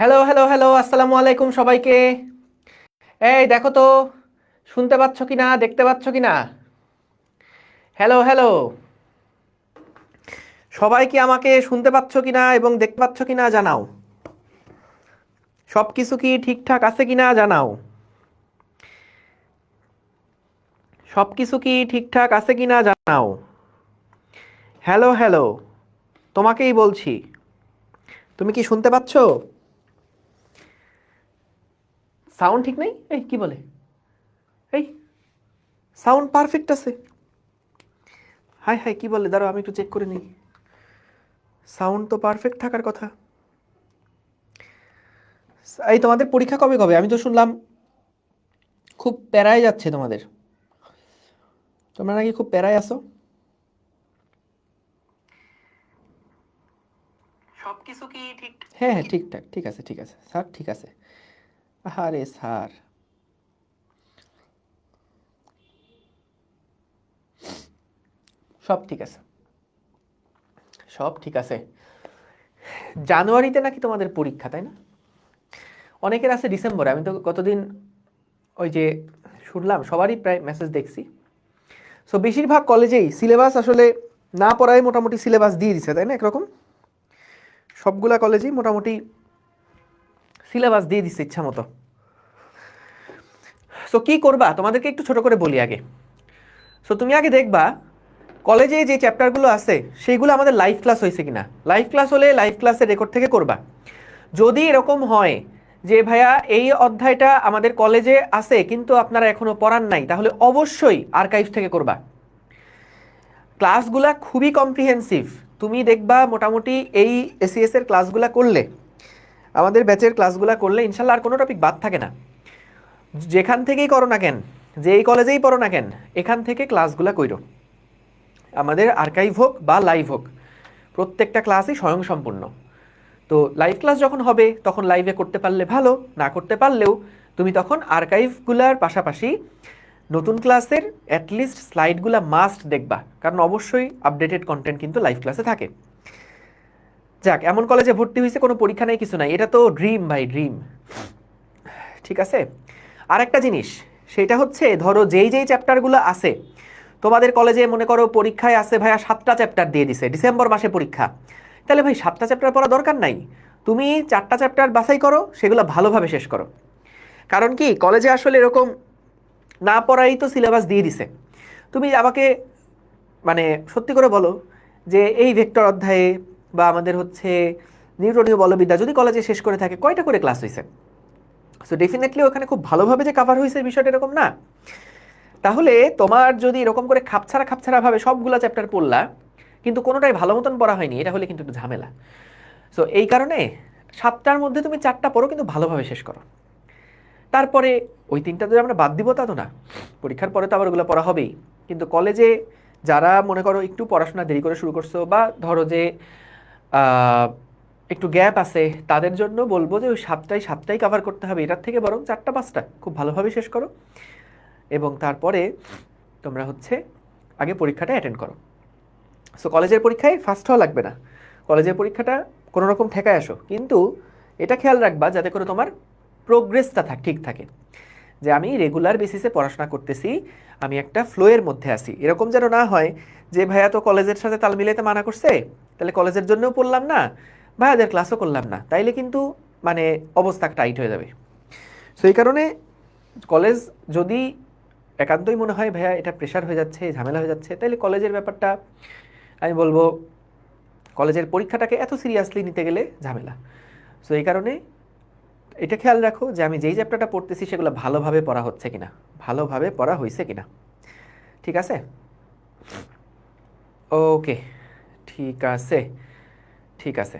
Hello hello hello, আসসালামু আলাইকুম সবাইকে। এই দেখো তো, শুনতে পাচ্ছ কিনা, দেখতে পাচ্ছ কিনা? হ্যালো হ্যালো, সবাই কি আমাকে শুনতে পাচ্ছ কিনা এবং দেখতে পাচ্ছ কিনা জানাও। সব কিছু কি ঠিকঠাক আছে কিনা জানাও। সব কিছু কি ঠিকঠাক আছে কিনা জানাও। হ্যালো হ্যালো, তোমাকেই বলছি। তুমি কি শুনতে পাচ্ছ? সাউন্ড ঠিক নেই? এই কি বলে? এই সাউন্ড পারফেক্ট আছে। হাই হাই, কি বলে? দাঁড়াও আমি একটু চেক করে নিই। সাউন্ড তো পারফেক্ট থাকার কথা। এই তোমাদের পরীক্ষা কবে কবে? আমি তো শুনলাম খুব প্যারায় যাচ্ছে তোমাদের। তোমরা নাকি খুব প্যারায় আছো। সবকিছু কি ঠিক? হ্যাঁ হ্যাঁ, ঠিকঠাক, ঠিক আছে ঠিক আছে স্যার, ঠিক আছে। আরে স্যার, সব ঠিক আছে, সব ঠিক আছে। জানুয়ারিতে নাকি তোমাদের পরীক্ষা, তাই না? অনেকের আছে ডিসেম্বরে। আমি তো কতদিন ওই যে শুনলাম, সবারই প্রায় মেসেজ দেখছি। সো বেশিরভাগ কলেজেই সিলেবাস আসলে না পড়ায় মোটামুটি সিলেবাস দিয়ে দিছে, তাই না? একরকম সবগুলা কলেজেই মোটামুটি সিলেবাস দিয়ে দিচ্ছে ইচ্ছা মতো। সো কি করবা, তোমাদেরকে একটু ছোট করে বলি আগে। সো তুমি আগে দেখবা কলেজে যে চ্যাপ্টারগুলো আছে সেইগুলো আমাদের লাইভ ক্লাস হয়েছে কিনা। লাইভ ক্লাস হলে লাইভ ক্লাসের রেকর্ড থেকে করবা। যদি এরকম হয় যে ভাইয়া এই অধ্যায়টা আমাদের কলেজে আছে কিন্তু আপনারা এখনো পড়ান নাই, তাহলে অবশ্যই আর্কাইভ থেকে করবা। ক্লাসগুলা খুবই কম্প্রিহেন্সিভ। তুমি দেখবা মোটামুটি এই এসিএস এর ক্লাসগুলা করলে, আমাদের ব্যাচের ক্লাসগুলা করলে ইনশাল্লাহ আর কোনো টপিক বাদ থাকে না। যেখান থেকেই করো না কেন, যেই কলেজেই পড়ো না কেন, এখান থেকে ক্লাসগুলা কইরো। আমাদের আর্কাইভ হোক বা লাইভ হোক, প্রত্যেকটা ক্লাসই স্বয়ংসম্পূর্ণ। তো লাইভ ক্লাস যখন হবে তখন লাইভে করতে পারলে ভালো, না করতে পারলেও তুমি তখন আর্কাইভগুলার পাশাপাশি নতুন ক্লাসের অ্যাটলিস্ট স্লাইডগুলা মাস্ট দেখবা, কারণ অবশ্যই আপডেটেড কন্টেন্ট কিন্তু লাইভ ক্লাসে থাকে। যাক, এমন কলেজে ভর্তি হয়েছে কোনো পরীক্ষা নেই, কিছু নাই, এটা তো ড্রিম ভাই, ড্রিম। ঠিক আছে। আরেকটা জিনিস, সেটা হচ্ছে ধরো যেই যেই চ্যাপ্টারগুলো আছে তোমাদের কলেজে, মনে করো পরীক্ষায় আছে ভাইয়া 7টা চ্যাপ্টার দিয়ে দিছে, ডিসেম্বর মাসে পরীক্ষা, তাহলে ভাই 7টা চ্যাপ্টার পড়া দরকার নাই। তুমি 4টা চ্যাপ্টার বাছাই করো, সেগুলো ভালোভাবে শেষ করো। কারণ কি, কলেজে আসলে এরকম না পড়াই তো সিলেবাস দিয়ে দিছে। তুমি আমাকে মানে সত্যি করে বলো যে এই ভেক্টর অধ্যায়ে বা আমাদের হচ্ছে নিউটনীয় বলবিদ্যা যদি কলেজে শেষ করে থাকে, কয়টা করে ক্লাস হয়েছে? সো ডেফিনেটলি ওখানে খুব ভালোভাবে যে কাভার হয়েছে বিষয়টা এরকম না। তাহলে তোমার যদি এরকম করে খাপছাড়া খাপছাড়া ভাবে সবগুলা চ্যাপ্টার পড়লা কিন্তু কোনোটাই ভালো মতন পড়া হয়নি, এটা হলে কিন্তু একটু ঝামেলা। সো এই কারণে 7টার মধ্যে তুমি 4টা পড়ো, কিন্তু ভালোভাবে শেষ করো। তারপরে ওই 3টা যদি আমরা বাদ দিব তা তো না, পরীক্ষার পরে তো আবার ওগুলো পড়া হবেই। কিন্তু কলেজে যারা মনে করো একটু পড়াশোনা দেরি করে শুরু করছো, বা ধরো যে আহ, একটু গ্যাপ আছে, তাদের জন্য বলবো যে ওই 7টাই কাভার করতে হবে, এটার থেকে বরং 4টা 5টা খুব ভালোভাবে শেষ করো। এবং তারপরে তোমরা হচ্ছে আগে পরীক্ষাটা অ্যাটেন্ড করো। সো কলেজের পরীক্ষায় ফার্স্ট হওয়া লাগবে না, কলেজের পরীক্ষাটা কোনো রকম ঠেকায় আসো, কিন্তু এটা খেয়াল রাখবা যাতে করে তোমার প্রোগ্রেসটা ঠিক থাকে, যে আমি রেগুলার বেসিসে পড়াশোনা করতেছি, আমি একটা ফ্লোয়ের মধ্যে আছি। এরকম যেন না হয় যে ভাইয়া তো কলেজের সাথে তাল মিলাইতে মানা করছে, তাহলে কলেজের জন্যও পড়লাম না, ভাইয়াদের ক্লাসও করলাম না, তাইলে কিন্তু মানে অবস্থা টাইট হয়ে যাবে। সো এই কারণে কলেজ যদি একান্তই মনে হয় ভাইয়া এটা প্রেশার হয়ে যাচ্ছে, ঝামেলা হয়ে যাচ্ছে, তাইলে কলেজের ব্যাপারটা আমি বলবো, কলেজের পরীক্ষাটাকে এত সিরিয়াসলি নিতে গেলে ঝামেলা। সো এই কারণে এটা খেয়াল রাখো যে আমি যেই চ্যাপ্টারটা পড়তেছি সেগুলো ভালোভাবে পড়া হচ্ছে কিনা, ভালোভাবে পড়া হয়েছে কিনা। ঠিক আছে? ওকে, ঠিক আছে, ঠিক আছে।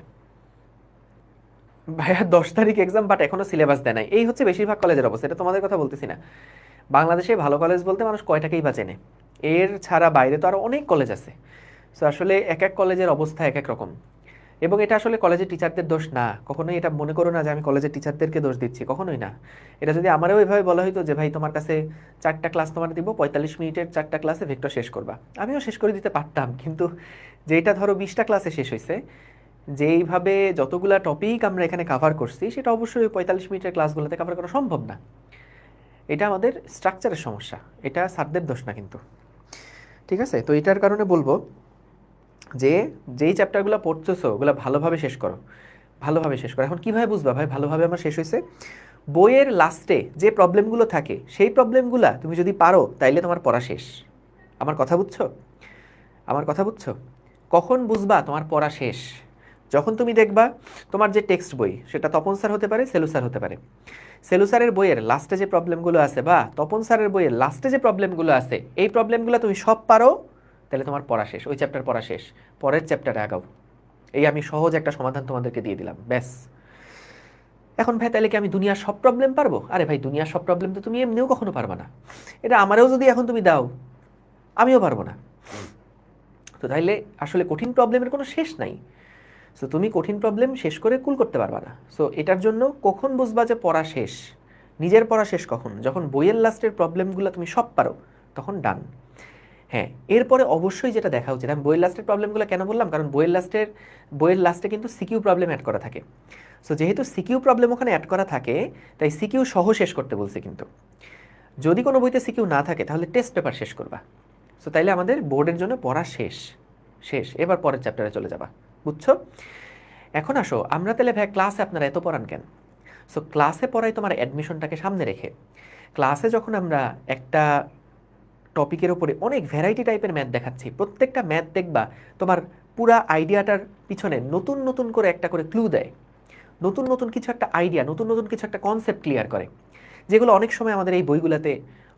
ভাইয়া 10 তারিখ এক্সাম, বাট এখনো সিলেবাস দেয় নাই, এই হচ্ছে বেশিরভাগ কলেজের অবস্থা। এটা তোমাদের কথা বলতেছি না। বাংলাদেশে ভালো কলেজ বলতে মানুষ কয়টাকেই বা চেনে, এর ছাড়া বাইরে তো আরও অনেক কলেজ আছে। সো আসলে এক এক কলেজের অবস্থা এক এক রকম। এবং এটা আসলে কলেজের টিচারদের দোষ না, কখনোই এটা মনে করো না যে আমি কলেজের টিচারদেরকে দোষ দিচ্ছি, কখনোই না। এটা যদি আমারও এভাবে বলা হতো যে ভাই তোমার কাছে 4টা ক্লাস তোমার দিব, 45 মিনিটের 4টা ক্লাসে ভেক্টর শেষ করবা, আমিও শেষ করে দিতে পারতাম, কিন্তু যেটা ধরো 20টা ক্লাসে শেষ হয়েছে, যেইভাবে যতগুলা টপিক আমরা এখানে কাভার করছি সেটা অবশ্যই 45 মিনিটের ক্লাসগুলোতে কাভার করা সম্ভব না। এটা আমাদের স্ট্রাকচারের সমস্যা, এটা স্যারদের দোষ না কিন্তু। ঠিক আছে, তো এটার কারণে বলবো যে যেই চ্যাপ্টারগুলো পড়তেছো ওগুলো ভালোভাবে শেষ করো, ভালোভাবে শেষ করো। এখন কীভাবে বুঝবা ভাই ভালোভাবে আমার শেষ হয়েছে? বইয়ের লাস্টে যে প্রবলেমগুলো থাকে সেই প্রবলেমগুলো তুমি যদি পারো তাইলে তোমার পড়া শেষ। আমার কথা বুঝছো? আমার কথা বুঝছো? কখন বুঝবা তোমার পড়া শেষ? যখন তুমি দেখবা তোমার যে টেক্সট বই সেটা তপন স্যার হতে পারে, সেলু স্যার হতে পারে, সেলু স্যারের বইয়ের লাস্টে যে প্রবলেমগুলো আছে বা তপন স্যারের বইয়ের লাস্টে যে প্রবলেমগুলো আছে এই প্রবলেমগুলো তুমি সব পারো, তাহলে তোমার পড়া শেষ, ওই চ্যাপ্টার পড়া শেষ, পরের চ্যাপ্টারে আগাও। এই আমি সহজ একটা সমাধান তোমাদেরকে দিয়ে দিলাম, ব্যাস। এখন ভাই তাহলে কি আমি দুনিয়ার সব প্রবলেম পারবো? আরে ভাই দুনিয়ার সব প্রবলেম তো তুমি এমনিও কখনো পারবা না, এটা আমারও যদি এখন তুমি দাও আমিও পারবো না। তো তাইলে আসলে কঠিন প্রবলেমের কোনো শেষ নাই। সো তুমি কঠিন প্রবলেম শেষ করে কুল করতে পারবা না। সো এটার জন্য কখন বুঝবা যে পড়া শেষ? নিজের পড়া শেষ কখন? যখন বইয়ের লাস্টের প্রবলেমগুলো তুমি সব পারো, তখন ডান। হ্যাঁ, এরপরে অবশ্যই যেটা দেখা উচিত, আমি বইয়ের লাস্টের প্রবলেমগুলো কেন বললাম, কারণ বইয়ের লাস্টে কিন্তু সিকিউ প্রবলেম অ্যাড করা থাকে। সো যেহেতু সিকিউ প্রবলেম ওখানে অ্যাড করা থাকে তাই সিকিউ সহ শেষ করতে বলছে। কিন্তু যদি কোনো বইতে সিকিউ না থাকে তাহলে টেস্ট পেপার শেষ করবা। সো তাইলে আমাদের বোর্ডের জন্য পড়া শেষ। শেষ, এবার পরের চ্যাপ্টারে চলে যাবা, বুঝছো? এখন আসো আমরা তাহলে ভাই ক্লাসে আপনারা এত পড়ান কেন? সো ক্লাসে পড়াই তোমার অ্যাডমিশনটাকে সামনে রেখে। ক্লাসে যখন আমরা একটা টপিকের উপরে অনেক ভ্যারাইটি টাইপের ম্যাথ দেখাচ্ছি, প্রত্যেকটা ম্যাথ দেখবা তোমার পুরা আইডিয়াটার পিছনে নতুন নতুন করে একটা করে ক্লু দেয়, নতুন নতুন কিছু একটা আইডিয়া, নতুন নতুন কিছু একটা কনসেপ্ট ক্লিয়ার করে, যেগুলো অনেক সময় আমাদের এই বইগুলোতে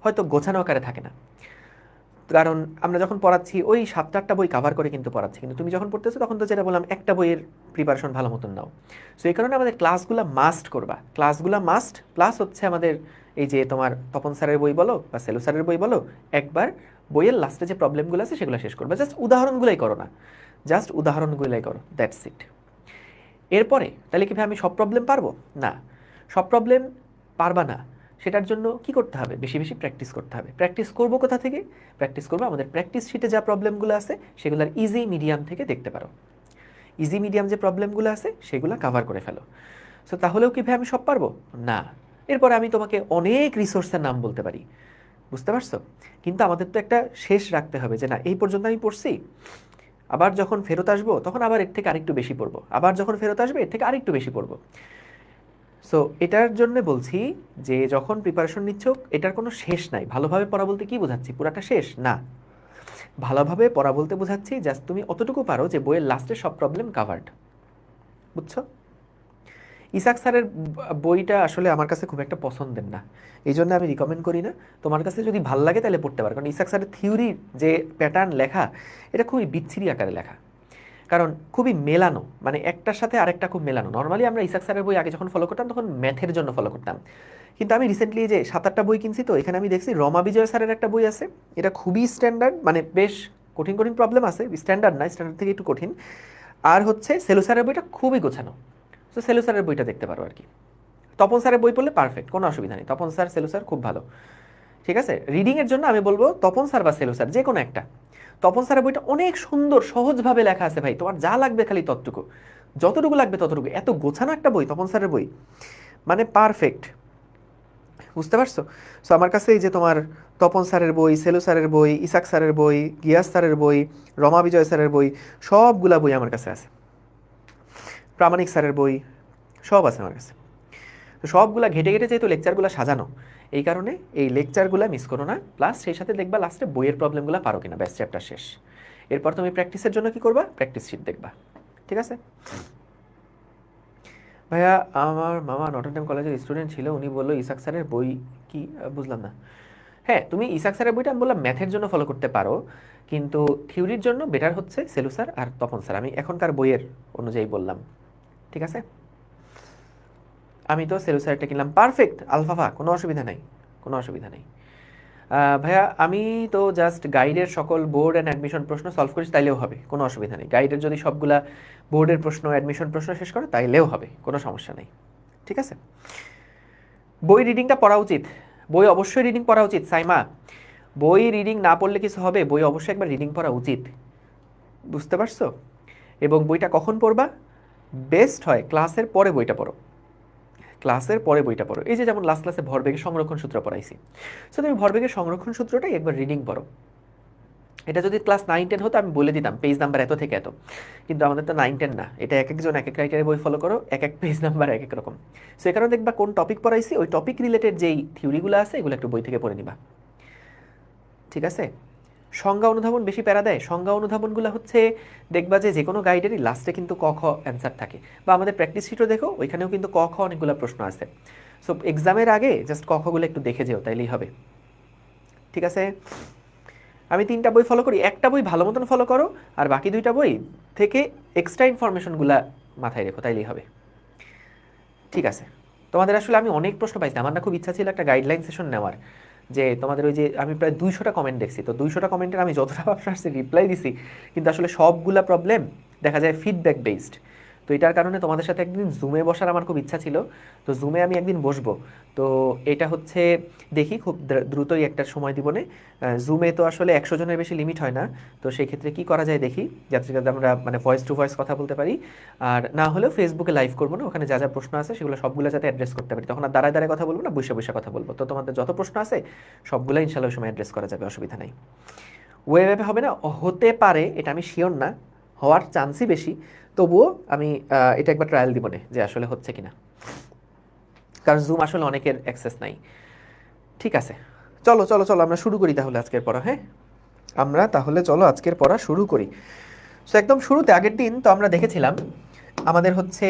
হয়তো গোছানো আকারে থাকে না। কারণ আমরা যখন পড়াচ্ছি ওই 7-8টা বই কাভার করে কিন্তু পড়াচ্ছি, কিন্তু তুমি যখন পড়তেছো তখন তো যেটা বললাম একটা বইয়ের প্রিপারেশন ভালো মতন নাও। সো এই কারণে আমাদের ক্লাসগুলো মাস্ট করবা, ক্লাসগুলো মাস্ট। প্লাস হচ্ছে আমাদের এই যে তোমার তপন স্যারের বই বলো বা সেলু স্যারের বই বলো, একবার বইয়ের লাস্টে যে প্রবলেমগুলো আছে সেগুলো শেষ করবা। জাস্ট উদাহরণগুলোই করো না, জাস্ট উদাহরণগুলোই করো, দ্যাটস ইট। এরপরে তাহলে কি ভাই আমি সব প্রবলেম পারবো? না, সব প্রবলেম পারবা না। সেটার জন্য কি করতে হবে? বেশি বেশি প্র্যাকটিস করতে হবে। প্র্যাকটিস করবো কোথা থেকে? প্র্যাকটিস করবো আমাদের প্র্যাকটিস শিটে যা প্রবলেমগুলো আছে সেগুলোর ইজি মিডিয়াম থেকে দেখতে পারো। ইজি মিডিয়াম যে প্রবলেমগুলো আছে সেগুলো কাভার করে ফেলো। সো তাহলেও কি ভাই আমি সব পারবো? না। এরপরে আমি তোমাকে অনেক রিসোর্সের নাম বলতে পারি, বুঝতে পারছো? কিন্তু আমাদের তো একটা শেষ রাখতে হবে যে না এই পর্যন্ত আমি পড়ছি, আবার যখন ফেরত আসবো তখন আবার এর থেকে আরেকটু বেশি পড়বো, আবার যখন ফেরত আসবে এর থেকে আরেকটু বেশি পড়বো। সো এটার জন্য বলছি যে যখন প্রিপারেশন নিচ্ছ এটার কোনো শেষ নাই। ভালোভাবে পড়া বলতে কি বোঝাচ্ছি? পুরাটা শেষ না, ভালোভাবে পড়া বলতে বোঝাচ্ছি জাস্ট তুমি অতটুকু পারো যে বইয়ের লাস্টে সব প্রবলেম কাভার্ড, বুঝছো? ইসাক স্যারের বইটা আসলে আমার কাছে খুব একটা পছন্দের না, এই জন্য আমি রিকমেন্ড করি না। তোমার কাছে যদি ভাল লাগে তাহলে পড়তে পারো, কারণ ইসাক স্যারের থিওরির যে প্যাটার্ন লেখা এটা খুবই বিচ্ছিরি আকারে লেখা, কারণ খুবই মেলানো, মানে একটার সাথে আরেকটা খুব মেলানো। নর্মালি আমরা ইসাক স্যারের বই আগে যখন ফলো করতাম তখন ম্যাথের জন্য ফলো করতাম, কিন্তু আমি রিসেন্টলি যে 7-8টা বই কিনছি তো এখানে আমি দেখছি রমা বিজয় স্যারের একটা বই আছে, এটা খুবই স্ট্যান্ডার্ড, মানে বেশ কঠিন কঠিন প্রবলেম আছে, স্ট্যান্ডার্ড না, স্ট্যান্ডার্ড থেকে একটু কঠিন। আর হচ্ছে সেলু স্যারের বইটা খুবই গোছানো, তো সেলু স্যারের বইটা দেখতে পারো আর কি। তপন স্যারের বই পড়লে পারফেক্ট, কোনো অসুবিধা নেই, তপন স্যার সেলু স্যার খুব ভালো। ঠিক আছে, রিডিংয়ের জন্য আমি বলবো তপন স্যার বা সেলু স্যার যে কোনো একটা। তপন স্যারের বইটা অনেক সুন্দর সহজভাবে লেখা আছে ভাই, তোমার যা লাগবে খালি ততটুকু, যতটুকু লাগবে ততটুকু, এত গোছানো একটা বই তপন স্যারের বই, মানে পারফেক্ট, বুঝতে পারছো? সো আমার কাছে এই যে তোমার তপন স্যারের বই, সেলু স্যারের বই, ইসাক স্যারের বই, গিয়াস স্যারের বই, রমা বিজয় স্যারের বই, সবগুলা বই আমার কাছে আছে, প্রামাণিক স্যারের বই সব আছে আমার কাছে। তো সবগুলা ঘেটে ঘেটে যেহেতু লেকচারগুলো সাজানো, এই কারণে এই লেকচারগুলো মিস করো না। প্লাস সেই সাথে দেখবা লাস্টে বইয়ের প্রবলেমগুলো পারো কিনা, ব্যাস চ্যাপ্টার শেষ। এরপর তুমি প্র্যাকটিসের জন্য কি করবা? প্র্যাকটিস শিট দেখবা, ঠিক আছে? ভাইয়া আমার মামা নটরডেম কলেজের স্টুডেন্ট ছিল, উনি বললো ইসাক স্যারের বই কি, বুঝলাম না। হ্যাঁ, তুমি ইসাক স্যারের বইটা আমি বললাম ম্যাথের জন্য ফলো করতে পারো, কিন্তু থিওরির জন্য বেটার হচ্ছে সেলু স্যার আর তপন স্যার, আমি এখনকার বইয়ের অনুযায়ী বললাম, ঠিক আছে? আমি তো সেলু স্যারটা কিনলাম, পারফেক্ট আলফাফা, কোনো অসুবিধা নাই, কোনো অসুবিধা নেই। ভাইয়া আমি তো জাস্ট গাইডের সকল বোর্ড অ্যান্ড অ্যাডমিশন প্রশ্ন সলভ করিস তাইলেও হবে, কোনো অসুবিধা নেই। গাইডের যদি সবগুলা বোর্ডের প্রশ্ন অ্যাডমিশন প্রশ্ন শেষ করো তাইলেও হবে, কোনো সমস্যা নেই, ঠিক আছে? বই রিডিংটা পড়া উচিত, বই অবশ্যই রিডিং পড়া উচিত সাইমা। বই রিডিং না পড়লে কিছু হবে? বই অবশ্যই একবার রিডিং পড়া উচিত, বুঝতে পারছো? এবং বইটা কখন পড়বা? বেস্ট হয় ক্লাসের পরে বইটা পড়ো, ক্লাসের পরে বইটা পড়ো। এই যে যেমন লাস্ট ক্লাসে ভরবেগের সংরক্ষণ সূত্র পড়াইছি, সো তুমি ভরবেগের সংরক্ষণ সূত্রটাই একবার রিডিং পড়ো। এটা যদি ক্লাস 9-10 হতো আমি বলে দিতাম পেজ নাম্বার এত থেকে এত, কিন্তু আমাদের তো 9-10 না, এটা এক একজন এক এক ক্রাইটেরিয়া বই ফলো করো, এক এক পেজ নাম্বার এক এক রকম। সো এই কারণে দেখবা কোন টপিক পড়াইছি ওই টপিক রিলেটেড যেই থিওরিগুলো আছে এগুলো একটু বই থেকে পড়ে নিবা, ঠিক আছে? সংজ্ঞা অনুধাবন বেশি প্যারা দেয়, সংজ্ঞা অনুধাবনগুলো হচ্ছে দেখবা যে কোনো গাইডেরই লাস্টে কিন্তু ক খ অ্যান্সার থাকে, বা আমাদের প্র্যাকটিস শিটও দেখো ওইখানেও কিন্তু ক খ অনেকগুলো প্রশ্ন আছে। সো এক্সামের আগে জাস্ট ক খগুলো একটু দেখে যেও, তাইলেই হবে, ঠিক আছে? আমি 3টা বই ফলো করি, একটা বই ভালো মতন ফলো করো, আর বাকি 2টা বই থেকে এক্সট্রা ইনফরমেশনগুলো মাথায় রেখো, তাইলেই হবে, ঠিক আছে? তোমাদের আসলে আমি অনেক প্রশ্ন পাইছি, আমার না খুব ইচ্ছা ছিল একটা গাইডলাইন সেশন নেওয়ার, যে তোমাদের ওই যে আমি প্রায় 200টা কমেন্ট দেখছি, তো 200টা কমেন্টের আমি যতটা আপনার রিপ্লাই দিছি, কিন্তু আসলে সবগুলা প্রবলেম দেখা যায় ফিডব্যাক বেসড। তো এটার কারণে তোমাদের সাথে একদিন জুমে বসার আমার খুব ইচ্ছা ছিল, তো জুমে আমি একদিন বসবো। তো এটা হচ্ছে দেখি খুব দ্রুতই একটা সময় দিবনে। জুমে তো আসলে 100 জনের বেশি লিমিট হয় না, তো সেই ক্ষেত্রে কি করা যায় দেখি, যাতে আমরা মানে ভয়েস টু ভয়েস কথা বলতে পারি, আর না হলেও ফেসবুকে লাইভ করবো না, ওখানে যা যা প্রশ্ন আছে সেগুলো সবগুলো যাতে অ্যাড্রেস করতে পারি, তখন আর দাঁড়ায় দাঁড়ায় কথা বলবো না, বসে বসে কথা বলবো। তো তোমাদের যত প্রশ্ন আছে সবগুলো ইনশাল্লাহ ওই সময় অ্যাড্রেস করা যাবে, অসুবিধা নাই। ওয়েবে হবে না, হতে পারে, এটা আমি শিওর না, হওয়ার চান্সই বেশি, তবুও আমি এটা একবার ট্রায়াল দিব না যে আসলে হচ্ছে কিনা, কারণ জুম আসলে অনেকের অ্যাক্সেস নাই। ঠিক আছে, চলো চলো চলো আমরা শুরু করি তাহলে আজকের পড়া। হ্যাঁ, আমরা তাহলে চলো আজকের পড়া শুরু করি। সো একদম শুরুতে আগের দিন তো আমরা দেখেছিলাম আমাদের হচ্ছে,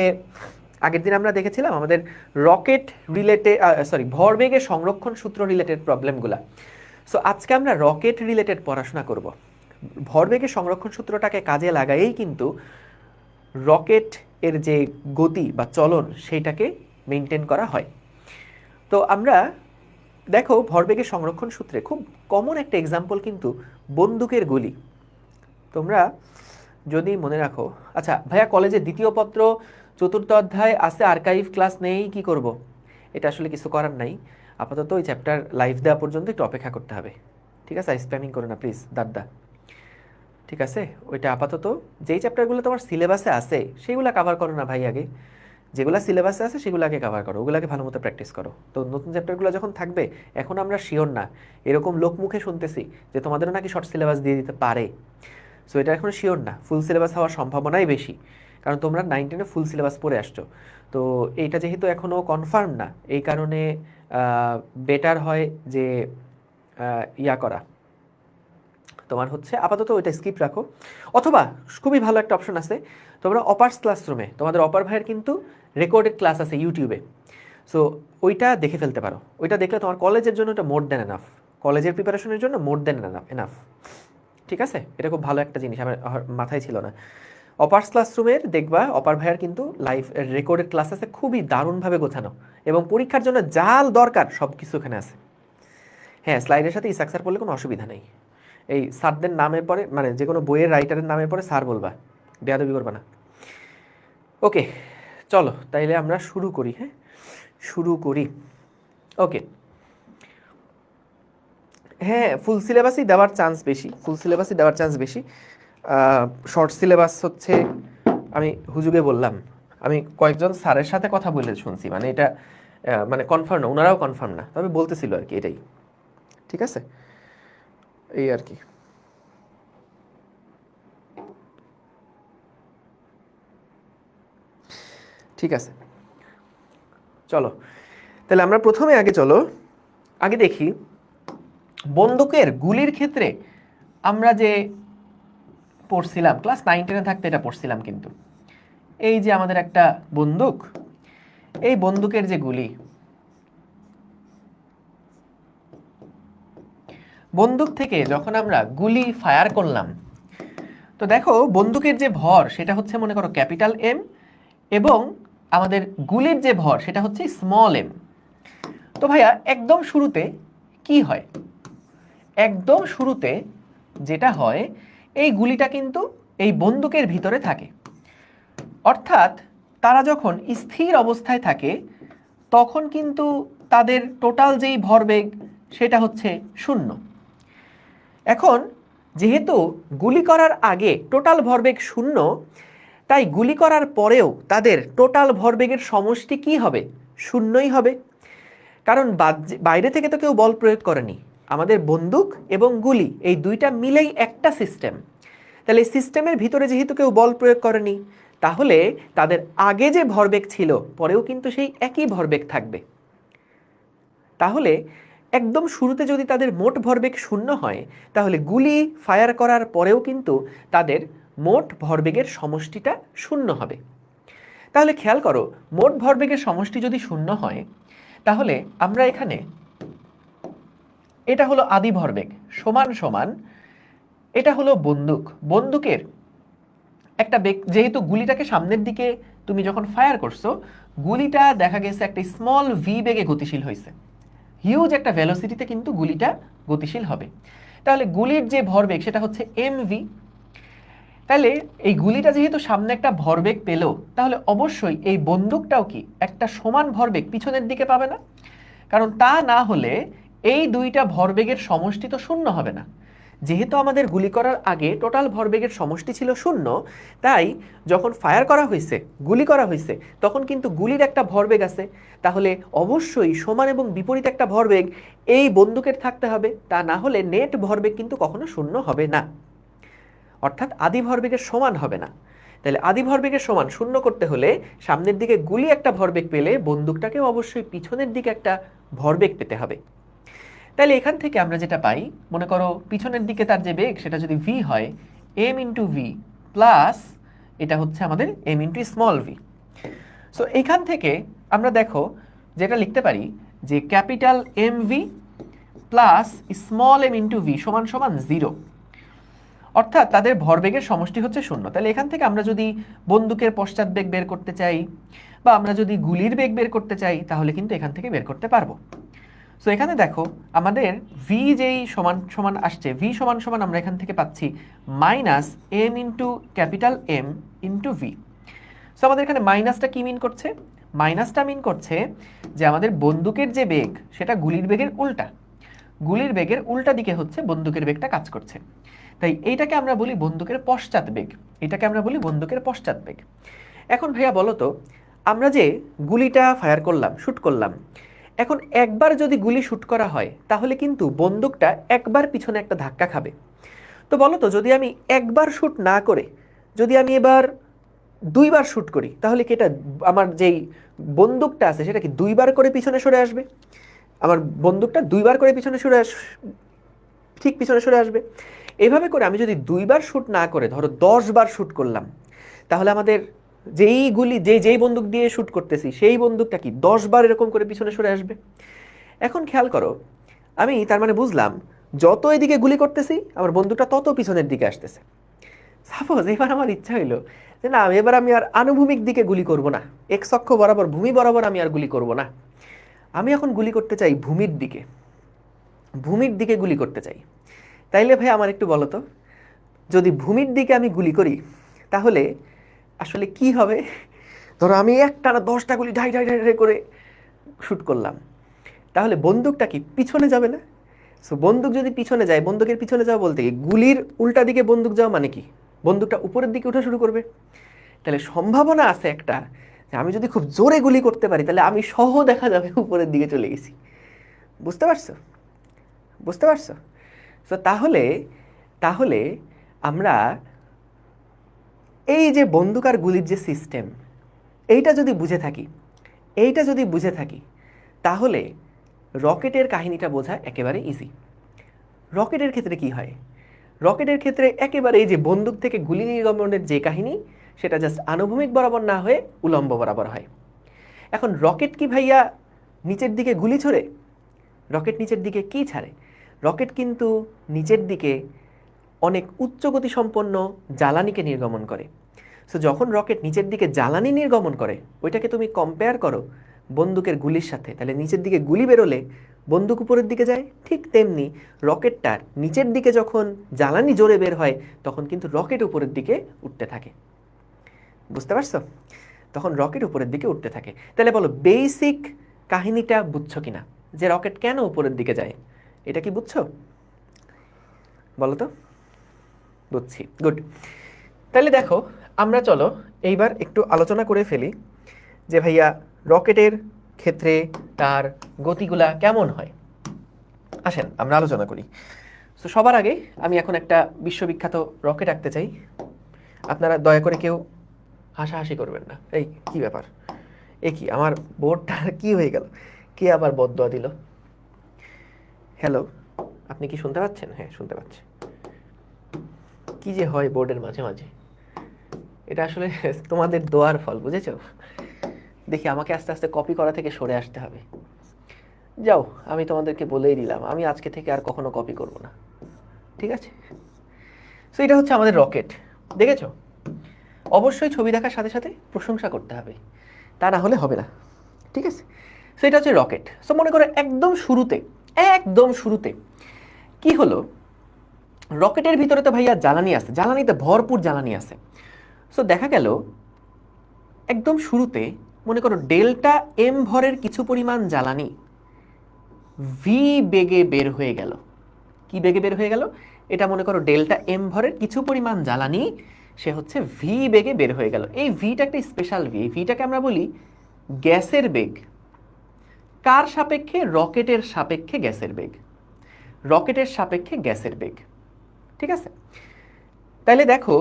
আগের দিন আমরা দেখেছিলাম আমাদের রকেট রিলেটেড, ভরবেগের সংরক্ষণ সূত্র রিলেটেড প্রবলেমগুলা। সো আজকে আমরা রকেট রিলেটেড পড়াশোনা করব। ভরবেগের সংরক্ষণ সূত্রটাকে কাজে লাগায়েই কিন্তু রকেট এর যে গতি বা চলন সেইটাকে মেনটেন করা হয়। তো আমরা দেখো ভরবেগের সংরক্ষণ সূত্রে খুব কমন একটা এক্সাম্পল কিন্তু বন্দুকের গুলি। তোমরা যদি মনে রাখো, আচ্ছা ভাইয়া কলেজে দ্বিতীয় পত্র 4র্থ অধ্যায় আছে, আর্কাইভ ক্লাস নেই, কি করব? এটা আসলে কিছু করার নাই, আপাতত ওই চ্যাপ্টার লাইভ দেওয়া পর্যন্ত একটু অপেক্ষা করতে হবে, ঠিক আছে? স্প্যামিং করো না প্লিজ দাদা, ঠিক আছে? ওইটা আপাতত যেই চ্যাপ্টারগুলো তোমার সিলেবাসে আছে সেইগুলো কাভার করো না ভাই, আগে যেগুলো সিলেবাসে আছে সেগুলো আগে কাভার করো, ওগুলোকে ভালো মতো প্র্যাকটিস করো। তো নতুন চ্যাপ্টারগুলো যখন থাকবে, এখন আমরা শিওর না, এরকম লোকমুখে শুনতেছি যে তোমাদেরও নাকি শর্ট সিলেবাস দিয়ে দিতে পারে। সো এটা এখন শিওর না, ফুল সিলেবাস হওয়ার সম্ভাবনাই বেশি, কারণ তোমরা 9-10-এ ফুল সিলেবাস পড়ে আসছো। তো এইটা যেহেতু এখনও কনফার্ম না, এই কারণে বেটার হয় যে ইয়া করা, তোমার হচ্ছে আপাতত ওইটা স্কিপ রাখো, অথবা খুবই ভালো একটা অপশন আছে, তোমরা অপার্স ক্লাসরুমে তোমাদের অপার ভাইয়ের কিন্তু রেকর্ডেড ক্লাস আছে ইউটিউবে, সো ওইটা দেখে ফেলতে পারো। ওইটা দেখলে তোমার কলেজের জন্য এটা মোর দেন এনাফ, কলেজের প্রিপারেশনের জন্য মোর দেন এনাফ, ঠিক আছে? এটা খুব ভালো একটা জিনিস, আমার মাথায় ছিল না। অপার্স ক্লাসরুমের দেখবা অপার ভাইয়ার কিন্তু লাইভ রেকর্ডেড ক্লাস আছে, খুবই দারুণভাবে গোছানো, এবং পরীক্ষার জন্য জাল দরকার সব কিছু এখানে আছে। হ্যাঁ, স্লাইডের সাথে স্ট্রাকচার পড়লে কোনো অসুবিধা নেই, এই স্যারদের নামে পরে মানে যে কোনো বইয়ের রাইটারের নামে পরে স্যার বলবা, বেয়াদবি করবা না। ওকে চলো তাইলে আমরা শুরু করি। হ্যাঁ, শুরু করি। ওকে, হ্যাঁ ফুল সিলেবাসই দেওয়ার চান্স বেশি, ফুল সিলেবাসই দেওয়ার চান্স বেশি। শর্ট সিলেবাস হচ্ছে আমি হুজুগে বললাম, আমি কয়েকজন স্যারের সাথে কথা বলে শুনছি, মানে এটা মানে কনফার্ম না, ওনারাও কনফার্ম না, তবে বলতেছিল আর কি, এটাই, ঠিক আছে? এই আর কি। ঠিক আছে, চলো তাহলে আমরা প্রথমে আগে দেখি বন্দুকের গুলির ক্ষেত্রে আমরা যে পড়ছিলাম ক্লাস 9-10-এ থাকতে, এটা পড়ছিলাম কিন্তু, এই যে আমাদের একটা বন্দুক, এই বন্দুকের যে গুলি, বন্দুক থেকে যখন আমরা গুলি ফায়ার করলাম, তো দেখো বন্দুকের যে ভর সেটা হচ্ছে মনে করো ক্যাপিটাল এম, এবং আমাদের গুলির যে ভর সেটা হচ্ছে স্মল এম। তো ভাইয়া একদম শুরুতে কি হয়, একদম শুরুতে যেটা হয়, এই গুলিটা কিন্তু এই বন্দুকের ভিতরে থাকে, অর্থাৎ তারা যখন স্থির অবস্থায় থাকে তখন কিন্তু তাদের টোটাল যেই ভরবেগ সেটা হচ্ছে 0। এখন যেহেতু গুলি করার আগে টোটাল ভরবেগ 0, তাই গুলি করার পরেও তাদের টোটাল ভরবেগের সমষ্টি কি হবে? শূন্যই হবে। কারণ বাইরে থেকে তো কেউ বল প্রয়োগ করেনি, আমাদের বন্দুক এবং গুলি এই দুইটা মিলেই একটা সিস্টেম। তাহলে এই সিস্টেমের ভিতরে যেহেতু কেউ বল প্রয়োগ করেনি, তাহলে তাদের আগে যে ভরবেগ ছিল পরেও কিন্তু সেই একই ভরবেগ থাকবে। তাহলে একদম শুরুতে যদি তাদের মোট ভরবেগ শূন্য হয়, তাহলে গুলি ফায়ার করার পরেও কিন্তু তাদের মোট ভরবেগের সমষ্টিটা শূন্য হবে। তাহলে খেয়াল করো, মোট ভরবেগের সমষ্টি যদি শূন্য হয়, তাহলে আমরা এখানে এটা হলো আদি ভরবেগ সমান সমান এটা হলো বন্দুকের একটা বেগ, যেহেতু গুলিটাকে সামনের দিকে তুমি যখন ফায়ার করছো, গুলিটা দেখা গেছে একটা স্মল ভি বেগে গতিশীল হয়েছে, হিউজ একটা ভেলোসিটিতে কিন্তু গুলিটা গতিশীল হবে। তাহলে গুলির যে ভরবেগ সেটা হচ্ছে এমভি। তাহলে এই গুলিটা যেহেতু সামনে একটা ভরবেগ পেল, তাহলে অবশ্যই এই বন্দুকটাও কি একটা সমান ভরবেগ পিছনের দিকে পাবে না? কারণ তা না হলে এই দুইটা ভরবেগের সমষ্টি তো শূন্য হবে না। যেহেতু আমাদের গুলি করার আগে টোটাল ভরবেগের সমষ্টি ছিল শূন্য, তাই যখন ফায়ার করা হয়েছে, গুলি করা হয়েছে, তখন কিন্তু গুলির একটা ভরবেগ আছে। তাহলে অবশ্যই সমান এবং বিপরীত একটা ভরবেগ এই বন্দুকের থাকতে হবে, তা না হলে নেট ভরবেগ কিন্তু কখনো শূন্য হবে না, অর্থাৎ আদি ভরবেগের সমান হবে না। তাহলে আদি ভরবেগের সমান শূন্য করতে হলে সামনের দিকে গুলি একটা ভরবেগ পেলে বন্দুকটাকেও অবশ্যই পিছনের দিকে একটা ভরবেগ পেতে হবে। তাহলে এখান থেকে আমরা যেটা পাই, মনে করো পিছনের দিকে তার যে বেগ সেটা যদি ভি হয়, এম ইন্টু ভি প্লাস এটা হচ্ছে আমাদের M into small v. So এখান থেকে আমরা দেখো যেটা লিখতে পারি যে capital M v plus small m into v সমান সমান 0, অর্থাৎ তাদের ভরবেগের সমষ্টি হচ্ছে শূন্য। তাহলে এখান থেকে আমরা যদি বন্দুকের পশ্চাৎ বেগ বের করতে চাই বা আমরা যদি গুলির বেগ বের করতে চাই, তাহলে কিন্তু এখান থেকে বের করতে পারবো। সো এখানে দেখো আমাদের ভি যেই সমান সমান আসছে, ভি সমান সমান আমরা এখান থেকে পাচ্ছি minus M into capital M into v. So আমাদের এখানে মাইনাসটা কি মিন করছে? মাইনাসটা মিন করছে যে আমাদের বন্দুকের যে বেগ সেটা গুলির বেগের উল্টা, গুলির বেগের উল্টা দিকে হচ্ছে বন্দুকের বেগটা কাজ করছে। তাই এইটাকে আমরা বলি বন্দুকের পশ্চাৎ বেগ, এটাকে আমরা বলি বন্দুকের পশ্চাৎ বেগ। এখন ভাইয়া বলো তো, আমরা যে গুলিটা ফায়ার করলাম, শুট করলাম, এখন একবার যদি গুলি শুট করা হয় তাহলে কিন্তু বন্দুকটা একবার পিছনে একটা ধাক্কা খাবে। তো বলো তো, যদি আমি একবার শুট না করে যদি আমি এবার দুইবার শুট করি, তাহলে কি এটা আমার যেই বন্দুকটা আছে সেটা কি দুইবার করে পিছনে সরে আসবে? আমার বন্দুকটা দুইবার করে পিছনে সরে ঠিক পিছনে সরে আসবে। এভাবে করে আমি যদি দুইবার শুট না করে ধরো 10 বার শুট করলাম, তাহলে আমাদের যেই গুলি যেই বন্দুক দিয়ে শুট করতেছি সেই বন্দুকটা কি 10 বার এরকম করে পিছনে সরে আসবে। এখন খেয়াল করো, আমি তার মানে বুঝলাম যত এদিকে গুলি করতেছি আমার বন্দুকটা তত পিছনের দিকে আসতেছে। সাপোজ এবার আমার ইচ্ছা হইলো যে না, এবার আমি আর আনুভূমিক দিকে গুলি করব না, এক্স অক্ষ বরাবর ভূমি বরাবর আমি আর গুলি করব না, আমি এখন গুলি করতে চাই ভূমির দিকে, ভূমির দিকে গুলি করতে চাই। তাইলে ভাই আমার একটু বলো তো, যদি ভূমির দিকে আমি গুলি করি তাহলে আসলে কি হবে? ধরো আমি একটানা 10টা গুলি ঢাই ঢাই ঢাই ঢাই করে শ্যুট করলাম, তাহলে বন্দুকটা কি পিছনে যাবে না? সো বন্দুক যদি পিছনে যায়, বন্দুকের পিছনে যাওয়া বলতে কি গুলির উল্টা দিকে বন্দুক যাওয়া মানে কি বন্দুকটা উপরের দিকে ওঠা শুরু করবে। তাহলে সম্ভাবনা আছে একটা যে আমি যদি খুব জোরে গুলি করতে পারি তাহলে আমি সহ দেখা যাবে উপরের দিকে চলে গেছি। বুঝতে পারছো? বুঝতে পারছো? সো তাহলে তাহলে আমরা এই যে বন্দুক আর গুলির যে সিস্টেম, এইটা যদি বুঝে থাকি তাহলে রকেটের কাহিনীটা বোঝা একেবারে ইজি। রকেটের ক্ষেত্রে কি হয়? রকেটের ক্ষেত্রে একেবারে এই যে বন্দুক থেকে গুলি নির্গমনের যে কাহিনী, সেটা জাস্ট আনুভূমিক বরাবর না হয়ে উলম্ব বরাবর হয়। এখন রকেট কি ভাইয়া নিচের দিকে গুলি ছোড়ে? রকেট নিচের দিকে কি ছাড়ে? রকেট কিন্তু নিচের দিকে অনেক উচ্চ গতি সম্পন্ন জ্বালানিকে নির্গমন করে। সো যখন রকেট নিচের দিকে জ্বালানি নির্গমন করে, ওইটাকে তুমি কম্পেয়ার করো বন্দুকের গুলির সাথে, তাহলে নিচের দিকে গুলি বেরোলে বন্দুক উপরের দিকে যায়। ঠিক তেমনি রকেটটার নিচের দিকে যখন জ্বালানি জোরে বের হয়, তখন কিন্তু রকেট উপরের দিকে উঠতে থাকে। বুঝতে পারছো? তখন রকেট উপরের দিকে উঠতে থাকে। তাহলে বলো বেসিক কাহিনীটা বুঝছো কিনা, যে রকেট কেন উপরের দিকে যায়? এটা কি বুঝছো? বলো তো। বুঝছি, গুড। তাহলে দেখো আমরা চলো এইবার একটু আলোচনা করে ফেলি যে ভাইয়া রকেটের ক্ষেত্রে তার গতিগুলা কেমন হয়। আসেন আমরা আলোচনা করি। তো সবার আগে আমি এখন একটা বিশ্ববিখ্যাত রকেট আঁকতে চাই। আপনারা দয়া করে কেউ হাসাহাসি করবেন না। এই কি ব্যাপার, এ কি আমার বোর্ডটা কি হয়ে গেল, কে আবার বদদোয়া দিল? হ্যালো, আপনি কি শুনতে পাচ্ছেন? হ্যাঁ শুনতে পাচ্ছি। কি যে হয় বোর্ডের মাঝে মাঝে, এটা আসলে তোমাদের দোয়ার ফল, বুঝেছো? দেখি আমাকে আস্তে আস্তে কপি করা থেকে সরে আসতে হবে। যাও, আমি তোমাদেরকে বলেই দিলাম আমি আজকে থেকে আর কখনো কপি করব না, ঠিক আছে? সো এটা হচ্ছে আমাদের রকেট, দেখেছো? অবশ্যই ছবি দেখার সাথে সাথে প্রশংসা করতে হবে, তা না হলে হবে না, ঠিক আছে? সো এটা হচ্ছে রকেট। সো মনে করো একদম শুরুতে, একদম শুরুতে কি হলো, রকেটের ভিতরে তো ভাইয়া জ্বালানি আছে, জ্বালানিতে ভরপুর জ্বালানি আছে। সো দেখা গেল একদম শুরুতে মনে করো ডেল্টা এম ভরের কিছু পরিমাণ জ্বালানি ভি বেগে বের হয়ে গেল। কি বেগে বের হয়ে গেল? এটা মনে করো ডেল্টা এম ভরের কিছু পরিমাণ জ্বালানি সে হচ্ছে ভি বেগে বের হয়ে গেল। এই ভিটা একটা স্পেশাল ভি, এই ভিটাকে আমরা বলি গ্যাসের বেগ। কার সাপেক্ষে? রকেটের সাপেক্ষে গ্যাসের বেগ, রকেটের সাপেক্ষে গ্যাসের বেগ, ঠিক আছে? তাহলে দেখো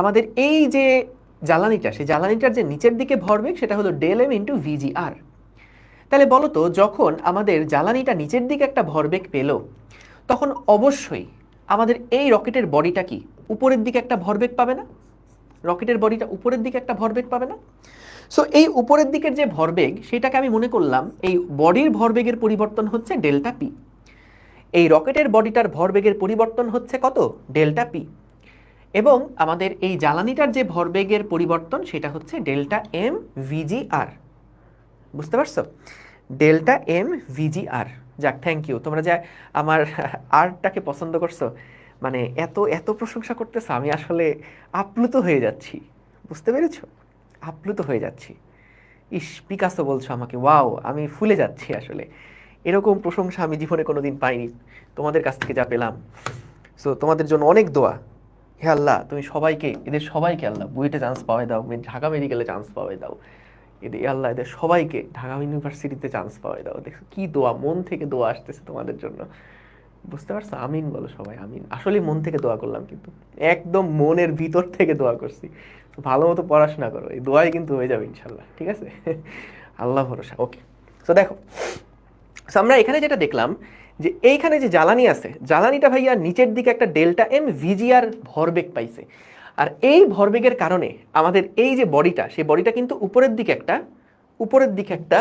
আমাদের এই যে জ্বালানিটা, সেই জ্বালানিটার যে নিচের দিকে ভরবেগ সেটা হলো ডেল এম ইন্টু ভিজিআর। তাহলে বলো তো যখন আমাদের জ্বালানিটা নিচের দিকে একটা ভরবেগ পেল, তখন অবশ্যই আমাদের এই রকেটের বডিটা কি উপরের দিকে একটা ভরবেগ পাবে না? রকেটের বডিটা উপরের দিকে একটা ভরবেগ পাবে না? সো এই উপরের দিকের যে ভরবেগ সেটাকে আমি মনে করলাম এই বডির ভরবেগের পরিবর্তন হচ্ছে ডেল্টা পি। এই রকেটের বডিটার ভরবেগের পরিবর্তন হচ্ছে কত? Delta P. এবং আমাদের এই জ্বালানিটার যে ভরবেগের পরিবর্তন সেটা হচ্ছে ডেল্টা এম ভিজিআর। বুঝতে পারছো? Delta M VGR. যাক, থ্যাংক ইউ, তোমরা যে আমার আর্টটাকে পছন্দ করছো, মানে এত এত প্রশংসা করতেছো, আমি আসলে আপ্লুত হয়ে যাচ্ছি। বুঝতে পেরেছো? আপ্লুত হয়ে যাচ্ছি। ইস, পিকাসো বলছো আমাকে, ওয়াও, আমি ফুলে যাচ্ছি আসলে। এরকম প্রশংসা আমি জীবনে কোনোদিন পাইনি, তোমাদের কাছ থেকে যা পেলাম। সো তোমাদের জন্য অনেক দোয়া। হে আল্লাহ, তুমি সবাইকে, এদের সবাইকে আল্লাহ বুয়েটে চান্স পাওয়াই দাও, ঢাকা মেডিকেলে চান্স পাওয়াই দাও। এদের আল্লাহ এদের সবাইকে ঢাকা ইউনিভার্সিটিতে চান্স পাওয়াই দাও। দেখো কি দোয়া, মন থেকে দোয়া আসতেছে তোমাদের জন্য। বুঝতে পারছো? আমিন বলো সবাই, আমিন। আসলে মন থেকে দোয়া করলাম, কিন্তু একদম মনের ভিতর থেকে দোয়া করছি। তো ভালো মতো পড়াশোনা করো, এই দোয়াই কিন্তু হয়ে যাবে ইনশাল্লাহ, ঠিক আছে? আল্লাহ ভরসা। ওকে, সো দেখো, সো আমরা এখানে যেটা দেখলাম যে এইখানে যে জ্বালানি আছে, জ্বালানিটা ভাইয়া নিচের দিকে একটা ডেল্টা এম ভিজিআর ভরবেগ পাইছে। আর এই ভরবেগের কারণে আমাদের এই যে বডিটা, সেই বডিটা কিন্তু উপরের দিকে একটা উপরের দিকে একটা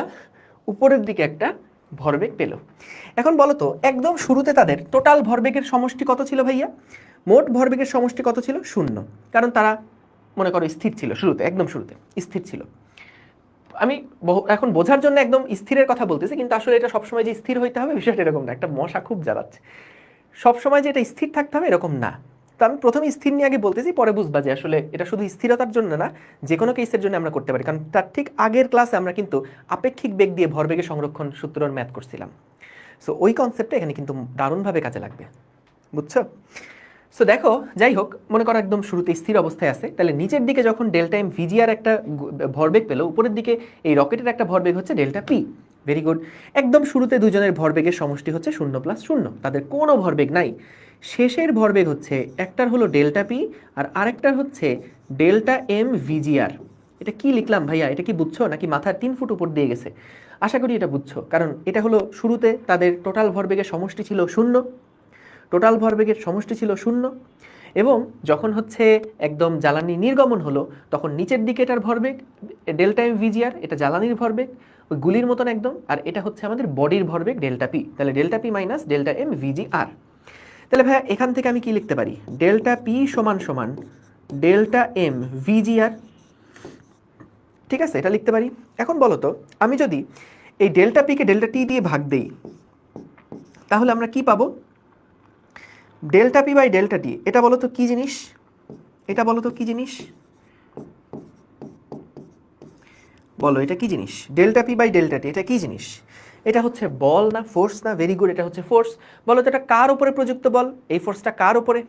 উপরের দিকে একটা ভরবেগ পেল। এখন বলো তো একদম শুরুতে তাদের টোটাল ভরবেগের সমষ্টি কত ছিল ভাইয়া? মোট ভরবেগের সমষ্টি কত ছিল? 0। কারণ তারা মনে করো স্থির ছিল শুরুতে, একদম শুরুতে স্থির ছিল। আমি এখন বোঝার জন্য একদম স্থিরের কথা বলতেছি, কিন্তু আসলে এটা সবসময় যে স্থির হইতে হবে বিষয়টা এরকম না। একটা মশা খুব জ্বালাচ্ছে, সবসময় যে এটা স্থির থাকতে হবে এরকম না। তো আমি প্রথমে স্থির নিয়ে আগে বলতেছি, পরে বুঝবা যে আসলে এটা শুধু স্থিরতার জন্য না, যে কোনো কেসের জন্য আমরা করতে পারি। কারণ তার ঠিক আগের ক্লাসে আমরা কিন্তু আপেক্ষিক বেগ দিয়ে ভরবেগের সংরক্ষণ সূত্রর ম্যাথ করছিলাম। সো ওই কনসেপ্টটা এখানে কিন্তু দারুণভাবে কাজে লাগবে, বুঝছো? সো দেখো, যাই হোক, মনে করো একদম শুরুতে স্থির অবস্থায় আছে, তাহলে নিচের দিকে যখন ডেল্টা এম ভিজিআর একটা ভরবেগ পেলো, উপরের দিকে এই রকেটের একটা ভরবেগ হচ্ছে ডেল্টা পি। Very good. একদম শুরুতে দুজনের ভরবেগের সমষ্টি হচ্ছে 0+0, তাদের কোনো ভরবেগ নাই। শেষের ভরবেগ হচ্ছে একটার হলো ডেল্টা পি আর আরেকটার হচ্ছে ডেল্টা এম ভিজিআর। এটা কি লিখলাম ভাইয়া, এটা কি বুঝছো নাকি মাথার 3 ফুট উপর দিয়ে গেছে? আশা করি এটা বুঝছো, কারণ এটা হলো শুরুতে তাদের টোটাল ভরবেগের সমষ্টি ছিল 0, টোটাল ভরবেগের সমষ্টি ছিল 0। এবং যখন হচ্ছে একদম জ্বালানি নির্গমন হলো, তখন নিচের দিকে এটার ভরবেগ ডেল্টা এম ভিজিআর, এটা জ্বালানির ভরবেগ ওই গুলির মতন একদম, আর এটা হচ্ছে আমাদের বডির ভরবেগ ডেল্টা পি। তাহলে delta P minus delta M VGR. তাহলে ভাইয়া এখান থেকে আমি কি লিখতে পারি? ডেল্টা পি সমান সমান ডেল্টা এম ভিজিআর, ঠিক আছে? এটা লিখতে পারি। এখন বলো তো আমি যদি এই ডেল্টা পিকে ডেল্টা টি দিয়ে ভাগ দেই, তাহলে আমরা কি পাবো? ডেল্টা পি বাই ডেল্টা টি, এটা বলো তো কি জিনিস? এটা বলো তো কি জিনিস? বলো এটা কি জিনিস? ডেল্টা পি বাই ডেল্টা টি এটা কি জিনিস? এটা হচ্ছে বল না ফোর্স না? ভেরি গুড, এটা হচ্ছে ফোর্স। বলো তো এটা কার উপরে প্রযুক্ত বল? এই ফোর্সটা কার উপরে?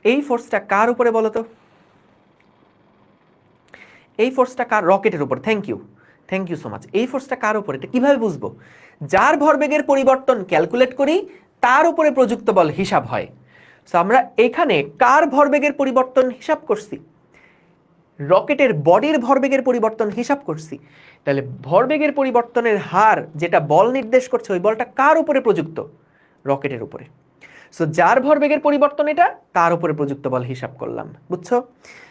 এই ফোর্সটা কার উপরে বলো তো? এই ফোর্সটা কার? রকেটের উপর। Thank you so much. এই ফোর্সটা কার উপর? এটা কিভাবে বুঝবো? যার ভরবেগের পরিবর্তন ক্যালকুলেট করি তার উপরে প্রযুক্ত বল হিসাব হয়। সো আমরা এখানে কার ভরবেগের পরিবর্তন হিসাব করছি? রকেটের বডির ভরবেগের পরিবর্তন হিসাব করছি। তাহলে ভরবেগের পরিবর্তনের হার যেটা বল নির্দেশ করছে, ওই বলটা কার উপরে প্রযুক্ত? রকেটের উপরে। সো যার ভরবেগের পরিবর্তন এটা, তার উপরে প্রযুক্ত বল হিসাব করলাম। বুঝছো?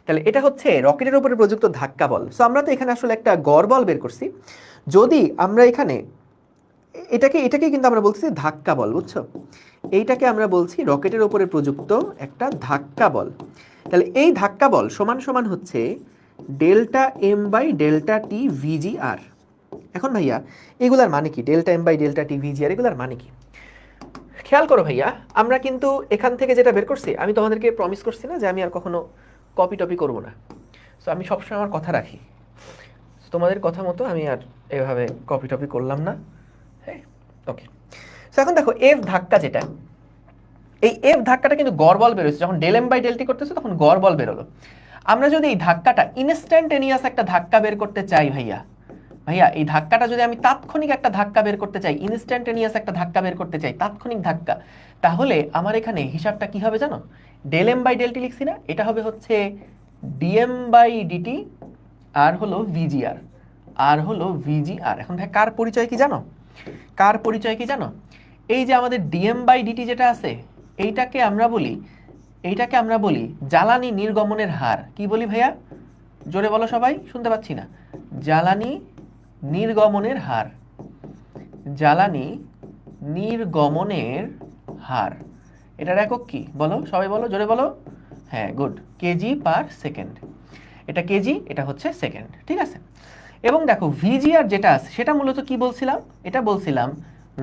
তাহলে এটা হচ্ছে রকেটের উপরে প্রযুক্ত ধাক্কা বল। সো আমরা তো এখানে আসলে একটা গড় বল বের করছি। যদি আমরা এখানে এটাকে কিন্তু আমরা বলছি ধাক্কা বল। বুঝছো? এইটাকে আমরা বলছি রকেটের উপরে প্রযুক্ত একটা ধাক্কা বল। তাহলে এই ধাক্কা বল সমান সমান হচ্ছে ডেল্টা এম বাই ডেল্টা টি ভিজি আর। এখন ভাইয়া এগুলার মানে কি? ডেল্টা এম বাই ডেল্টা টি ভিজি আর এগুলার মানে কি? খেয়াল করো ভাইয়া, আমরা কিন্তু এখান থেকে যেটা বের করছি, আমি তোমাদেরকে প্রমিস করছি না যে আমি আর কখনো কপি টপি করবো না। সো আমি সবসময় আমার কথা রাখি। তোমাদের কথা মতো আমি আর এভাবে কপি টপি করলাম না। হ্যাঁ, ওকে। সো এখন দেখো এফ ধাক্কা যেটা, এই এফ ধাক্কাটা কিন্তু গড় বল বেরোচ্ছে। যখন del M by del T করতেছে তখন গড় বল বেরোলো। আমরা যদি এই ধাক্কাটা ইনস্ট্যান্টেনিয়াস একটা ধাক্কা বের করতে চাই ভাইয়া, এই ধাক্কাটা যদি আমি তাৎক্ষণিক একটা ধাক্কা বের করতে চাই, ইনস্ট্যান্টেনিয়াস একটা ধাক্কা বের করতে চাই, তাৎক্ষণিক ধাক্কা, তাহলে আমার এখানে হিসাবটা কি হবে জানো? Del M by del T লিখছি না, এটা হবে হচ্ছে ডিএম বাই ডিটি আর হলো ভিজিআর, আর হলো ভিজিআর। এখন ভাই কার পরিচয় কি জানো? কার পরিচয় কি জানো? এই যে আমাদের ডিএম বাই ডিটি যেটা আছে, এইটাকে আমরা বলি জ্বালানি নির্গমনের হার। কি বলি ভাইয়া? জোরে বলো সবাই, শুনতে পাচ্ছি না। জ্বালানি নির্গমনের হার। জ্বালানি নির্গমনের হার, এটার একক কি বলো? সবাই বলো, জোরে বলো। হ্যাঁ, গুড, কেজি পার সেকেন্ড। এটা কেজি, এটা হচ্ছে সেকেন্ড, ঠিক আছে। এবং দেখো ভিজিআর যেটা আছে সেটা মূলত কি বলছিলাম? এটা বলছিলাম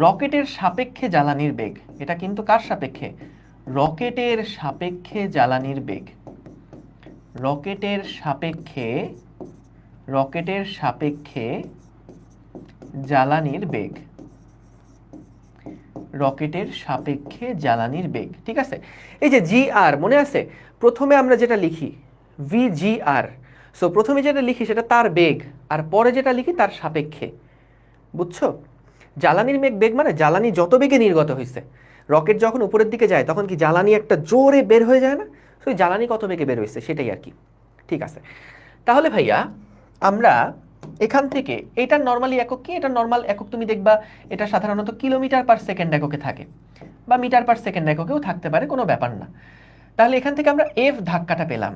রকেটের সাপেক্ষে জ্বালানির বেগ। এটা কিন্তু কার সাপেক্ষে? রকেটের সাপেক্ষে জ্বালানির বেগ। রকেটের সাপেক্ষে জ্বালানির বেগ। রকেটের সাপেক্ষে জ্বালানির বেগ, ঠিক আছে। এই যে জি আর মনে আছে, প্রথমে আমরা যেটা লিখি ভিজিআর, সো প্রথমে যেটা লিখি সেটা তার বেগ, আর পরে যেটা লিখি তার সাপেক্ষে। বুঝছো? জ্বালানির বেগ মানে জ্বালানি যত বেগে নির্গত হয়েছে। রকেট যখন উপরের দিকে যায় তখন কি জ্বালানি একটা জোরে বের হয়ে যায় না? সো জ্বালানি কত বেগে বের হয়েছে সেটাই আর কি, ঠিক আছে। তাহলে ভাইয়া আমরা এখান থেকে এটার নর্মালি একক কি? এটা নর্মাল একক তুমি দেখবা এটা সাধারণত কিলোমিটার পার সেকেন্ড এককে থাকে, বা মিটার পার সেকেন্ড এককেও থাকতে পারে, কোনো ব্যাপার না। তাহলে এখান থেকে আমরা এফ ধাক্কাটা পেলাম।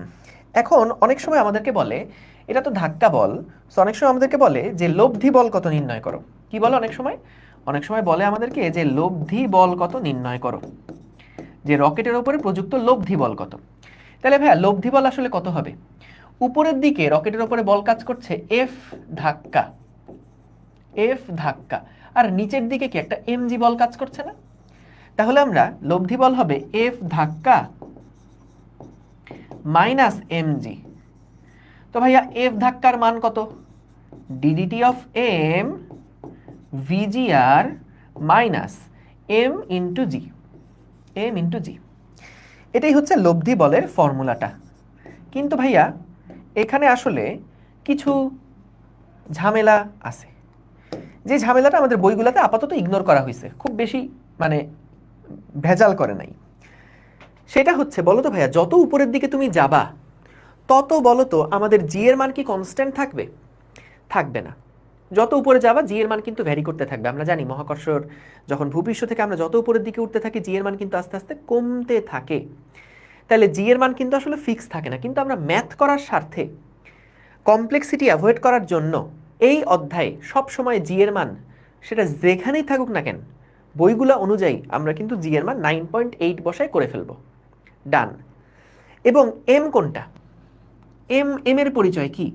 এখন অনেক সময় আমাদেরকে বলে এটা তো ধাক্কা বল, সো অনেক সময় আমাদেরকে বলে যে লব্ধি বল কত নির্ণয় করো। কি বলো? অনেক সময় বলে আমাদেরকে যে লব্ধি বল কত নির্ণয় করো, যে রকেটের উপরে প্রযুক্ত লব্ধি বল কত। তাহলে ভাইয়া লব্ধি বল আসলে কত হবে? উপরের দিকে রকেটের উপরে বল কাজ করছে এফ ধাক্কা, আর নিচের দিকে কি একটা এমজি বল কাজ করছে না? তাহলে আমরা লব্ধি বল হবে এফ ধাক্কা মাইনাস এমজি। তো ভাইয়া এফ ধাক্কার মান কত? DDT of M VGR minus M into G. এটাই হচ্ছে লব্ধি বলের ফর্মুলাটা। কিন্তু ভাইয়া এখানে আসলে কিছু ঝামেলা আছে, যে ঝামেলাটা আমাদের বইগুলোতে আপাতত ইগনোর করা হয়েছে, খুব বেশি মানে ভেজাল করে নাই। সেটা হচ্ছে, বলো তো ভাইয়া, যত উপরের দিকে তুমি যাবা তত বলো তো আমাদের জি এর মান কি কনস্ট্যান্ট থাকবে? থাকবে না। যত উপরে যাবা জি এর মান কিন্তু ভ্যারি করতে থাকবে। আমরা জানি মহাকর্ষর যখন ভূপৃষ্ঠ থেকে আমরা যত উপরের দিকে উঠতে থাকি জি এর মান কিন্তু আস্তে আস্তে কমতে থাকে। তাহলে জি এর মান কিন্তু আসলে ফিক্স থাকে না। কিন্তু আমরা ম্যাথ করার স্বার্থে, কমপ্লেক্সিটি অ্যাভয়েড করার জন্য এই অধ্যায়ে সব সময় জি এর মান সেটা যেখানেই থাকুক না কেন বইগুলো অনুযায়ী আমরা কিন্তু জি এর মান 9.8 বসায় করে ফেলবো। ডান। এবং এম কোনটা? এম এর পরিচয় কি?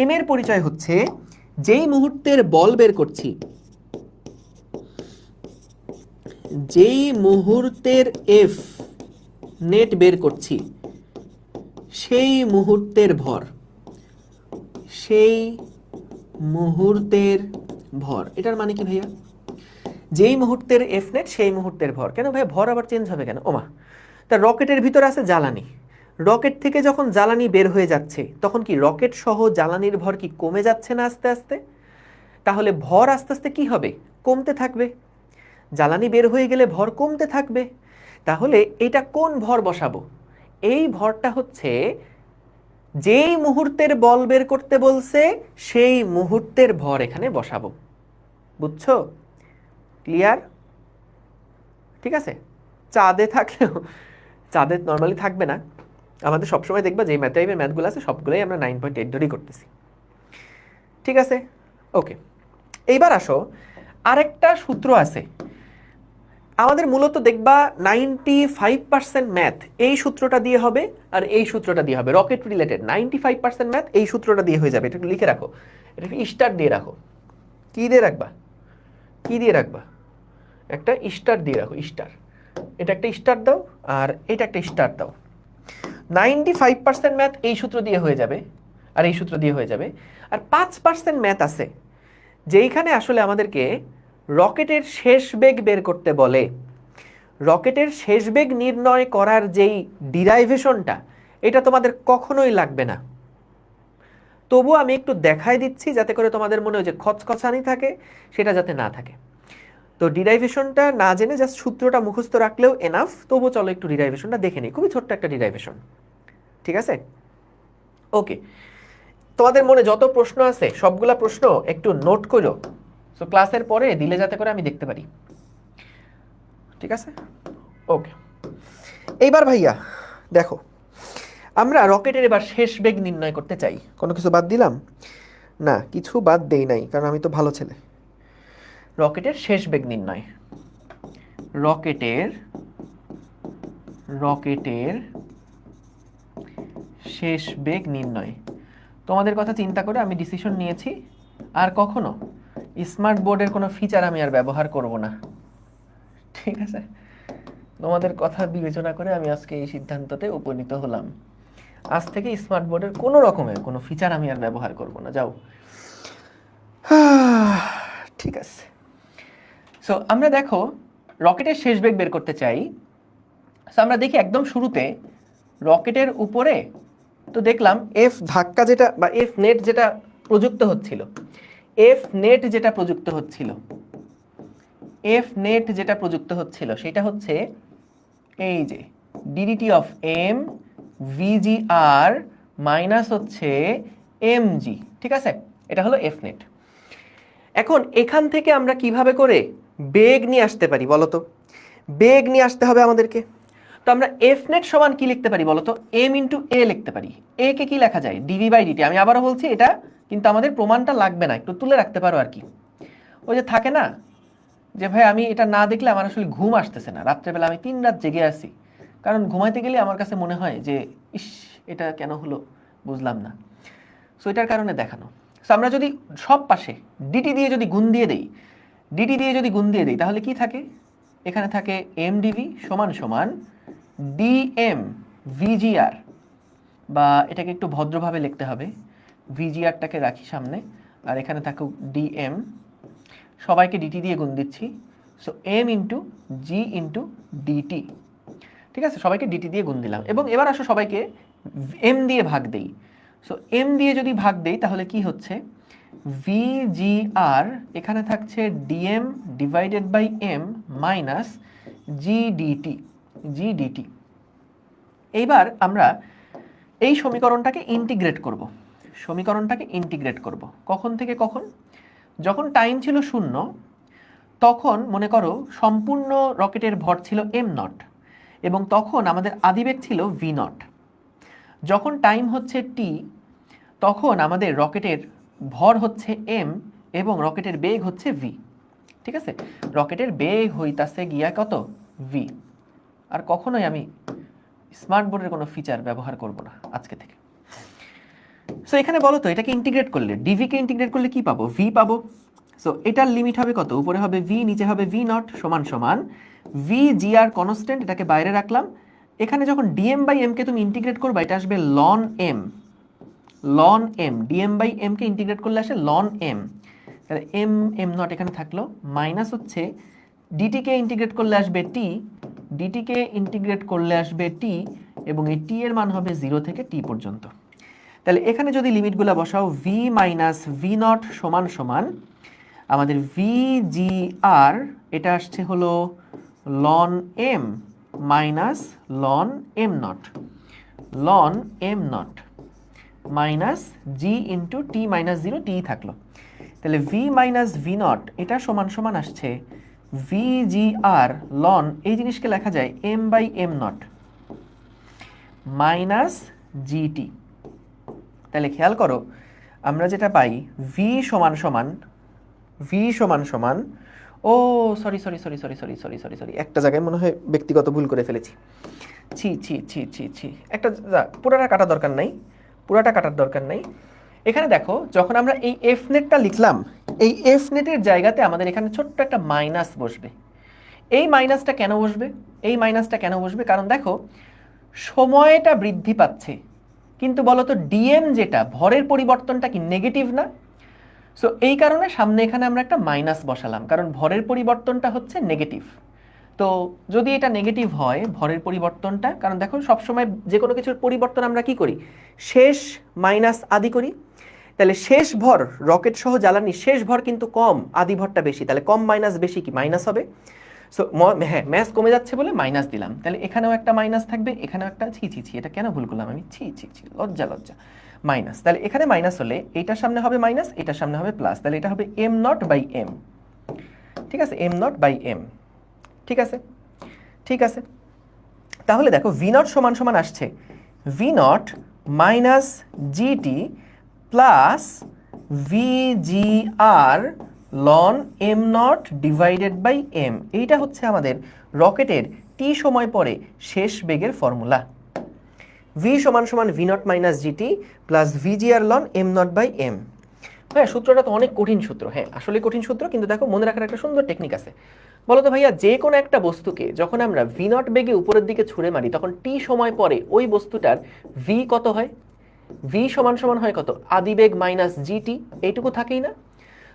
এম এর পরিচয় হচ্ছে যেই মুহূর্তের বল বের করছি, যেই মুহূর্তের এফ নেট বের করছি, সেই মুহূর্তের ভর। এটার মানে কি ভাইয়া? যেই মুহূর্তের এফ নেট সেই মুহূর্তের ভর। কেন ভাই ভর আবার চেঞ্জ হবে কেন? ওমা, তা রকেটের ভিতরে আছে জ্বালানি, রকেট থেকে যখন জ্বালানি বের হয়ে যাচ্ছে তখন কি রকেট সহ জ্বালানির ভর কি কমে যাচ্ছে না আস্তে আস্তে? তাহলে ভর আস্তে আস্তে কি হবে? কমতে থাকবে। জ্বালানি বের হয়ে গেলে ভর কমতে থাকবে। তাহলে এটা কোন ভর বসাবো? এই ভরটা হচ্ছে যেই মুহূর্তের বল বের করতে বলছে সেই মুহূর্তের ভর এখানে বসাবো। বুঝছো? ক্লিয়ার? ঠিক আছে। চাঁদে থাকলেও, চাঁদে নর্মালি থাকবে না, আমাদের সবসময় দেখবা যে ম্যাথ টাইপের ম্যাথগুলো আছে সবগুলোই আমরা 9.8 ধরেই করতেছি। ঠিক আছে, ওকে। এইবার আসো, আরেকটা সূত্র আছে আমাদের, মূলত দেখবা 95% ম্যাথ এই সূত্রটা দিয়ে হবে আর এই সূত্রটা দিয়ে হবে, রকেট রিলেটেড 95% ম্যাথ এই সূত্রটা দিয়ে হয়ে যাবে। এটা একটু লিখে রাখো, এটা একটু স্টার দিয়ে রাখো। কি দিয়ে রাখবা? কি দিয়ে রাখবা? একটা স্টার দিয়ে রাখো, স্টার। এটা একটা স্টার দাও আর এটা একটা স্টার দাও। 95% ম্যাথ এই সূত্র দিয়ে হয়ে যাবে আর এই সূত্র দিয়ে হয়ে যাবে। আর 5% ম্যাথ আছে যেইখানে আসলে আমাদেরকে রকেটের শেষ বেগ বের করতে বলে। রকেটের শেষ বেগ নির্ণয় করার যেই ডিরাইভেশনটা, এটা তোমাদের কখনোই লাগবে না। তবু আমি একটু দেখাই দিচ্ছি যাতে করে তোমাদের মনে যে খচখচানি থাকে সেটা যাতে না থাকে। তো ডিরাইভেশনটা না জেনে জাস্ট সূত্রটা মুখস্থ রাখলেও এনাফ। তবু চলো একটু ডিরাইভেশনটা দেখে নিই, খুবই ছোট্ট একটা ডিরাইভেশন। ঠিক আছে, ওকে। তোমাদের মনে যত প্রশ্ন আছে সবগুলা প্রশ্ন একটু নোট করো, সো ক্লাসের পরে দিলে যাতে করে আমি দেখতে পারি। ঠিক আছে, ওকে। এইবার ভাইয়া দেখো, আমরা রকেটের এবার শেষ বেগ নির্ণয় করতে চাই। কোনো কিছু বাদ দিলাম না? কিছু বাদ দেই নাই, কারণ আমি তো ভালো ছেলে। রকেটের শেষ বেগ নির্ণয়, রকেটের রকেটের শেষ বেগ নির্ণয়। তোমাদের কথা চিন্তা করে আমি ডিসিশন নিয়েছি আর কখনো স্মার্ট বোর্ডের কোনো ফিচার আমি আর ব্যবহার করব না। ঠিক আছে, তোমাদের কথা বিবেচনা করে আমি আজকে এই সিদ্ধান্ততে উপনীত হলাম। আজ থেকে স্মার্ট বোর্ডের কোনো রকমের কোনো ফিচার আমি আর ব্যবহার করব না। যাও। ঠিক আছে, সো আমরা দেখো রকেটের শেষ বেগ বের করতে চাই। সো আমরা দেখি একদম শুরুতে রকেটের উপরে তো দেখলাম এফ ধাক্কা যেটা বা এফ নেট যেটা প্রযুক্ত হচ্ছিল, এফ নেট যেটা প্রযুক্ত হচ্ছিল, এফ নেট যেটা প্রযুক্ত হচ্ছিল সেটা হচ্ছে এই যে DDT of M VGR minus হচ্ছে এমজি। ঠিক আছে, এটা হলো এফ নেট। এখন এখান থেকে আমরা কিভাবে করে বেগ নিয়ে আসতে পারি বলো তো? বেগ নিয়ে আসতে হবে আমাদেরকে। তো আমরা এফ নেট সমান কি লিখতে পারি বলো তো? এম ইন্টু এ লিখতে পারি। এ কে কি লেখা যায়? DV by DT. আমি আবারও বলছি, এটা কিন্তু আমাদের প্রমাণটা লাগবে না, একটু তুলে রাখতে পারো আর কি। ওই যে থাকে না যে ভাই আমি এটা না দেখলে আমার আসলে ঘুম আসতেছে না, রাত্রেবেলা আমি 3 রাত জেগে আছি, কারণ ঘুমাইতে গেলে আমার কাছে মনে হয় যে ইস এটা কেন হলো, বুঝলাম না। সো এটার কারণে দেখানো। সো আমরা যদি সব পাশে ডিটি দিয়ে যদি গুণ দিয়ে দেই, ডিটি দিয়ে যদি গুণ দিয়ে দেই তাহলে কি থাকে? এখানে থাকে এম ডিভি সমান সমান ডিএম ভিজিআর, বা এটাকে একটু ভদ্রভাবে লিখতে হবে, ভিজিআরটাকে রাখি সামনে আর এখানে থাকুক ডিএম, সবাইকে ডিটি দিয়ে গুণ দিচ্ছি। সো এম ইন্টু জি ইন্টু ডিটি। ঠিক আছে, সবাইকে ডিটি দিয়ে গুণ দিলাম এবং এবার আসো সবাইকে এম দিয়ে ভাগ দেই। সো এম দিয়ে যদি ভাগ দেই তাহলে কি হচ্ছে? ভিজিআর এখানে থাকছে DM divided by M minus GDT, GDT. এইবার আমরা এই সমীকরণটাকে ইন্টিগ্রেট করব। সমীকরণটাকে ইন্টিগ্রেট করব কখন থেকে কখন? যখন টাইম ছিল 0 তখন মনে করো সম্পূর্ণ রকেটের ভর ছিল এম নট এবং তখন আমাদের আদিবেগ ছিল ভি নট। যখন টাইম হচ্ছে টি তখন আমাদের রকেটের ভর হচ্ছে এম এবং রকেটের বেগ হচ্ছে ভি। ঠিক আছে, রকেটের বেগ হইতাছে গিয়া কত? ভি। আর কখনোই আমি স্মার্ট বোর্ডের কোনো ফিচার ব্যবহার করব না আজকে থেকে। সো এখানে বলো তো এটাকে ইন্টিগ্রেট করলে, ডিভিকে ইন্টিগ্রেট করলে কি পাবো? ভি পাবো। সো এটার লিমিট হবে কত? উপরে হবে ভি, নিচে হবে ভি নট সমান সমান ভি জি আর কনস্ট্যান্ট, এটাকে বাইরে রাখলাম। এখানে যখন ডিএম বাই এম কে তুমি ইন্টিগ্রেট করবা এটা আসবে ln M, ln M. DM by M কে ইন্টিগ্রেট করলে আসে লন এম, তাহলে এম এম নট এখানে থাকলো মাইনাস হচ্ছে ডিটি কে ইন্টিগ্রেট করলে আসবে টি, ডিটি কে ইন্টিগ্রেট করলে আসবে টি এবং এই টি এর মান হবে 0 থেকে টি পর্যন্ত। তাহলে এখানে যদি লিমিটগুলো বসাও ভি মাইনাস ভি নট সমান সমান আমাদের ভি জি আর এটা আসছে হলো ln M minus ln M naught, ln M naught minus G into T minus 0, T থাকলো। তাহলে ভি মাইনাস ভি নট এটা সমান সমান আসছে ভি জি আর লন, এই জিনিসকে লেখা যায় M by M naught minus GT. তাহলে খেয়াল করো আমরা যেটা পাই ভি সমান সমান ও sorry sorry sorry sorry sorry sorry sorry sorry একটা জায়গায় মনে হয় ব্যক্তিগত ভুল করে ফেলেছি। ছি ছি ছি ছি ছি একটা পুরাটা কাটার দরকার নাই। এখানে দেখো যখন আমরা এই এফ নেটটা লিখলাম, এই এফ নেটের জায়গাতে আমাদের এখানে ছোট্ট একটা মাইনাস বসবে। এই মাইনাসটা কেন বসবে? কারণ দেখো সময়টা বৃদ্ধি পাচ্ছে, কিন্তু বলতো ডিএম যেটা ভরের পরিবর্তনটা কি নেগেটিভ না? সো এই কারণে সামনে এখানে আমরা একটা মাইনাস বসালাম, কারণ ভরের পরিবর্তনটা হচ্ছে নেগেটিভ। তো যদি এটা নেগেটিভ হয় ভরের পরিবর্তনটা, কারণ দেখো সবসময় যে কোনো কিছুর পরিবর্তন আমরা কি করি, শেষ মাইনাস আদি করি। তাহলে শেষ ভর রকেট সহ জ্বালানি শেষ ভর কিন্তু কম, আদি ভরটা বেশি, তাহলে কম মাইনাস বেশি কি মাইনাস হবে। সো হ্যাঁ ম্যাস কমে যাচ্ছে বলে মাইনাস দিলাম, তাহলে এখানেও একটা মাইনাস থাকবে, এখানেও একটা ছি এটা কেন ভুল করলাম আমি, ছি লজ্জা মাইনাস। তাহলে এখানে মাইনাস হলে এইটার সামনে হবে মাইনাস, এটার সামনে হবে প্লাস, তাহলে এটা হবে এম নট বাই এম। ঠিক আছে, এম নট বাই এম। ঠিক আছে তাহলে দেখো ভি নট সমান সমান আসছে V naught minus GT plus V G R ln M naught divided by M. এইটা হচ্ছে আমাদের রকেটের টি সময় পরে শেষ বেগের ফর্মুলা। ভি সমান সমান V naught minus GT plus V G R ln M naught by M. হ্যাঁ সূত্রটা তো অনেক কঠিন সূত্র, হ্যাঁ আসলে কঠিন সূত্র, কিন্তু দেখো মনে রাখার একটা সুন্দর টেকনিক আছে। বলো তো ভাইয়া, যে কোনো একটা বস্তুকে যখন আমরা ভি নট বেগে উপরের দিকে ছুঁড়ে মারি তখন টি সময় পরে ওই বস্তুটার ভি কত হয়? ভি সমান সমান হয় কত? আদিবেগ মাইনাস জিটি, এইটুকু থাকেই না?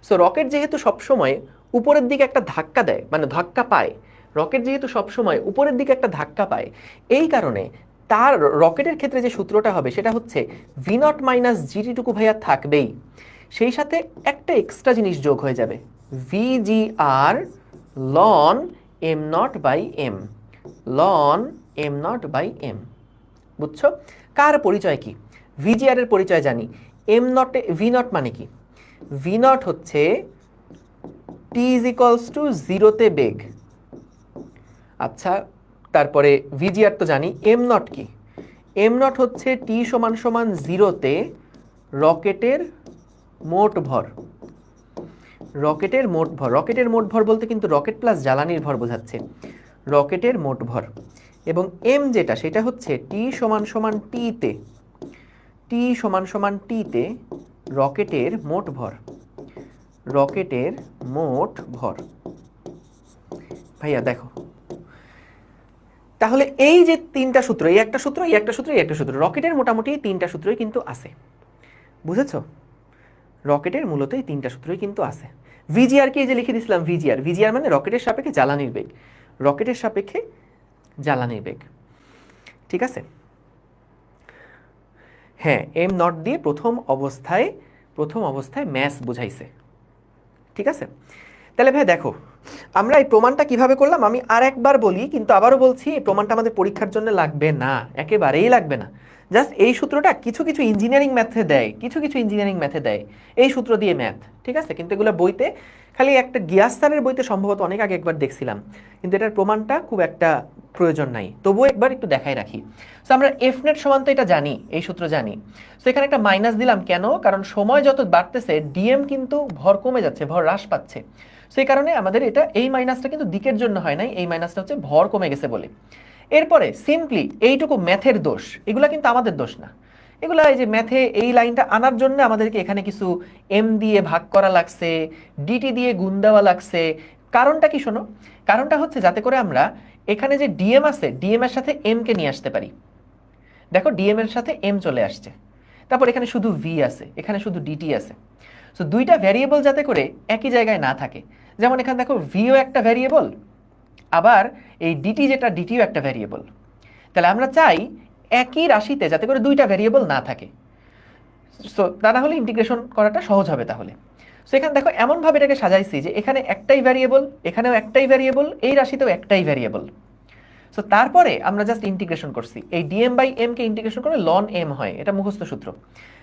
সো রকেট যেহেতু সবসময় উপরের দিকে একটা ধাক্কা দেয়, মানে ধাক্কা পায়, রকেট যেহেতু সবসময় উপরের দিকে একটা ধাক্কা পায়, এই কারণে তার রকেটের ক্ষেত্রে যে সূত্রটা হবে সেটা হচ্ছে ভি নট মাইনাস জিটিটুকু ভাইয়া থাকবেই, সেই সাথে একটা এক্সট্রা জিনিস যোগ হয়ে যাবে, V G R ln M naught by M, ln M naught by M. বুঝছো? কার পরিচয় কি? ভিজিআর এর পরিচয় জানি। এম নটে ভি নট মানে কি? ভি নট হচ্ছে টি ইজ ইকুয়ালস টু 0-তে বেগ। আচ্ছা তারপরে ভিজিআর তো জানি। এম নট কি? এম নট হচ্ছে টি সমান সমান 0-তে রকেটের মোট ভর। রকেটের মোট ভর বলতে কিন্তু রকেট প্লাস জ্বালানির ভর বোঝাচ্ছে, রকেটের মোট ভর। এবং এম যেটা সেটা হচ্ছে টি সমান সমান টিতে, টি সমান সমান টিতে রকেটের মোট ভর, রকেটের মোট ভর। ভাইয়া দেখো তাহলে এই যে তিনটা সূত্র, এই একটা সূত্র, এই একটা সূত্র, এই একটা সূত্র, রকেটের মোটামুটি তিনটা সূত্রই কিন্তু আছে। বুঝেছো? রকেটের মূলত এই তিনটা সূত্রই কিন্তু আছে। ভিজিআর কে যে লিখে দিয়েছিলাম, ভিজিআর মানে রকেটের সাপেক্ষে জ্বালানির বেগ, রকেটের সাপেক্ষে জ্বালানির বেগ। ঠিক আছে? হ্যাঁ এম নট দিয়ে প্রথম অবস্থায় ম্যাস বুঝাইছে। ঠিক আছে? তাহলে ভাই দেখো আমরা এই প্রমাণটা কিভাবে করলাম আমি আর একবার বলি, কিন্তু আবারও বলছি এই প্রমাণটা আমাদের পরীক্ষার জন্য লাগবে না, একেবারেই লাগবে না। জাস্ট এই সূত্রটা কিছু ইঞ্জিনিয়ারিং ম্যাথে দেয়, এই সূত্র দিয়ে ম্যাথ। ঠিক আছে? কিন্তু এগুলো বইতে খালি একটা গিয়াস স্যারের বইতে সম্ভবত অনেক আগে একবার দেখছিলাম, কিন্তু এটার প্রমাণটা খুব একটা প্রয়োজন নাই, তবুও একবার একটু দেখাই রাখি। সো আমরা এফ নেট সমান তো এটা জানি, এই সূত্র জানি। সো এখানে একটা মাইনাস দিলাম কেন? কারণ সময় যত বাড়তেছে ডিএম কিন্তু ভর কমে যাচ্ছে, ভর হ্রাস পাচ্ছে। সেই কারণে আমাদের এটা এই মাইনাসটা কিন্তু দিকের জন্য হয় নাই, এই মাইনাসটা হচ্ছে ভর কমে গেছে বলে। এরপরে সিম্পলি এইটুকু ম্যাথের দোষ, এগুলা কিন্তু আমাদের দোষ না। এগুলা এই যে ম্যাথে এই লাইনটা আনার জন্য আমাদেরকে এখানে কিছু এম দিয়ে ভাগ করা লাগছে, ডিটি দিয়ে গুণ দেওয়া লাগছে। কারণটা কি শোনো? কারণটা হচ্ছে যাতে করে আমরা এখানে যে ডিএম আছে, ডিএম এর সাথে এম কে নিয়ে আসতে পারি। দেখো ডিএম এর সাথে এম চলে আসছে, তারপর এখানে শুধু ভি আছে, এখানে শুধু ডিটি আছে। সো দুইটা ভ্যারিয়েবল যাতে করে একই জায়গায় না থাকে, যেমন এখানে দেখো ভিও একটা ভ্যারিয়েবল, আবার এই ডিটি যেটা ডিটিও একটা ভ্যারিয়েবল। তাহলে আমরা চাই একই রাশিতে যাতে করে দুইটা ভ্যারিয়েবল না থাকে। সো তা না হলে ইন্টিগ্রেশন করাটা সহজ হবে তাহলে। সো এখানে দেখো এমনভাবে এটাকে সাজাইছি যে এখানে একটাই ভ্যারিয়েবল, এখানেও একটাই ভ্যারিয়েবল, এই রাশিতেও একটাই ভ্যারিয়েবল। সো তারপরে আমরা জাস্ট ইন্টিগ্রেশন করছি, এই ডিএম বাই এম কে ইন্টিগ্রেশন করে লন এম হয়, এটা মুখস্থ সূত্র।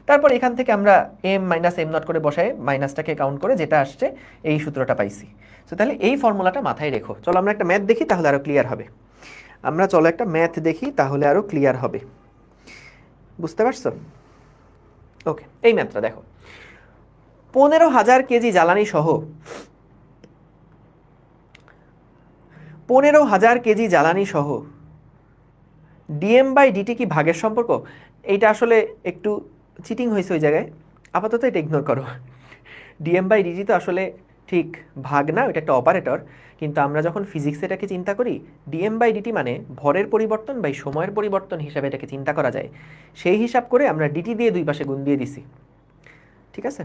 তারপর এখান থেকে আমরা এম মাইনাস এম নট করে বসায় মাইনাসটাকে কাউন্ট করে যেটা আসছে এই সূত্রটা পাইছি। সো তাহলে এই ফর্মুলাটা মাথায় রেখো। চলো আমরা একটা ম্যাথ দেখি, তাহলে আরও ক্লিয়ার হবে। চলো একটা ম্যাথ দেখি, তাহলে আরও ক্লিয়ার হবে। বুঝতে পারছো? ওকে, এই ম্যাথটা দেখো। 15,000 কেজি জ্বালানি সহ 15,000 কেজি জ্বালানি সহ ডিএম বাই ডিটি কি ভাগের সম্পর্ক? এইটা আসলে একটু চিটিং হয়েছে ওই জায়গায়, আপাতত এটা ইগনোর করো। ডিএম বাই ডিটি তো আসলে ঠিক ভাগ না, ওটা একটা অপারেটর। কিন্তু আমরা যখন ফিজিক্সে এটাকে চিন্তা করি, ডিএম বাই ডিটি মানে ভরের পরিবর্তন বাই সময়ের পরিবর্তন হিসাবে এটাকে চিন্তা করা যায়। সেই হিসাব করে আমরা ডিটি দিয়ে দুই পাশে গুণ দিয়ে দিছি। ঠিক আছে,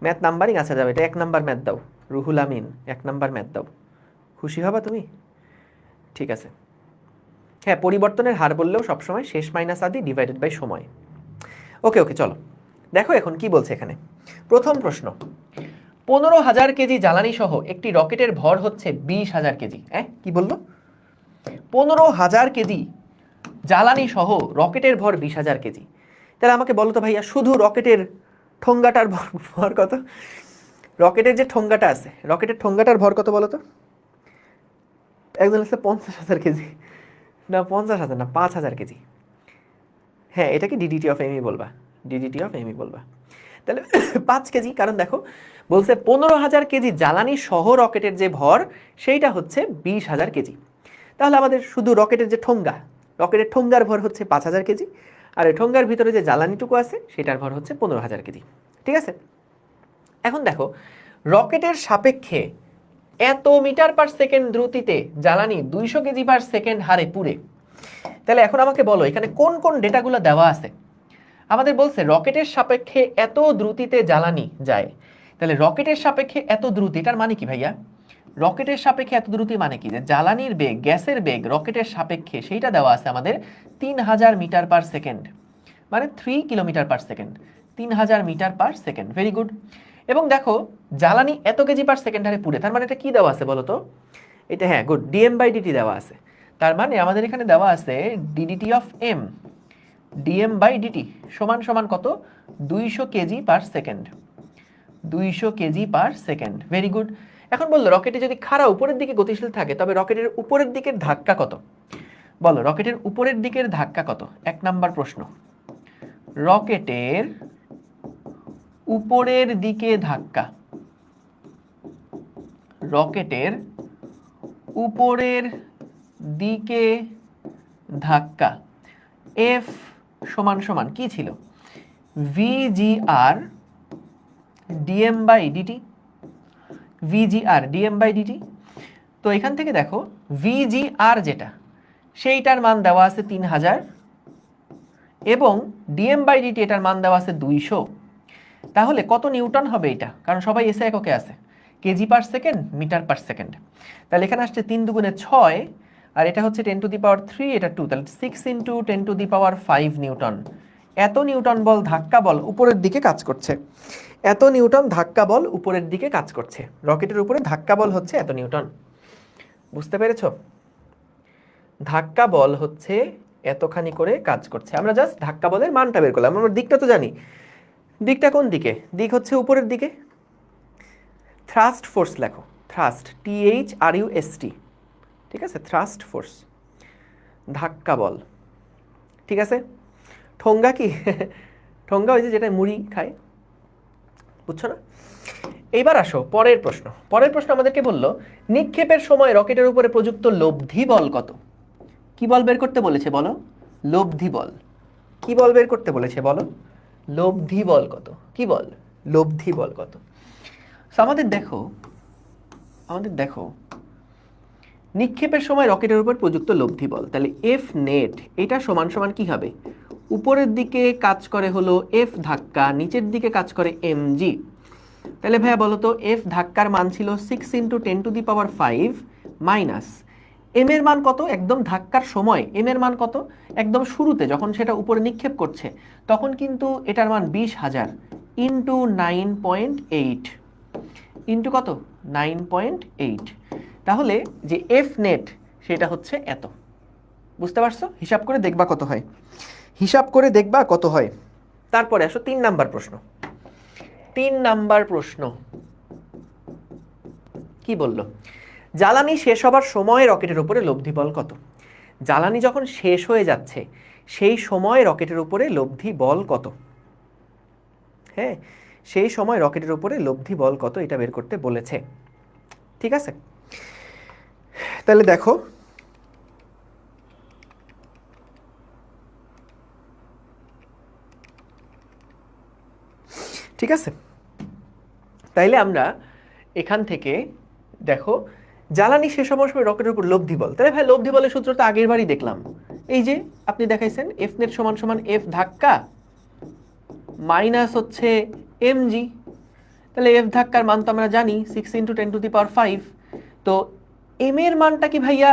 ম্যাথ নাম্বারিং আসা যাবে। এটা 1 নাম্বার ম্যাথ দাও, রুহুল আমিন 1 নাম্বার ম্যাথ দাও, খুশি হবা তুমি? ঠিক আছে। হ্যাঁ, পরিবর্তনের হার বললেও সবসময় শেষ মাইনাস আদি ডিভাইডেড বাই সময়। ওকে ওকে, চলো দেখো এখন কি বলছে এখানে। প্রথম প্রশ্ন, 15,000 কেজি জ্বালানি সহ একটি রকেটের ভর হচ্ছে 20,000 কেজি। কি বললো? 15,000 কেজি জ্বালানি সহ রকেটের ভর 20,000 কেজি। তাহলে আমাকে বলো তো ভাইয়া, শুধু রকেটের ঠোঙ্গাটার ভর কত? রকেটের যে ঠোঙ্গাটা আছে, রকেটের ঠোঙ্গাটার ভর কত বলো তো? একজন আছে 50,000 কেজি, না 50,000 না 5,000 কেজি। হ্যাঁ, এটাকে ডিডিটি অফ এমই বলবা, ডিডিটি অফ এমই বলবা। তাহলে 5 কেজি, কারণ দেখো বলছে 15,000 কেজি জ্বালানি সহ রকেটের যে ভর সেইটা হচ্ছে 20,000 কেজি। তাহলে আমাদের শুধু রকেটের যে ঠোঙ্গা, রকেটের ঠোঙ্গার ভর হচ্ছে 5,000 কেজি, আর এই ঠোঙ্গার ভিতরে যে জ্বালানিটুকু আছে সেটার ভর হচ্ছে 15,000 কেজি। ঠিক আছে, এখন দেখো রকেটের সাপেক্ষে এত মিটার পার সেকেন্ড দ্রুতিতে জ্বালানি 200 কেজি পার সেকেন্ড হারে পুড়ে। তাহলে এখন আমাকে বলো এখানে কোন কোন ডেটাগুলো দেওয়া আছে। আমাদের বলছে রকেটের সাপেক্ষে এত দ্রুতিতে জ্বালানি যায়। তাহলে রকেটের সাপেক্ষে এত দ্রুতি, এটার মানে কি ভাইয়া? রকেটের সাপেক্ষে এত দ্রুতি মানে কি? যে জ্বালানির বেগ, গ্যাসের বেগ রকেটের সাপেক্ষে সেইটা দেওয়া আছে আমাদের 3000 মিটার পার সেকেন্ড, মানে 3 kilometre per second. 3000 metre per second, very good. এবং দেখো জ্বালানি এত কেজি পার সেকেন্ড হারে পুড়ে, তার মানে এটা কি দেওয়া আছে বলো তো? এটা, হ্যাঁ গুড, ডিএম বাই ডিটি দেওয়া আছে। তার মানে আমাদের এখানে দেওয়া আছে DDT of M, DM by DT সমান সমান কত? 200 KG per second, 200 KG per second, very good. এখন বললো রকেটে যদি খাড়া উপরের দিকে গতিশীল থাকে তবে রকেটের উপরের দিকের ধাক্কা কত? বলো রকেটের উপরের দিকের ধাক্কা কত? 1 নাম্বার প্রশ্ন, রকেটের উপরের দিকে ধাক্কা, রকেটের উপরের দিকে ধাক্কা এফ সমান সমান কি ছিল? VGR DM by DT, VGR DM by DT. তো এখান থেকে দেখো ভিজিআর যেটা সেইটার মান দেওয়া আছে 3000 এবং ডিএম বাই ডিটি এটার মান দেওয়া আছে 200। তাহলে কত নিউটন হবে এটা? কারণ সবাই এসে এককে আছে, KG per second, metre per second. তাহলে এখানে আসছে 3 দুগুণে 6, আর এটা হচ্ছে 10 টু দি পাওয়ার 3, এটা 2, তাহলে 6 into 10 to the power 5 Newton. এত নিউটন বল ধাক্কা বল উপরের দিকে কাজ করছে, এত নিউটন ধাক্কা বল উপরের দিকে কাজ করছে। রকেটের উপরে ধাক্কা বল হচ্ছে এত নিউটন। বুঝতে পেরেছো? ধাক্কা বল হচ্ছে এতখানি করে কাজ করছে। আমরা জাস্ট ধাক্কা বলের মানটা বের করলাম, আমরা দিকটা তো জানি। দিকটা কোন দিকে? দিক হচ্ছে উপরের দিকে। থ্রাস্ট ফোর্স লেখো, থ্রাস্ট, THRUST, ঠিক আছে, থ্রাস্ট ফোর্স, ধাক্কা বল। ঠিক আছে, ঠোঙ্গা কি? ঠোঙ্গা ওই যে যেটা মুড়ি খায়, বুঝছো না? এইবার আসো পরের প্রশ্ন। পরের প্রশ্ন আমাদেরকে বললো নিক্ষেপের সময় রকেটের উপরে প্রযুক্ত লব্ধি বল কত? কি বল বের করতে বলেছে বলো? লব্ধি বল। কি বল বের করতে বলেছে বলো? লব্ধি বল কত? কি বল? লব্ধি বল কত? আমাদের দেখো নিক্ষেপের সময় রকেটের উপর প্রযুক্ত লব্ধি বল, তাহলে এফ নেট এটা সমান সমান কি হবে? উপরের দিকে কাজ করে হলো এফ ধাক্কা, নিচের দিকে কাজ করে mg। তাহলে ভাইয়া বলো তো এফ ধাক্কার মান ছিল 6 into 10 to the power 5 minus M এর মান কত একদম ধাক্কার সময়, এম এর মান কত একদম শুরুতে যখন সেটা উপরে নিক্ষেপ করছে তখন কিন্তু এটার মান 20,000 ইন্টু 9.8 ইন্টু কত 9.8। তাহলে যে এফ নেট সেটা হচ্ছে এত। বুঝতে পারছো? হিসাব করে দেখবা কত হয়, হিসাব করে দেখবা কত হয়। তারপরে আসো 3 নাম্বার প্রশ্ন। 3 নাম্বার প্রশ্ন কি বলল? জ্বালানি শেষ হবার সময় রকেটের উপরে লব্ধি বল কত? জ্বালানি যখন শেষ হয়ে যাচ্ছে সেই সময় রকেটের উপরে লব্ধি বল কত? হ্যাঁ, সেই সময় রকেটের উপরে লব্ধি বল কত এটা বের করতে বলেছে। ঠিক আছে, তাহলে দেখো ঠিক আছে, তাইলে আমরা এখান থেকে দেখো জ্বালানি শেষ হবার সময় রকেটের উপর লব্ধি বল, তাহলে ভাই লব্ধি বলের সূত্র তো আগের বারই দেখলাম, এই যে আপনি দেখাইছেন এফ নেট সমান সমান এফ ধাক্কা মাইনাস হচ্ছে এমজি। তাহলে এফ ধাক্কার মান তো আমরা জানি 6 × 10⁵। তো এম এর মানটা কি ভাইয়া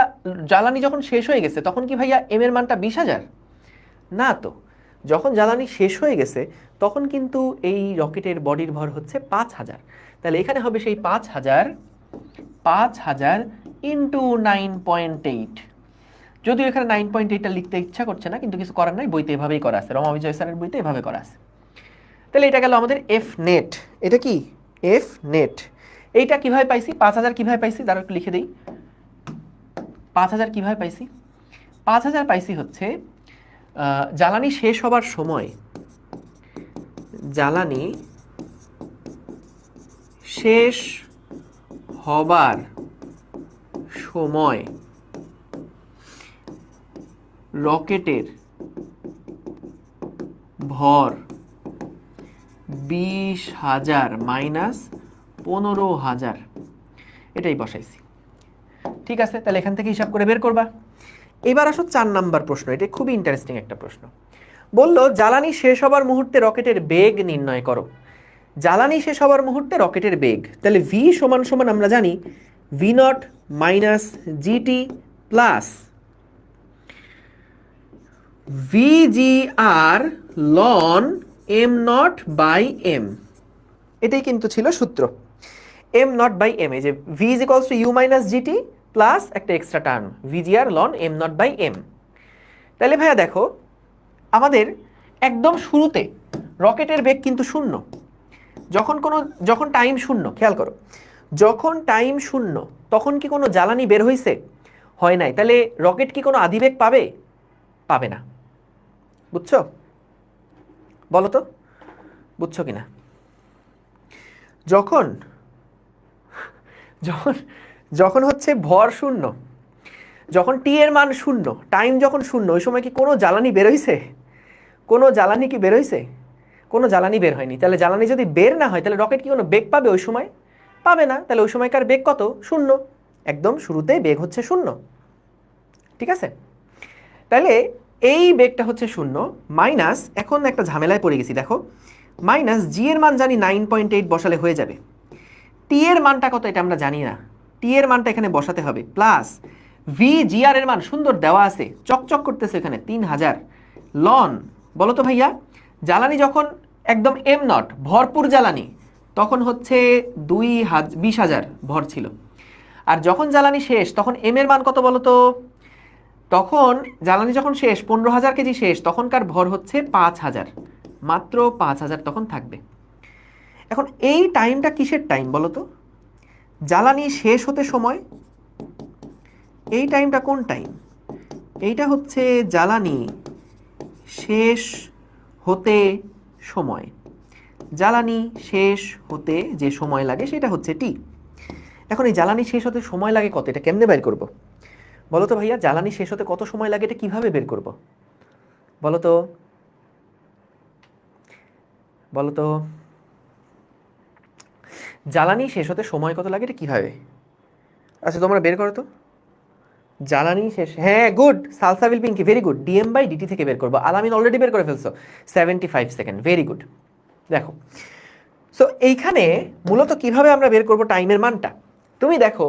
জ্বালানি যখন শেষ হয়ে গেছে তখন কি ভাইয়া এম এর মানটা 20,000? না তো, যখন জ্বালানি শেষ হয়ে গেছে তখন কিন্তু এই রকেটের বডির ভর হচ্ছে 5,000। তাহলে এখানে হবে সেই 5,000 ইন্টু 9.8। যদিও এখানে 9.8টা লিখতে ইচ্ছা করছে না, কিন্তু কিছু করার নাই, বইতে এভাবেই করা আছে, রমা বিজয় স্যারের বইতে এভাবে করা আছে। তাহলে এটা গেল আমাদের এফ নেট। এটা কি এফ নেট? এইটা কিভাবে পাইছি? 5,000 কিভাবে পাইছি দাঁড়া একটু লিখে দিই। 5,000 কিভাবে পাইছি? 5,000 পাইছি হচ্ছে জ্বালানি শেষ হবার সময়, জ্বালানি শেষ হবার সময় রকেটের ভর 20,000 মাইনাস 15,000, এটাই বসাইছি। ঠিক আছে, তাহলে এখান থেকে হিসাব করে বের করবা। এবার আসো 4 নাম্বার প্রশ্ন, এটা খুবই ইন্টারেস্টিং একটা প্রশ্ন। বলল জ্বালানি শেষ হবার মুহূর্তে রকেটের বেগ নির্ণয় করো। জ্বালানি শেষ হবার মুহূর্তে রকেটের বেগ, তাহলে ভি সমান সমান আমরা জানি V naught minus GT plus VGR ln M naught by M. এটাই কিন্তু ছিল সূত্র, এম নট বাই এম। এই যে V is equals to U minus GT plus একটা extra term VGR ln M naught by M. তাহলে ভাইয়া দেখো আমাদের একদম শুরুতে রকেটের বেগ কিন্তু শূন্য, যখন টাইম শূন্য, খেয়াল করো যখন টাইম শূন্য তখন কি কোনো জ্বালানি বের হয়েছে? হয় নাই। তাহলে রকেট কি কোনো আদিবেগ পাবে? পাবে না। বুঝছো? বলো তো বুঝছো কিনা? যখন যখন যখন হচ্ছে ভর শূন্য, যখন টি এর মান শূন্য, টাইম যখন শূন্য, ওই সময় কি কোনো জ্বালানি বের হয়েছে? কোনো জ্বালানি কি বের হয়েছে? কোনো জ্বালানি বের হয়নি। তাহলে জ্বালানি যদি বের না হয় তাহলে রকেট কি কোনো বেগ পাবে ওই সময়? পাবে না। তাহলে ওই সময়কার বেগ কত? শূন্য। একদম শুরুতে বেগ হচ্ছে শূন্য। ঠিক আছে, তাহলে এই বেগটা হচ্ছে শূন্য মাইনাস, এখন একটা ঝামেলায় পড়ে গেছি দেখো, মাইনাস জি এর মান জানি 9.8 বসালে হয়ে যাবে, টি এর মানটা কত এটা আমরা জানি না, টি এর মানটা এখানে বসাতে হবে, প্লাস ভি জি আর এর মান সুন্দর দেওয়া আছে, চকচক করতেছে এখানে 3,000 লন। বলো তো ভাইয়া জ্বালানি যখন একদম এম নট ভরপুর জ্বালানি তখন হচ্ছে 20,000 ভর ছিল, আর যখন জ্বালানি শেষ তখন এম এর মান কত বলো তো? তখন জ্বালানি যখন শেষ 15,000 কেজি শেষ, তখনকার ভর হচ্ছে 5,000, মাত্র 5,000 তখন থাকবে। এখন এই টাইমটা কিসের টাইম বলো তো? জ্বালানি শেষ হতে সময়, এই টাইমটা কোন টাইম? এইটা হচ্ছে জ্বালানি শেষ হতে সময়, জ্বালানি শেষ হতে যে সময় লাগে সেটা হচ্ছে টি। এখন এই জ্বালানি শেষ হতে সময় লাগে কত, এটা কেমনে বের করব বলো তো ভাইয়া? জ্বালানি শেষ হতে কত সময় লাগে এটা কিভাবে বের করব বলো তো? বলো তো জ্বালানি শেষ হতে সময় কত লাগে এটা কিভাবে? আচ্ছা তোমরা বের করো তো। জ্বালানি শেষ, হ্যাঁ good, Salsabil Pinky, very good, DM by DT থেকে বের করবো। আলামিন অলরেডি বের করে ফেলছো, 75 সেকেন্ড, ভেরি গুড। দেখো সো এইখানে মূলত কিভাবে আমরা বের করব টাইমের মানটা, তুমি দেখো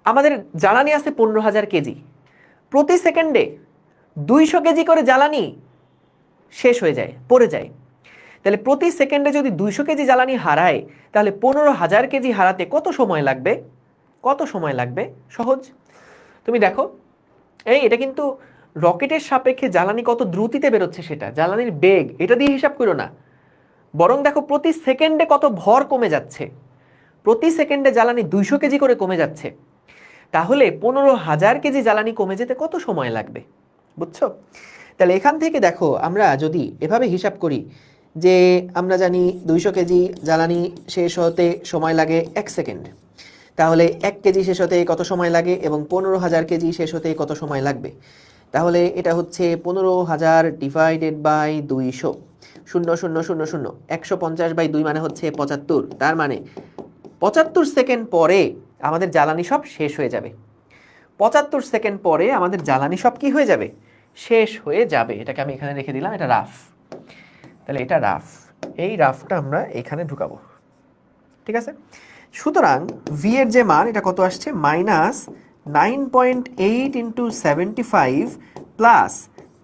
আমাদের জ্বালানি আছে 15,000 কেজি, প্রতি সেকেন্ডে 200 কেজি করে জ্বালানি শেষ হয়ে যায়, পড়ে যায়। তাহলে প্রতি সেকেন্ডে যদি 200 কেজি জ্বালানি হারায়, তাহলে 15,000 কেজি হারাতে কত সময় লাগবে? কত সময় লাগবে? সহজ, তুমি দেখো, এটা কিন্তু রকেটের সাপেক্ষে জ্বালানি কত দ্রুতিতে বেরোচ্ছে, সেটা জ্বালানির বেগ, এটা দিয়ে হিসাব করো না, বরং দেখো প্রতি সেকেন্ডে কত ভর কমে যাচ্ছে। প্রতি সেকেন্ডে জ্বালানি 200 কেজি করে কমে যাচ্ছে, তাহলে 15,000 কেজি জ্বালানি কমে যেতে কত সময় লাগবে? বুঝছো? তাহলে এখান থেকে দেখো, আমরা যদি এভাবে হিসাব করি যে আমরা জানি 200 কেজি জ্বালানি শেষ হতে সময় লাগে 1 সেকেন্ড, তাহলে 1 কেজি শেষ হতে কত সময় লাগে এবং 15,000 কেজি শেষ হতে কত সময় লাগবে? তাহলে এটা হচ্ছে 15,000 ডিভাইডেড বাই 200, 0,0,0,0, 150/2 মানে হচ্ছে 75। তার মানে 75 সেকেন্ড পরে আমাদের জ্বালানি সব শেষ হয়ে যাবে। 75 সেকেন্ড পরে আমাদের জ্বালানি সব কি হয়ে যাবে? শেষ হয়ে যাবে। এটাকে আমি এখানে রেখে দিলাম, এটা রাফ। তাহলে এটা রাফ, এই রাফটা আমরা এখানে ঢুকাবো, ঠিক আছে? সুতরাং ভি এর যে মান, এটা কত আসছে? -9.8 ইন্টু 75 প্লাস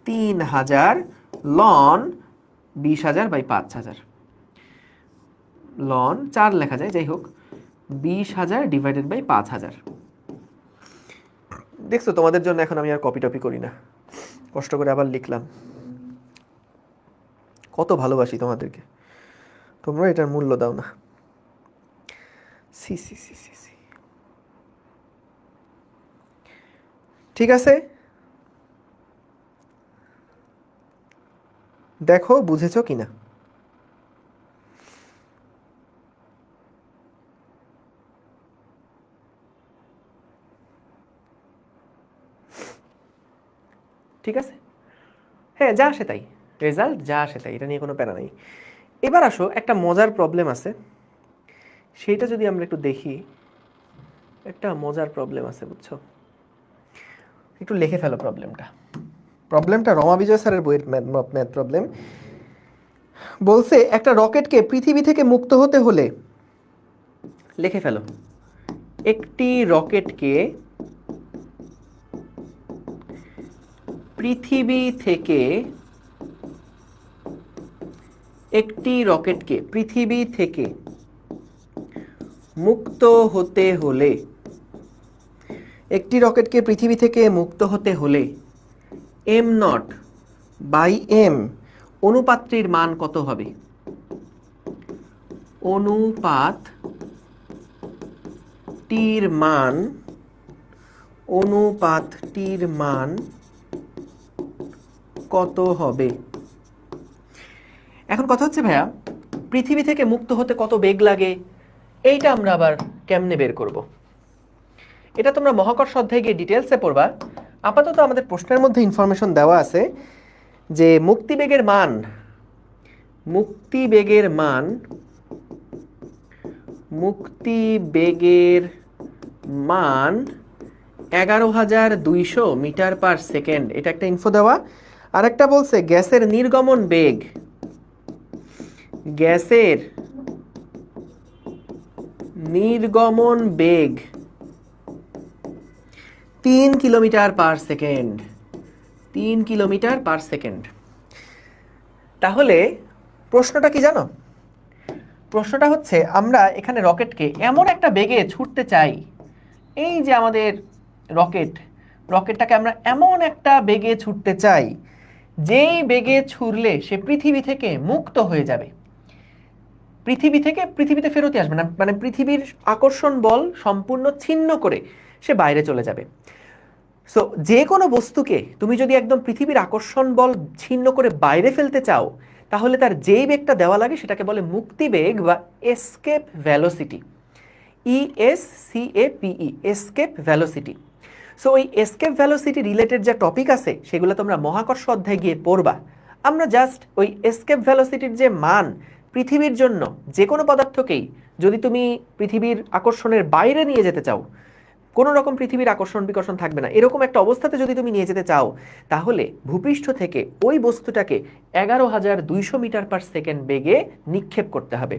3,000 লন 20,000/5000, লন 4 লেখা যায়, যাই হোক, 20,000 ডিভাইডেড বাই 5,000। দেখছো, তোমাদের জন্য এখন আমি আর কপি টপি করি না, কষ্ট করে আবার লিখলাম। কত ভালোবাসি তোমাদেরকে, তোমরা এটার মূল্য দাও না। C C C C C, ঠিক আছে, দেখো বুঝেছো কিনা। ঠিক আছে, হ্যাঁ, যা আসে তাই, রেজাল্ট যা আসে তাই, এটা নিয়ে কোনো প্যারা নাই। এবার আসো, একটা মজার প্রবলেম আছে, সেইটা যদি আমরা একটু দেখি। একটা মজার প্রবলেম আছে, বুঝছো? একটু লিখে ফেলো প্রবলেমটা। প্রবলেমটা রমা বিজয় স্যারের বইয়ের ম্যাথ প্রবলেম। বলছে একটা রকেটকে পৃথিবী থেকে মুক্ত হতে হলে, লিখে ফেলো, একটি রকেটকে পৃথিবী থেকে, একটি রকেটকে পৃথিবী থেকে মুক্ত হতে হলে, একটি রকেটকে পৃথিবী থেকে মুক্ত হতে হলে m0/m অনুপাতটির মান কত হবে? অনুপাতটির মান, অনুপাতটির মান কত হবে? এখন কথা হচ্ছে, ভাইয়া পৃথিবী থেকে মুক্ত হতে কত বেগ লাগে, এইটা আমরা আবার কেমনে বের করব? এটা তোমরা মহাকর্ষ অধ্যায়ে গিয়ে ডিটেলসে পড়বা। আপাতত আমাদের প্রশ্নের মধ্যে ইনফরমেশন দেওয়া আছে যে মুক্তিবেগের মান, মুক্তিবেগের মান, মুক্তিবেগের মান 11,200 মিটার পার সেকেন্ড, এটা একটা ইনফো দেওয়া। আর একটা বলছে গ্যাসের নির্গমন বেগ, গ্যাসের নির্গমন বেগ 3 kilometre per second, 3 kilometre per second. তাহলে প্রশ্নটা কি জানো? প্রশ্নটা হচ্ছে, আমরা এখানে রকেটকে এমন একটা বেগে ছুটতে চাই, এই যে আমাদের রকেটটাকে আমরা এমন একটা বেগে ছুটতে চাই, যেই বেগে ছুটলে সে পৃথিবী থেকে মুক্ত হয়ে যাবে, পৃথিবীতে ফেরতে আসবে না, মানে পৃথিবীর আকর্ষণ বল সম্পূর্ণ ছিন্ন করে সে বাইরে চলে যাবে। সো যে কোনো বস্তুকে তুমি যদি একদম পৃথিবীর আকর্ষণ বল ছিন্ন করে বাইরে ফেলতে চাও, তাহলে তার যেই বেগটা দেওয়া লাগে সেটাকে বলে মুক্তিবেগ বা escape velocity, ESCAPE, escape velocity. So ওই এসকেপ ভেলোসিটি রিলেটেড যে টপিক আছে সেগুলো তোমরা মহাকর্ষ অধ্যায়ে গিয়ে পড়বা। আমরা জাস্ট ওই এসকেপ ভেলোসিটির যে মান পৃথিবীর জন্য, যে কোনো পদার্থকেই যদি তুমি পৃথিবীর আকর্ষণের বাইরে নিয়ে যেতে চাও, কোনো রকম পৃথিবীর আকর্ষণ বিকর্ষণ থাকবে না, এরকম একটা অবস্থাতে যদি তুমি নিয়ে যেতে চাও, তাহলে ভূপৃষ্ঠ থেকে ওই বস্তুটাকে 11,200 মিটার পার সেকেন্ড বেগে নিক্ষেপ করতে হবে।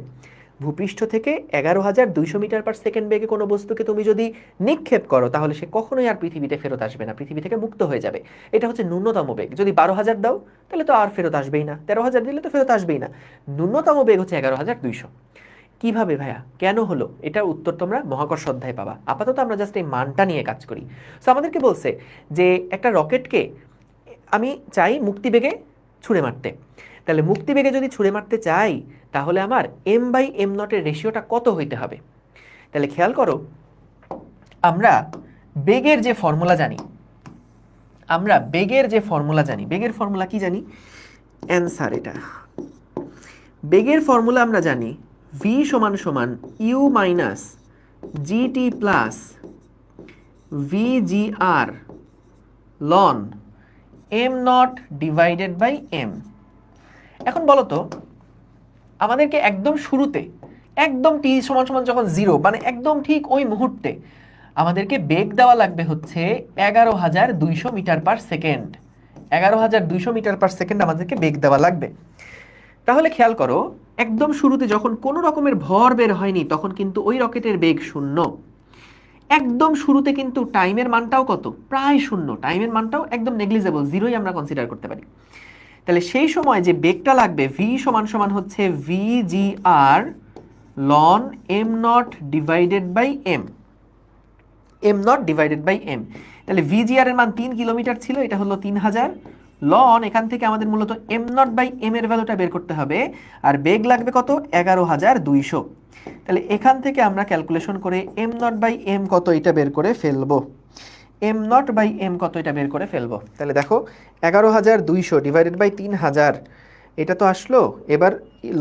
ভূপৃষ্ঠ থেকে 11,200 মিটার পার সেকেন্ড বেগে কোনো বস্তুকে তুমি যদি নিক্ষেপ করো তাহলে সে কখনোই আর পৃথিবীতে ফেরত আসবে না, পৃথিবী থেকে মুক্ত হয়ে যাবে। এটা হচ্ছে ন্যূনতম বেগ। যদি 12,000 দাও তাহলে তো আর ফেরত আসবেই না, 13,000 দিলে তো ফেরত আসবেই না। ন্যূনতম বেগ হচ্ছে 11,200। কিভাবে ভাইয়া, কেন হলো, এটার উত্তর তোমরা মহাকর্ষ অধ্যায়ে পাবা। আপাতত আমরা জাস্ট এই মানটা নিয়ে কাজ করি। সো আমাদেরকে বলছে যে একটা রকেটকে আমি চাই মুক্তিবেগে ছুঁড়ে মারতে। তাহলে মুক্তিবেগে যদি ছুঁড়ে মারতে চাই তাহলে আমার m/m0 রেশিওটা কত হইতে হবে? তাহলে খেয়াল করো, আমরা বেগের যে ফর্মুলা জানি, বেগের ফর্মুলা কি জানি? অ্যান্সার এটা। বেগের ফর্মুলা আমরা জানি v সমান সমান u minus gt plus vgr ln m0 divided by m। এখন বলো তো, আমাদেরকে একদম শুরুতে, একদম t সমান সমান যখন 0, মানে একদম ঠিক ওই মুহূর্তে আমাদেরকে বেগ দেওয়া লাগবে হচ্ছে 11,200 metre per second. 11,200 metre per second আমাদেরকে বেগ দেওয়া লাগবে। তাহলে খেয়াল করো, একদম শুরুতে যখন কোনো রকমের ভর বের হয়নি তখন কিন্তু ওই রকেটের বেগ 0। একদম শুরুতে কিন্তু টাইমের মানটাও কত? প্রায় 0। টাইমের মানটাও একদম নেগলিজেবল, 0ই আমরা কনসিডার করতে পারি। তাহলে সেই সময় যে বেগটা লাগবে v সমান সমান হচ্ছে vgr ln m0 divided by m। m0 divided by m। তাহলে vgr এর মান 3 কিলোমিটার ছিল, এটা হলো 3000 লন। এখান থেকে আমাদের মূলত m0 বাই m এর ভ্যালুটা বের করতে হবে। আর বেগ লাগবে কত? 11,200। তাহলে এখান থেকে আমরা ক্যালকুলেশন করে m0 বাই m কত এটা বের করে ফেলবো। m0 বাই m কত এটা বের করে ফেলবো। তাহলে দেখো 11,200 ডিভাইডেড বাই 3000, এটা তো আসলো। এবার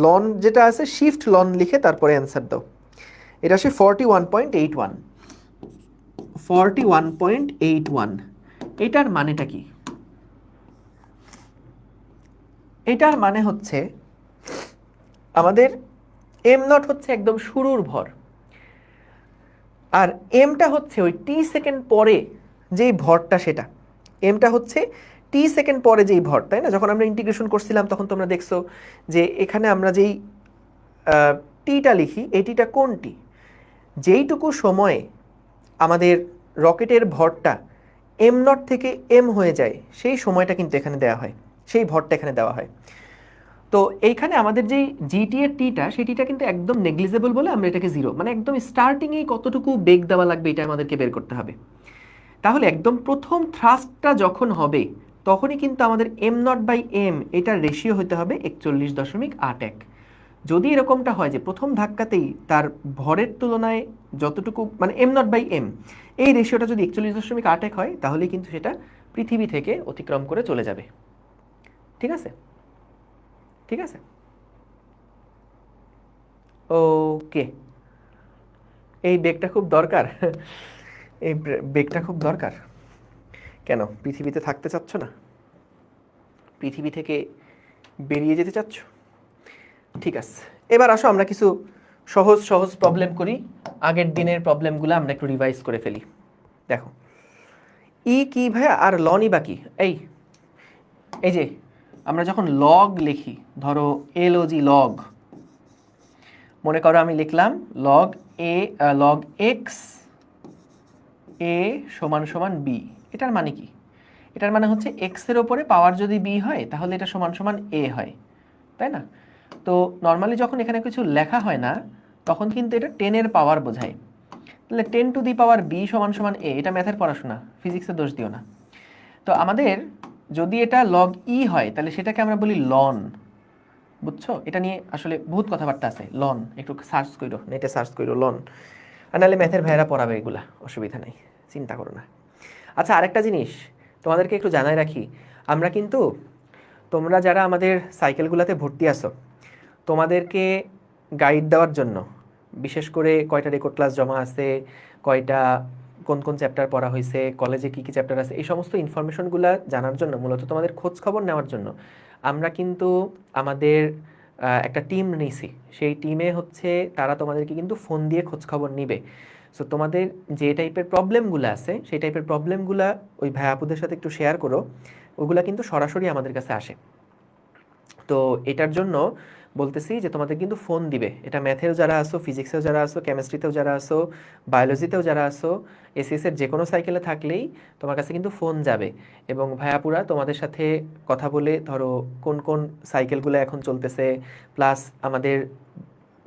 লন যেটা আছে শিফট লন লিখে তারপরে অ্যান্সার দাও। এটা আসে 41.81। 41.81 এটার মানেটা কি? এটার মানে হচ্ছে আমাদের m0 হচ্ছে একদম শুরুর ভর, আর mটা হচ্ছে ওই t সেকেন্ড পরে যেই ভরটা, সেটা mটা হচ্ছে t সেকেন্ড পরে যেই ভর, তাই না? যখন আমরা ইন্টিগ্রেশন করছিলাম তখন তোমরা দেখছো যে এখানে আমরা যেই টিটা লিখি, এই টিটা কোন টি? যেইটুকু সময়ে আমাদের রকেটের ভরটা m0 থেকে m হয়ে যায় সেই সময়টা কিন্তু এখানে দেওয়া হয়, সেই ভরটা এখানে দেওয়া হয়। তো এইখানে আমাদের যেই জিটি এর টিটা, সেই টিটা কিন্তু একদম নেগলিজেবল বলে আমরা এটাকে 0, মানে একদম স্টার্টিংয়েই কতটুকু বেগ দেওয়া লাগবে এটা আমাদেরকে বের করতে হবে। তাহলে একদম প্রথম থ্রাস্টটা যখন হবে তখনই কিন্তু আমাদের m0 বাই m এটার রেশিও হতে হবে 41.81। যদি এরকমটা হয় যে প্রথম ধাক্কাতেই তার ভরের তুলনায় যতটুকু, মানে m0 বাই m এই রেশিওটা যদি 41.81 হয় তাহলে কিন্তু সেটা পৃথিবী থেকে অতিক্রম করে চলে যাবে। ঠিক আছে, ঠিক আছে, ওকে। এই বেগটা খুব দরকার, এই বেগটা খুব দরকার। কেন পৃথিবীতে থাকতে চাচ্ছ না? পৃথিবী থেকে বেরিয়ে যেতে চাচ্ছ? ঠিক আছে, এবার আসো আমরা কিছু সহজ সহজ প্রবলেম করি। আগের দিনের প্রবলেমগুলো আমরা একটু রিভাইজ করে ফেলি। দেখো ই কি ভাইয়া, আর লনই বাকি। এই যে আমরা যখন লগ লিখি, ধরো LOG লগ, মনে করো আমি লিখলাম লগ এক্স এ সমান সমান বি। এটার মানে কি? এটার মানে হচ্ছে এক্স এর ওপরে পাওয়ার যদি বি হয় তাহলে এটা সমান সমান এ হয়, তাই না? তো নর্মালি যখন এখানে কিছু লেখা হয় না তখন কিন্তু এটা 10 এর পাওয়ার বোঝায়। তাহলে 10 টু দি পাওয়ার বি সমান সমান এ, এটা ম্যাথের পড়াশোনা, ফিজিক্সের দোষ দিও না। তো আমাদের যদি এটা লগ ই হয় তাহলে সেটাকে আমরা বলি লন, বুঝছো? এটা নিয়ে আসলে বহুত কথাবার্তা আছে। লন একটু সার্চ করো, নেটে সার্চ করো লন, আর নাহলে ম্যাথের ভাইয়েরা পড়াবে, এগুলা অসুবিধা নেই, চিন্তা করো না। আচ্ছা, আরেকটা জিনিস তোমাদেরকে একটু জানাই রাখি, আমরা কিন্তু, তোমরা যারা আমাদের সাইকেলগুলোতে ভর্তি আসো, তোমাদেরকে গাইড দেওয়ার জন্য, বিশেষ করে কয়টা রেকর্ড ক্লাস জমা আছে, কয়টা কোন কোন চ্যাপ্টার পড়া হয়েছে, কলেজে কী কী চ্যাপ্টার আছে, এই সমস্ত ইনফরমেশনগুলো জানার জন্য, মূলত তোমাদের খোঁজ খবর নেওয়ার জন্য আমরা কিন্তু আমাদের একটা টিম নিয়েছি। সেই টিমে হচ্ছে তারা তোমাদেরকে কিন্তু ফোন দিয়ে খোঁজ খবর নিবে। সো তোমাদের যে টাইপের প্রবলেমগুলো আছে সেই টাইপের প্রবলেমগুলো ওই ভাই আপুদের সাথে একটু শেয়ার করো, ওগুলা কিন্তু সরাসরি আমাদের কাছে আসে। তো এটার জন্য বলতেছি যে তোমাদের কিন্তু ফোন দিবে, এটা ম্যাথেও যারা আসো, ফিজিক্সেও যারা আসো, কেমিস্ট্রিতেও যারা আসো, বায়োলজিতেও যারা আসো, এসিএসের যে কোনো সাইকেলে থাকলেই তোমার কাছে কিন্তু ফোন যাবে। এবং ভায়াপুরা তোমাদের সাথে কথা বলে ধরো কোন কোন সাইকেলগুলো এখন চলতেছে, প্লাস আমাদের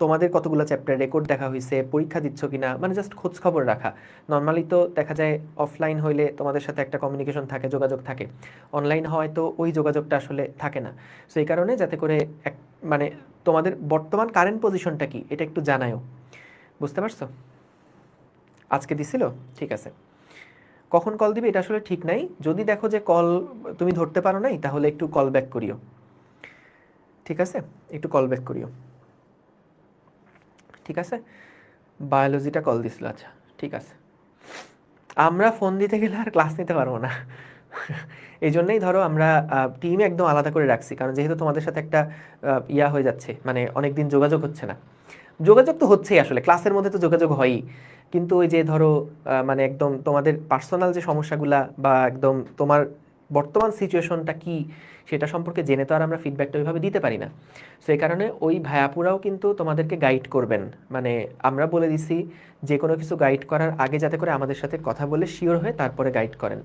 তোমাদের কতগুলো চ্যাপ্টার রেকর্ড দেখা হয়েছে, পরীক্ষা দিচ্ছ কিনা, মানে জাস্ট খোঁজ খবর রাখা। নর্মালি তো দেখা যায় অফলাইন হইলে তোমাদের সাথে একটা কমিউনিকেশন থাকে, যোগাযোগ থাকে, অনলাইন হওয়ায় তো ওই যোগাযোগটা আসলে থাকে না। সো এই কারণে যাতে করে এক মানে তোমাদের বর্তমান কারেন্ট পজিশনটা কি এটা একটু জানায়ও। বুঝতে পারছো? আজকে দিছিল? ঠিক আছে। কখন কল দিবে এটা আসলে ঠিক নাই, যদি দেখো যে কল তুমি ধরতে পারো নাই তাহলে একটু কল ব্যাক করিও, ঠিক আছে? একটু কল ব্যাক করিও, ঠিক আছে? বায়োলজিটা কল দিছিল, আচ্ছা ঠিক আছে। আমরা ফোন দিতে গেলে আর ক্লাস নিতে পারবো না। এই জন্যই ধরো আমরা টিম একদম আলাদা করে রাখছি, কারণ যেহেতু তোমাদের সাথে একটা ইয়া হয়ে যাচ্ছে, মানে অনেকদিন যোগাযোগ হচ্ছে না। যোগাযোগ তো হচ্ছেই, আসলে ক্লাসের মধ্যে তো যোগাযোগ হয়ই, কিন্তু ওই যে ধরো মানে একদম তোমাদের পার্সোনাল যে সমস্যাগুলা বা একদম তোমার বর্তমান সিচুয়েশনটা কি সেটা সম্পর্কে জেনে তো আর আমরা ফিডব্যাকটা ওইভাবে দিতে পারি না। সো এই কারণে ওই ভায়াপুরাও কিন্তু তোমাদেরকে গাইড করবেন, মানে আমরা বলে দিছি যে কোনো কিছু গাইড করার আগে যাতে করে আমাদের সাথে কথা বলে শিওর হয়ে তারপরে গাইড করেন।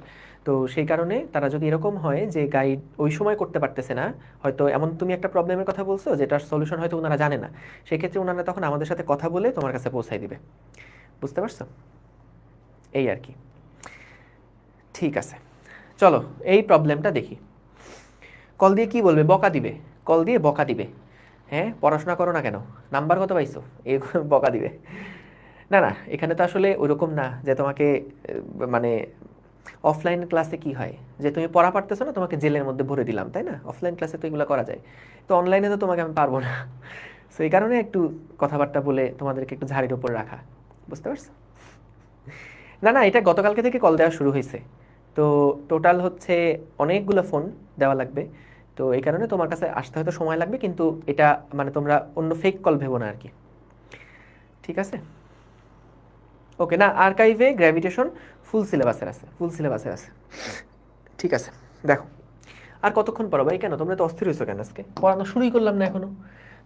তো সেই কারণে তারা যদি এরকম হয় যে গাইড ওই সময় করতে পারতেছে না, হয়তো এমন তুমি একটা প্রবলেমের কথা বলছো যেটার সলিউশন হয়তো ওনারা জানে না, সেক্ষেত্রে ওনারা তখন আমাদের সাথে কথা বলে তোমার কাছে পৌঁছাই দিবে। বুঝতে পারছো? এই আর কি। ঠিক আছে, চলো এই প্রবলেমটা দেখি। কল দিয়ে কি বলবে? বকা দিবে, কল দিয়ে বকা দিবে। হ্যাঁ, পড়াশোনা করো না কেন, নাম্বার কত পাইছো, এই বকা দিবে। না না, এখানে তো আসলে ওইরকম না যে তোমাকে মানে অফলাইন ক্লাসে কি হয় যে তুমি পড়া পারতেছো না, তোমাকে জেলের মধ্যে ভরে দিলাম, তাই না? অফলাইন ক্লাসে তো এগুলো করা যায়, তো অনলাইনে তো তোমাকে আমি পারবো না। সো এই কারণে একটু কথাবার্তা বলে তোমাদেরকে একটু ঝাড়ির উপর রাখা। বুঝতে পারছো? না না, এটা গতকালকে থেকে কল দেওয়া শুরু হয়েছে, তো টোটাল হচ্ছে অনেকগুলো ফোন দেওয়া লাগবে। তো এই কারণে তোমার কাছে আসতে হয়তো সময় লাগবে, কিন্তু এটা মানে তোমরা অন্য ফেক কল ভেবো না আর কি, ঠিক আছে? ওকে, না আর্কাইভে গ্র্যাভিটেশন ফুল সিলেবাসের আছে, ফুল সিলেবাসের আছে, ঠিক আছে। দেখো, আর কতক্ষণ পড়াবো? এই কেন তোমরা তো অস্থির হয়েছো কেন? আজকে পড়ানো শুরুই করলাম না এখনো।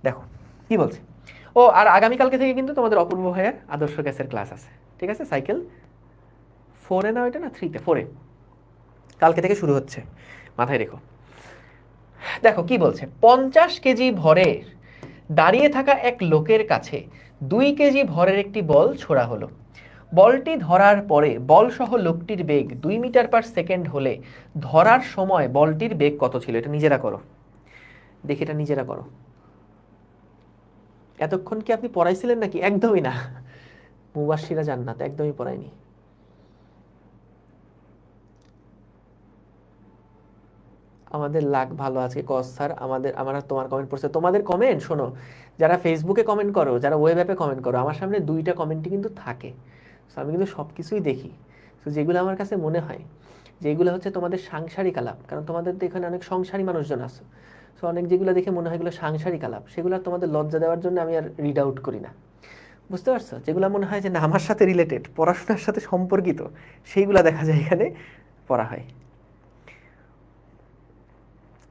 দেখো কি বলছে। ও আর আগামীকালকে থেকে কিন্তু তোমাদের অপূর্ব ভাইয়ের আদর্শ গ্যাসের ক্লাস আছে, ঠিক আছে? সাইকেল 4-এ না, ওইটা না 3-তে, 4-এ কালকে থেকে শুরু হচ্ছে, মাথায় রেখো। দেখো কি বলছে, 50 কেজি ভরের দাঁড়িয়ে থাকা এক লোকের কাছে 2 কেজি ভরের একটি বল ছোড়া হলো। বলটি ধরার পরে বলসহ লোকটির বেগ 2 মিটার/সেকেন্ড হলে ধরার সময় বলটির বেগ কত ছিল? এটা নিজেরা করো, দেখি এটা নিজেরা করো। এতক্ষণ কি আপনি পড়াইছিলেন নাকি? একদমই না, মুবাশশিরা জান্নাত একদমই পড়ায়নি। আমাদের লাক ভালো আছে কস স্যার, আমরা তোমার কমেন্ট পড়ছে, তোমাদের কমেন্ট শোনো, যারা ফেসবুকে কমেন্ট করো, যারা ওয়েব অ্যাপে কমেন্ট করো, আমার সামনে 2টা কমেন্টই কিন্তু থাকে। সো আমি কিন্তু সব কিছুই দেখি। সো যেগুলো আমার কাছে মনে হয় যেগুলো হচ্ছে তোমাদের সাংসারিক আলাপ, কারণ তোমাদের তো এখানে অনেক সংসারী মানুষজন আছে, সো অনেক যেগুলো দেখে মনে হয় এগুলো সাংসারিক আলাপ, সেগুলো আর তোমাদের লজ্জা দেওয়ার জন্য আমি আর রিড আউট করি না। বুঝতে পারছো? যেগুলো মনে হয় যে না আমার সাথে রিলেটেড, পড়াশোনার সাথে সম্পর্কিত, সেইগুলো দেখা যায় এখানে পড়া হয়।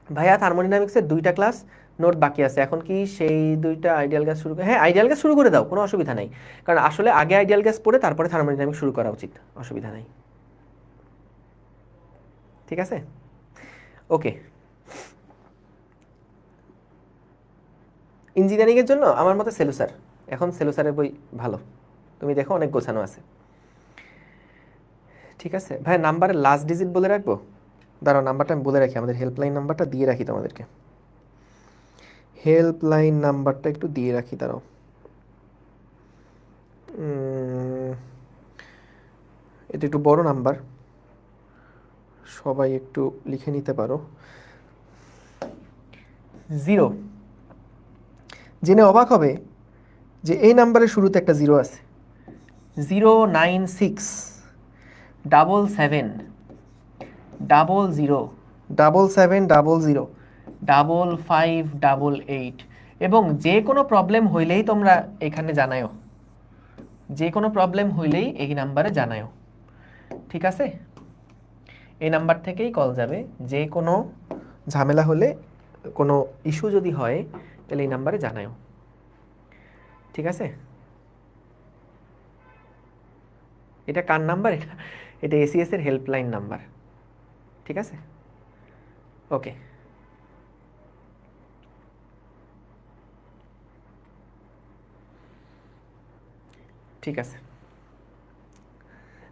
ভাইয়া থার্মোডাইনামিক্সের 2টা ক্লাস নোট বাকি আছে, এখন কি সেই 2টা আইডিয়াল গ্যাস শুরু? হ্যাঁ, আইডিয়াল গ্যাস শুরু করে দাও, কোনো অসুবিধা নাই, কারণ আসলে আগে আইডিয়াল গ্যাস পড়ে তারপরে থার্মোডাইনামিক্স শুরু করা উচিত, অসুবিধা নাই, ঠিক আছে? ওকে, ইঞ্জিনিয়ারিংয়ের জন্য আমার মতে সেলুসার, এখন সেলুসারের বই ভালো, তুমি দেখো অনেক গোছানো আছে, ঠিক আছে? ভাই নাম্বারের লাস্ট ডিজিট বলে রাখবো, দাঁড়াও নাম্বারটা আমি বলে রাখি, আমাদের হেল্পলাইন নাম্বারটা দিয়ে রাখি তোমাদেরকে, হেল্পলাইন নাম্বারটা একটু দিয়ে রাখি, দাঁড়াও। এটা একটু বড় নাম্বার, সবাই একটু লিখে নিতে পারো। 0, জেনে অবাক হবে যে এই নাম্বারের শুরুতে একটা 0 আছে। 096770077005588, এবং যে কোনো প্রবলেম হইলেই তোমরা এখানে জানাও, যে কোনো প্রবলেম হইলেই এই নাম্বারে জানাও, ঠিক আছে? এই নাম্বার থেকেই কল যাবে, যে কোনো ঝামেলা হলে, কোনো ইস্যু যদি হয় তাহলে এই নাম্বারে জানাও, ঠিক আছে? এটা কার নাম্বার? এটা এসিএস এর হেল্পলাইন নাম্বার, ঠিক আছে? ওকে, ঠিক আছে।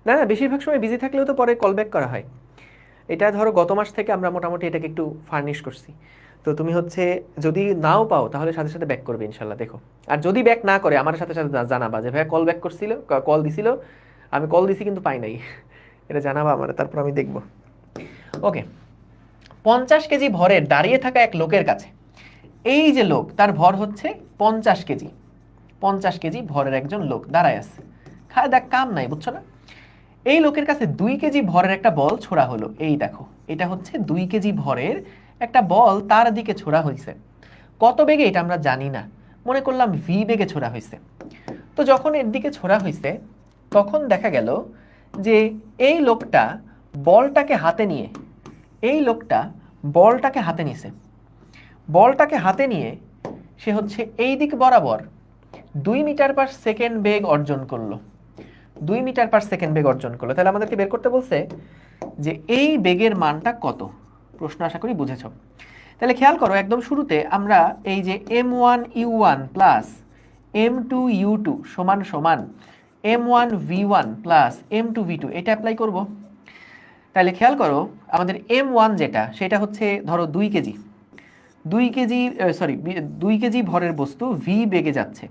না না, বেশিরভাগ সময় বিজি থাকলেও তো পরে কল ব্যাক করা হয়। এটা ধরো গত মাস থেকে আমরা মোটামুটি এটাকে একটু ফার্নিশ করছি। তো তুমি হচ্ছে যদি নাও পাও তাহলে সাথে সাথে ব্যাক করবে ইনশাল্লাহ, দেখো। আর যদি ব্যাক না করে আমার সাথে সাথে জানাবা যে ভাইয়া কল ব্যাক করছিল, কল দিছিল, আমি কল দিছি কিন্তু পাই নাই, এটা জানাবা আমার, তারপর আমি দেখব। ওকে, 50 কেজি ভরের দাঁড়িয়ে থাকা এক লোকের কাছে, এই যে লোক তার ভর হচ্ছে 50 কেজি, 50 কেজি ভরের একজন লোক দাঁড়ায় আছে, খায় দেখ কাম নাই, বুঝছো না? এই লোকের কাছে 2 কেজি ভরের একটা বল ছোড়া হলো। এই দেখো, এটা হচ্ছে 2 কেজি ভরের একটা বল তার দিকে ছোড়া হয়েছে। কত বেগে এটা আমরা জানি না, মনে করলাম ভি বেগে ছোড়া হয়েছে। তো যখন এর দিকে ছোড়া হয়েছে তখন দেখা গেল যে এই লোকটা বলটাকে হাতে নিয়ে, এই লোকটা বলটাকে হাতে নিছে, বলটাকে হাতে নিয়ে সে হচ্ছে এই দিক বরাবর 2 মিটার পার সেকেন্ড বেগ অর্জন করলো, 2 মিটার পার সেকেন্ড বেগ অর্জন করলো। তাহলে আমাদেরকে বের করতে বলছে যে এই বেগের মানটা কত। প্রশ্ন আশা করি বুঝেছ। তাহলে খেয়াল করো, একদম শুরুতে আমরা এই যে m1u1 প্লাস m2u2 সমান সমান m1v1 প্লাস m2v2 এটা অ্যাপ্লাই করব। তাহলে খেয়াল করো, আমাদের m1 যেটা সেটা হচ্ছে ধরো 2 কেজি, 2 কেজি সরি 2 কেজি ভরের বস্তু ভি বেগে যাচ্ছে,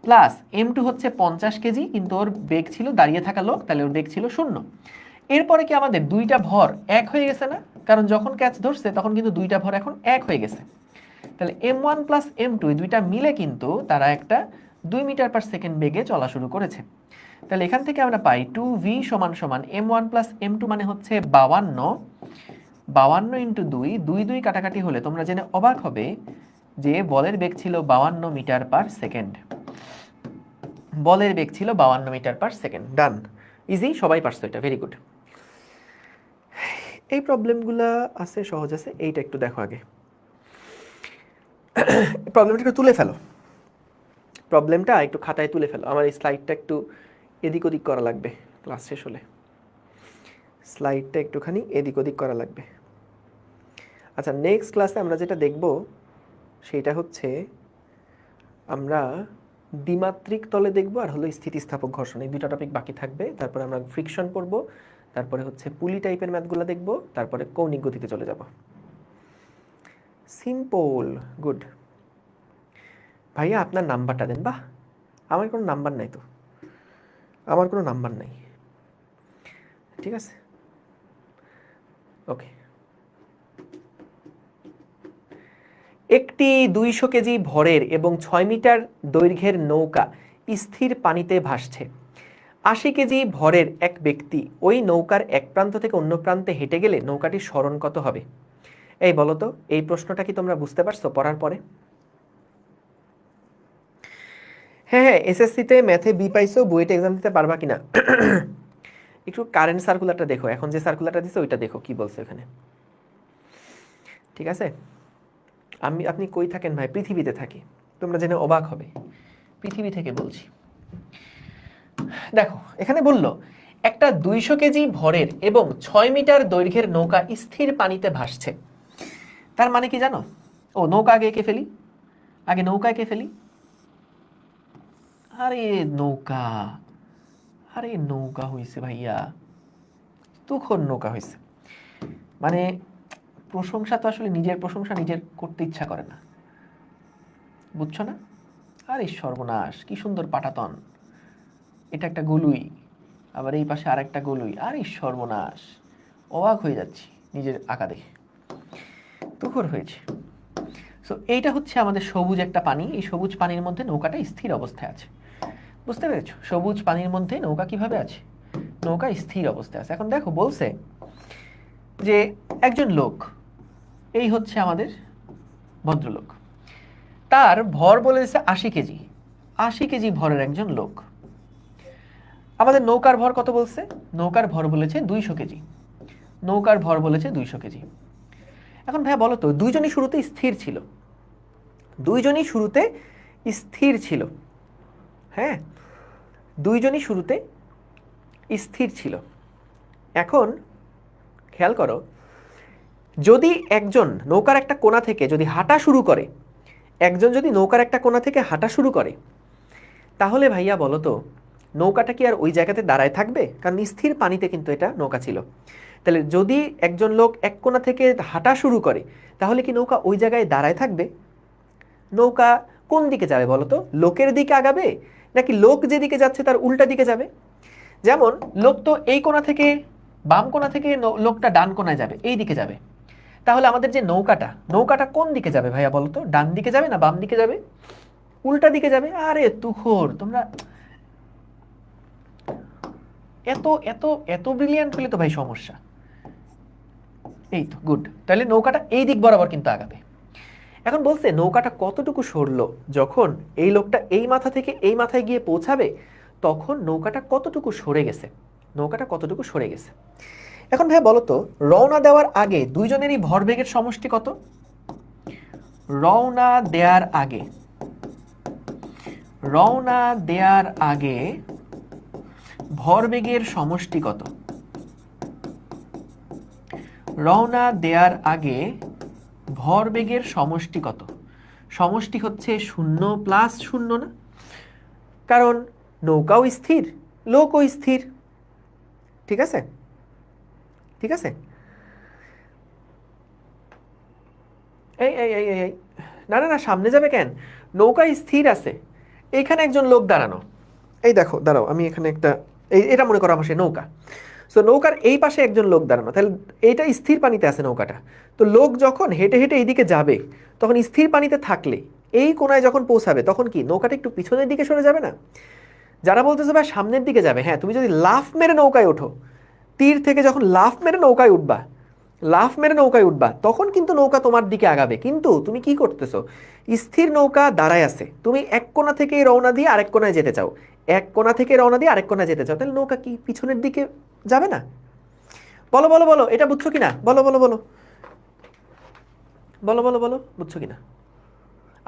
প্লাস m2 হচ্ছে 50 কেজি, কিন্তু ওর বেগ ছিল, দাঁড়িয়ে থাকা লোক, তাহলে ওর বেগ ছিল 0। এরপরে কি আমাদের দুইটা ভর এক হয়ে গেছে না? কারণ যখন ক্যাচ ধরছে তখন কিন্তু দুইটা ভর এখন এক হয়ে গেছে। তাহলে m1 প্লাস m2 এই দুইটা মিলে কিন্তু তারা একটা 2 মিটার পার সেকেন্ড বেগে চলা শুরু করেছে। তাহলে এখান থেকে আমরা পাই 2v সমান সমান m1 প্লাস m2 মানে হচ্ছে 52, 52 ইন্টু 2, 2 2 কাটাকাটি হলে তোমরা জেনে অবাক হবে যে বলের বেগ ছিল 52 মিটার পার সেকেন্ড। বলের বেগ ছিল 52 মিটার পার সেকেন্ড। ডান, ইজি, সবাই পারছো এটা, ভেরি গুড। এই প্রবলেমগুলো আছে, সহজ আছে, এইটা একটু দেখো আগে। প্রবলেমটা একটু তুলে ফেলো, প্রবলেমটা একটু খাতায় তুলে ফেলো। আমার এই স্লাইডটা একটু এদিক ওদিক করা লাগবে ক্লাস শেষ হলে, স্লাইডটা একটুখানি এদিক ওদিক করা লাগবে। আচ্ছা, নেক্সট ক্লাসে আমরা যেটা দেখব সেটা হচ্ছে আমরা দ্বিমাত্রিক তলে দেখব, আর হলো স্থিতিস্থাপক ঘর্ষণ, এই দুটো টপিক বাকি থাকবে। তারপরে আমরা ফ্রিকশন পড়ব, তারপরে হচ্ছে পুলি টাইপের ম্যাথগুলো দেখব, তারপরে কৌণিক গতিতে চলে যাব। Simple, good. ভাইয়া আপনার নাম্বারটা দেন। বাহ, আমার কোনো নাম্বার নাই তো, আমার কোনো নাম্বার নাই, ঠিক আছে, ওকে। একটি 200 কেজি ভরের এবং 6 মিটার দৈর্ঘ্যের নৌকা স্থির পানিতে ভাসছে। 80 কেজি ভরের এক ব্যক্তি ওই নৌকার এক প্রান্ত থেকে অন্য প্রান্তে হেঁটে গেলে নৌকাটির সরণ কত হবে? এই বলো তো, এই প্রশ্নটা কি তোমরা বুঝতে পারছো পড়ার পরে? হ্যাঁ হ্যাঁ, এসএসসিতে ম্যাথে বি পাইছো, বুয়েটে এক্সাম দিতে পারবা কিনা একটু কারেন্ট সার্কুলারটা দেখো, এখন যে সার্কুলারটা দিছে ওইটা দেখো কি বলছে এখানে, ঠিক আছে? আপনি কই থাকেন ভাই? পৃথিবীতে থাকি, তোমরা জেনে অবাক হবে, পৃথিবী থেকে বলছি। দেখো এখানে বলল একটা 200 কেজি ভরের এবং 6 মিটার দৈর্ঘ্যের নৌকা স্থির পানিতে ভাসছে। তার মানে কি জানো? ও, নৌকা আগে এঁকে ফেলি, আগে নৌকা এঁকে ফেলি। আরে নৌকা, আরে নৌকা হইছে ভাইয়া, তখন নৌকা হইছে। মানে প্রশংসা তো আসলে নিজের প্রশংসা নিজের করতে ইচ্ছা করে না, বুঝছো না? আরে সর্বনাশ, কি সুন্দর পাটাতন, এটা একটা গলুই, আবার এই পাশে আরেকটা গলুই, আরে সর্বনাশ, অবাক হয়ে যাচ্ছি নিজের আঁকা দেখে, তুখর হয়েছে। সো এইটা হচ্ছে আমাদের সবুজ একটা পানি, এই সবুজ পানির মধ্যে নৌকাটা স্থির অবস্থায় আছে। বুঝতে পেরেছো? সবুজ পানির মধ্যে নৌকা কিভাবে আছে? নৌকা স্থির অবস্থায় আছে। এখন দেখো বলছে যে একজন লোক, এই হচ্ছে আমাদের ভদ্রলোক, তার ভর বলেছে 80 কেজি, 80 কেজি ভরের একজন লোক। আমাদের নৌকার ভর কত বলছে? নৌকার ভর বলেছে 200 কেজি, নৌকার ভর বলেছে 200 কেজি। এখন ভাই বলো তো, দুইজনই শুরুতে স্থির ছিল, দুইজনই শুরুতে স্থির ছিল। হ্যাঁ, দুইজনই শুরুতে স্থির ছিল। এখন খেয়াল করো, যদি একজন নৌকার একটা কোণা থেকে যদি হাঁটা শুরু করে, একজন যদি নৌকার একটা কোণা থেকে হাঁটা শুরু করে, তাহলে ভাইয়া বলো তো নৌকাটা কি আর ওই জায়গাতে দাঁড়ায় থাকবে? কারণ স্থির পানিতে কিন্তু এটা নৌকা ছিল। তাহলে যদি একজন লোক এক কোণা থেকে হাঁটা শুরু করে, তাহলে কি নৌকা ওই জায়গায় দাঁড়ায় থাকবে? নৌকা কোন দিকে যাবে বলো তো? লোকের দিকে আগাবে, নাকি লোক যেদিকে যাচ্ছে তার উল্টা দিকে যাবে? যেমন লোক তো এই কোণা থেকে, বাম কোণা থেকে লোকটা ডান কোণায় যাবে, এই দিকে যাবে। তাহলে আমাদের যে নৌকাটা, নৌকাটা কোন দিকে যাবে ভাইয়া বলো তো? ডান দিকে যাবে না বাম দিকে যাবে? উল্টা দিকে যাবে। আরে তুখোর, তোমরা এত এত এত ব্রিলিয়ান্ট হলে তো ভাই সমস্যা। এই তো গুড, তাহলে নৌকাটা এই দিক বরাবর কিন্তু আগাবে। এখন বলছে নৌকাটা কতটুকু সরলো, যখন এই লোকটা এই মাথা থেকে এই মাথায় গিয়ে পৌঁছাবে তখন নৌকাটা কতটুকু সরে গেছে, নৌকাটা কতটুকু সরে গেছে। এখন ভাই বলো তো, রওনা দেওয়ার আগে দুইজনেরই ভরবেগের সমষ্টি কত? রওনা দেওয়ার আগে, রওনা দেওয়ার আগে ভরবেগের সমষ্টি কত? রওনা দেওয়ার আগে ভরবেগের সমষ্টি কত? সমষ্টি হচ্ছে 0 প্লাস 0 না? কারণ নৌকাও স্থির, লোকও স্থির। ঠিক আছে, ঠিক আছে। এই এই এই এই না না না, সামনে যাবে কেন? নৌকা স্থির আছে, এইখানে একজন লোক দাঁড়ানো। এই দেখো, দাঁড়াও, আমি এখানে একটা, এটা মনে করো আমার সেই নৌকা। সো নৌকার এই পাশে একজন লোক দাঁড়ানো, তাহলে এইটা স্থির পানিতে আছে নৌকাটা। তো লোক যখন হেঁটে হেঁটে এইদিকে যাবে, তখন স্থির পানিতে থাকলে এই কোণায় যখন পৌঁছাবে তখন কি নৌকাটা একটু পিছনের দিকে সরে যাবে না? যারা বলতেছে ভাই সামনের দিকে যাবে, হ্যাঁ, তুমি যদি লাফ মেরে নৌকায় ওঠো, তীর থেকে যখন লাফ মেরে নৌকায় উঠবা, লাফ মেরে নৌকায় উঠবা, তখন কিন্তু নৌকা তোমার দিকে আগাবে। কিন্তু তুমি কি করতেছো? স্থির নৌকা দাঁড়ায় আছে, তুমি এক কোণা থেকে রওনা দিয়ে আরেক কোণায় যেতে চাও, এক কোণা থেকে রওনা দিয়ে আরেক কোণায় যেতে চাও, তাহলে নৌকা কি পিছনের দিকে যাবে না? বলো বলো বলো, এটা বুঝছো কিনা? বলো বলো বলো বলো বলো বলো, বুঝছো কিনা?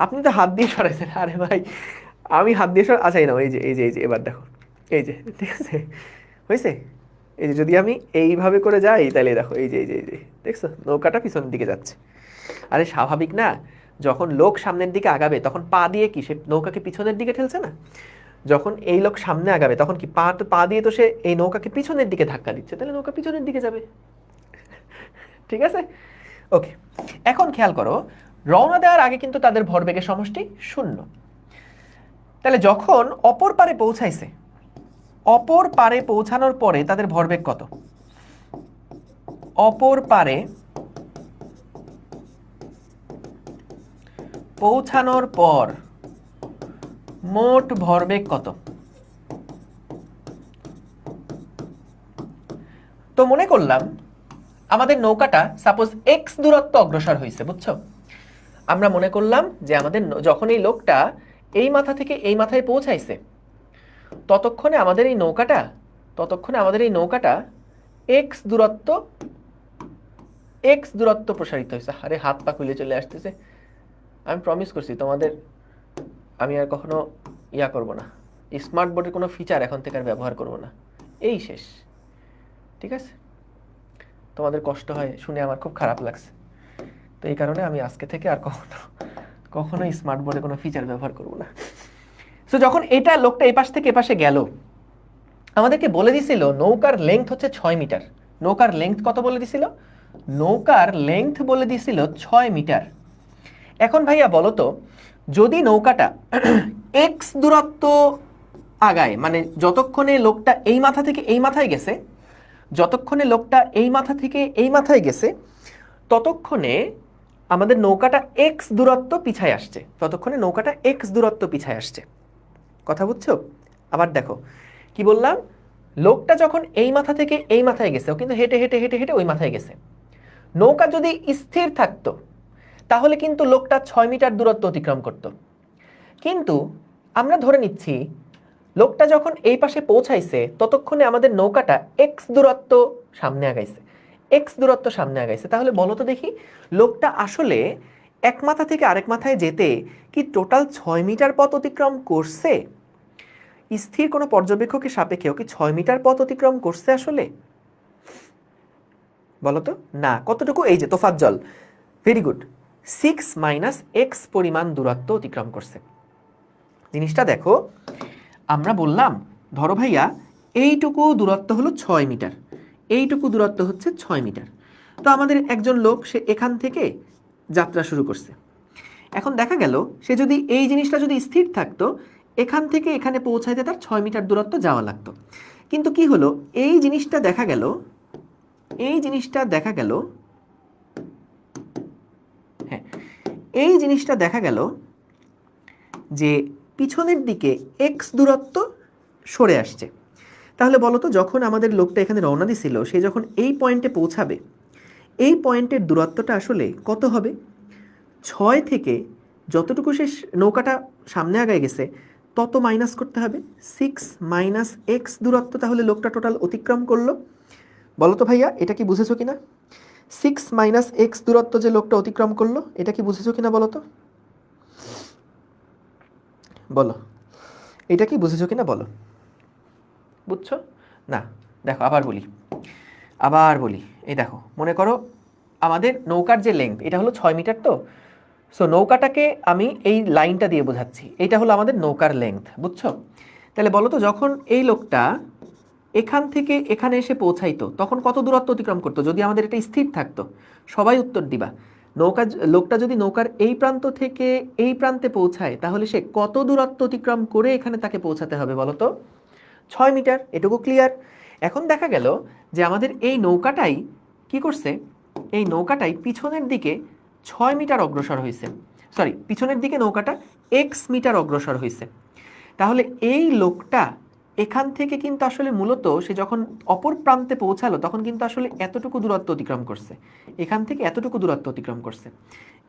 আপনি তো হাত দিয়ে সরাইছেন। আরে ভাই, আমি হাত দিয়ে আচ্ছাই না, এই যে এই যে এই যে এবার দেখো, এই যে, ঠিক আছে, হয়েছে? এই যে যদি আমি এইভাবে করে যাই, তাহলে দেখো এই যে এই যে এই যে, দেখছো নৌকাটা পিছনের দিকে যাচ্ছে। আরে স্বাভাবিক না, যখন লোক সামনের দিকে আগাবে তখন পা দিয়ে কি সে নৌকাকে পিছনের দিকে ঠেলছে না? যখন এই লোক সামনে আগাবে তখন কি পা দিয়ে তো সে এই নৌকাকে পিছনের দিকে ধাক্কা দিচ্ছে, তাহলে নৌকা পিছনের দিকে যাবে। ঠিক আছে, ওকে। এখন খেয়াল করো, রওনা দেওয়ার আগে কিন্তু তাদের ভরবেগের সমষ্টি 0। তাহলে যখন অপর পারে পৌঁছাইছে, অপর পারে পৌঁছানোর পরে তাদের ভরবেগ কত? অপর পারে পৌঁছানোর পর মোট ভরবেগ কত? তো মনে করলাম আমাদের নৌকাটা সাপোজ x দূরত্ব অগ্রসর হয়েছে, বুঝছো? আমরা মনে করলাম যে আমাদের যখন এই লোকটা এই মাথা থেকে এই মাথায় পৌঁছাইছে, ততক্ষণে আমাদের এই নৌকাটা x দূরত্ব প্রসারিত হয়েছে। আরে হাত পা খুলে চলে আসতেছে। আমি প্রমিস করছি তোমাদের, আমি আর কখনো করব না, স্মার্ট বোর্ডের কোনো ফিচার এখন থেকে আর ব্যবহার করব না, এই শেষ। ঠিক আছে, তোমাদের কষ্ট হয় শুনে আমার খুব খারাপ লাগছে, তো এই কারণে আমি আজকে থেকে আর কখনো স্মার্ট বোর্ডে কোনো ফিচার ব্যবহার করব না। সো যখন এটা লোকটা এই পাশ থেকে এপাশে গেল, আমাদেরকে বলে দিছিল নৌকার লেংথ হচ্ছে 6 মিটার। নৌকার লেংথ কত বলে দিছিল? নৌকার লেংথ বলে দিছিল 6 মিটার। এখন ভাইয়া বলো তো, যদি নৌকাটা x দূরত্ব আগায়, মানে যতক্ষণে লোকটা এই মাথা থেকে এই মাথায় গেছে, যতক্ষণে লোকটা এই মাথা থেকে এই মাথায় গেছে, ততক্ষণে আমাদের নৌকাটা x দূরত্ব পিছায় আসছে, ততক্ষণে নৌকাটা x দূরত্ব পিছায় আসছে। কথা বুঝছো? আবার দেখো কি বললাম, লোকটা যখন এই মাথা থেকে এই মাথায় গেছে, ও কিন্তু হেঁটে হেঁটে হেঁটে হেঁটে ওই মাথায় গেছে। নৌকা যদি স্থির থাকতো তাহলে কিন্তু লোকটা 6 মিটার দূরত্ব অতিক্রম করত। কিন্তু আমরা ধরে নিচ্ছি লোকটা যখন এই পাশে পৌঁছাইছে ততক্ষণে আমাদের নৌকাটা x দূরত্ব সামনে আগাইছে, x দূরত্ব সামনে আগাইছে। তাহলে বলো তো দেখি, লোকটা আসলে এক মাথা থেকে আরেক মাথায় যেতে কি টোটাল 6 মিটার পথ অতিক্রম করছে? স্থির কোনো পর্যবেক্ষকের সাপেক্ষেও কি 6 মিটার পথ অতিক্রম করছে আসলে? বলো তো না। কতটুকু? এই যে তোফাজ্জল, ভেরি গুড, 6 - x পরিমাণ দূরত্ব অতিক্রম করছে। জিনিসটা দেখো, আমরা বললাম ধরো ভাইয়া এইটুকু দূরত্ব হলো 6 মিটার, এইটুকু দূরত্ব হচ্ছে 6 মিটার। তো আমাদের একজন লোক সে এখান থেকে যাত্রা শুরু করছে। এখন দেখা গেল সে যদি এই জিনিসটা যদি স্থির থাকতো, এখান থেকে এখানে পৌঁছাইতে তার 6 মিটার দূরত্ব যাওয়া লাগতো। কিন্তু কি হলো, এই জিনিসটা দেখা গেল, এই জিনিসটা দেখা গেল, হ্যাঁ এই জিনিসটা দেখা গেল যে পিছনের দিকে x দূরত্ব সরে আসছে। তাহলে বলো তো, যখন আমাদের লোকটা এখানে রওনা দিছিল, সে যখন এই পয়েন্টে পৌঁছাবে, এই পয়েন্টের দূরত্বটা আসলে কত হবে? 6 থেকে যতটুকু সে নৌকাটা সামনে আগায় গেছে তত মাইনাস করতে হবে। 6 - x দূরত্ব তাহলে লোকটা টোটাল অতিক্রম করলো। বলো তো ভাইয়া, এটা কি বুঝেছো কিনা? 6 - x দূরত্ব যে লোকটা অতিক্রম করলো, এটা কি বুঝেছো কিনা বলো তো? বলো, এটা কি বুঝেছো কিনা বলো? বুঝছো না? দেখো আবার বলি, আবার বলি। এই দেখো, মনে করো আমাদের নৌকার যে লেংথ, এটা হলো 6 মিটার। তো সো নৌকাটাকে আমি এই লাইনটা দিয়ে বোঝাচ্ছি, এইটা হলো আমাদের নৌকার লেংথ, বুঝছো? তাহলে বলো তো, যখন এই লোকটা এখান থেকে এখানে এসে পৌঁছাইতো তখন কত দূরত্ব অতিক্রম করতো যদি আমাদের এটা স্থির থাকতো? সবাই উত্তর দিবা। লোকটা যদি নৌকার এই প্রান্ত থেকে এই প্রান্তে পৌঁছায়, তাহলে সে কত দূরত্ব অতিক্রম করে এখানে তাকে পৌঁছাতে হবে বলো তো? 6 মিটার। এটুকু ক্লিয়ার? এখন দেখা গেল যে আমাদের এই নৌকাটাই কি করছে, এই নৌকাটাই পিছনের দিকে 6 মিটার অগ্রসর হয়েছে, সরি পিছনের দিকে নৌকাটা x মিটার অগ্রসর হয়েছে। তাহলে এই লোকটা এখান থেকে কিন্তু আসলে মূলত সে যখন অপর প্রান্তে পৌঁছালো তখন কিন্তু আসলে এতটুকু দূরত্ব অতিক্রম করছে, এখান থেকে এতটুকু দূরত্ব অতিক্রম করছে,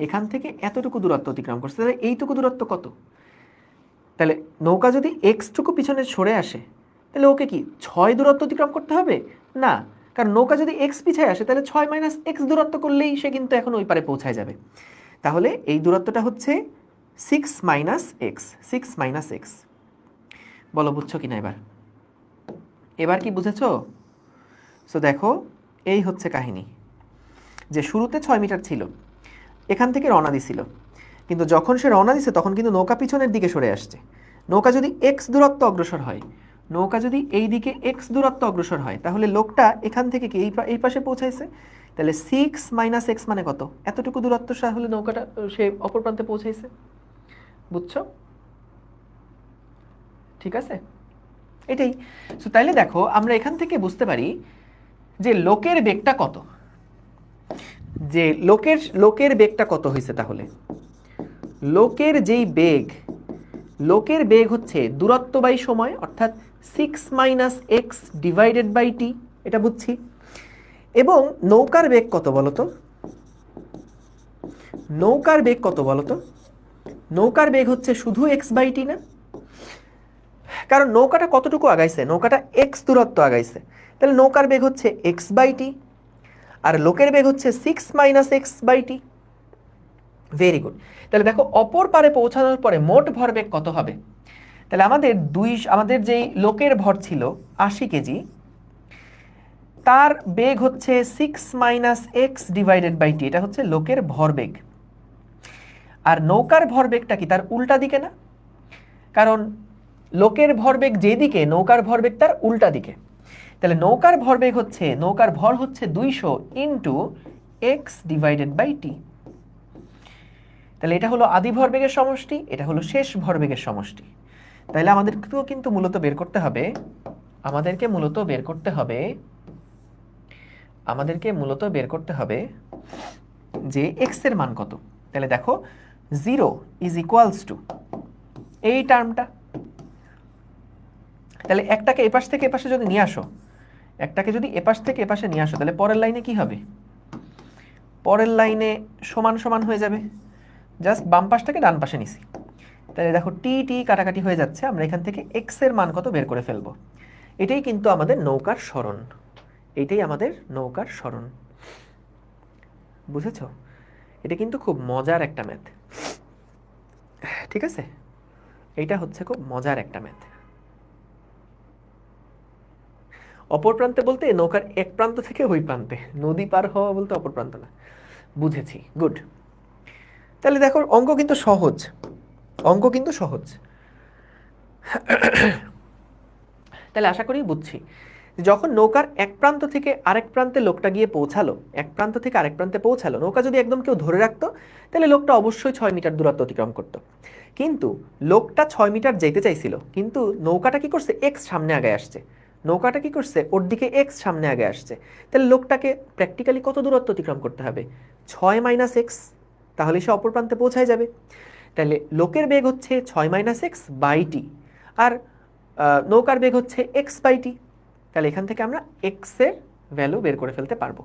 এখান থেকে এতটুকু দূরত্ব অতিক্রম করছে। তাহলে এইটুকু দূরত্ব কত? তাহলে নৌকা যদি এক্সটুকু পিছনে সরে আসে, তাহলে ওকে কি 6 দূরত্ব অতিক্রম করতে হবে? না, কারণ নৌকা যদি এক্স পিছায় আসে তাহলে 6 - x দূরত্ব করলেই সে কিন্তু এখন ওই পারে পৌঁছায় যাবে। তাহলে এই দূরত্বটা হচ্ছে 6 - x। বলো বুঝছো কিনা এবার? এবার কি বুঝেছো? সো দেখো, এই হচ্ছে কাহিনী, যে শুরুতে 6 মিটার ছিল, এখান থেকে রওনা দিছিল, কিন্তু যখন সে রওনা দিছে তখন কিন্তু নৌকা পিছনের দিকে সরে আসছে। নৌকা যদি x দূরত্ব অগ্রসর হয়, নৌকা যদি এই দিকে x দূরত্ব অগ্রসর হয়, তাহলে লোকটা এখান থেকে কি এই পাশে পৌঁছাইছে। তাহলে 6 - x মানে কত? এতটুকু দূরত্ব তাহলে নৌকাটা সে অপর প্রান্তে পৌঁছাইছে। বুঝছো? ঠিক আছে, এটাই। সো তাইলে দেখো, আমরা এখান থেকে বুঝতে পারি যে লোকের বেগটা কত, যে লোকের বেগটা কত হয়েছে। তাহলে লোকের যেই বেগ, লোকের বেগ হচ্ছে দূরত্ব বাই সময়, অর্থাৎ 6 - x ডিভাইডেড বাই t, এটা বুঝছি। এবং নৌকার বেগ কত বলতো? নৌকার বেগ কত বলতো? নৌকার বেগ হচ্ছে শুধু x বাই t না? কারণ নৌকাটা কতটুকু আগাইছে? নৌকাটা x দূরত্ব আগাইছে, তাহলে নৌকার বেগ হচ্ছে x বাই t, আর লোকের বেগ হচ্ছে 6 - x by t। Very good. তাহলে দেখো, অপর পারে পৌঁছানোর পরে মোট ভরবেগ কত হবে? তাহলে আমাদের যেই লোকের ভর ছিল 80 কেজি, তার বেগ হচ্ছে 6 - x ডিভাইডেড বাই টি, এটা হচ্ছে লোকের ভরবেগ। আর নৌকার ভরবেগটা কি তার উল্টা দিকে না? কারণ লোকের ভরবেগ যেদিকে, নৌকার ভরবেগ তার উল্টা দিকে। তাহলে নৌকার ভর হচ্ছে 200 into x divided by T. তাহলে এটা হলো আদি ভরবেগের সমষ্টি, এটা হলো শেষ ভরবেগের সমষ্টি। তাহলে আমাদেরকেও কিন্তু মূলত বের করতে হবে, যে এক্স এর মান কত। তাহলে দেখো, 0 ইজ ইকুয়ালস টু এই টার্মটা। তাহলে একটাকে এপাশ থেকে এপাশে যদি নিয়ে আসো, তাহলে পরের লাইনে কি হবে? পরের লাইনে সমান সমান হয়ে যাবে, জাস্ট বাম পাশটাকে ডান পাশে নিছি। তাহলে দেখো, টি টি কাটাকাটি হয়ে যাচ্ছে, আমরা এখান থেকে এক্স এর মান কত বের করে ফেলবো। এটাই কিন্তু আমাদের নৌকার সরণ, বুঝেছো? এটা কিন্তু খুব মজার একটা ম্যাথ, ঠিক আছে? এইটা হচ্ছে খুব মজার একটা ম্যাথ। অপর প্রান্তে বলতে নৌকার এক প্রান্ত থেকে ওই প্রান্তে, নদী পার হওয়া বলতে অপর প্রান্ত না। বুঝেছি, গুড। তাহলে দেখো অঙ্ক কিন্তু সহজ, অঙ্ক কিন্তু সহজ। তাহলে আশা করি বুঝছি। যখন নৌকার এক প্রান্ত থেকে আরেক প্রান্তে লোকটা গিয়ে পৌঁছালো, এক প্রান্ত থেকে আরেক প্রান্তে পৌঁছালো, নৌকা যদি একদম কেউ ধরে রাখতো তাহলে লোকটা অবশ্যই 6 মিটার দূরত্ব অতিক্রম করতো। কিন্তু লোকটা 6 মিটার যেতে চাইছিল, কিন্তু নৌকাটা কি করছে, এক্স সামনে আগে আসছে। নৌকাটা কি করছে, ওর দিকে এক্স সামনে আগে আসছে। তাহলে লোকটাকে প্র্যাকটিক্যালি কত দূরত্ব অতিক্রম করতে হবে, 6 মাইনাস এক্স, তাহলে সে অপর প্রান্তে পৌঁছায় যাবে। তাহলে লোকের বেগ হচ্ছে 6 মাইনাস এক্স বাই টি, আর নৌকার বেগ হচ্ছে এক্স বাই টি। তাহলে এখান থেকে আমরা এক্সের ভ্যালু বের করে ফেলতে পারবো।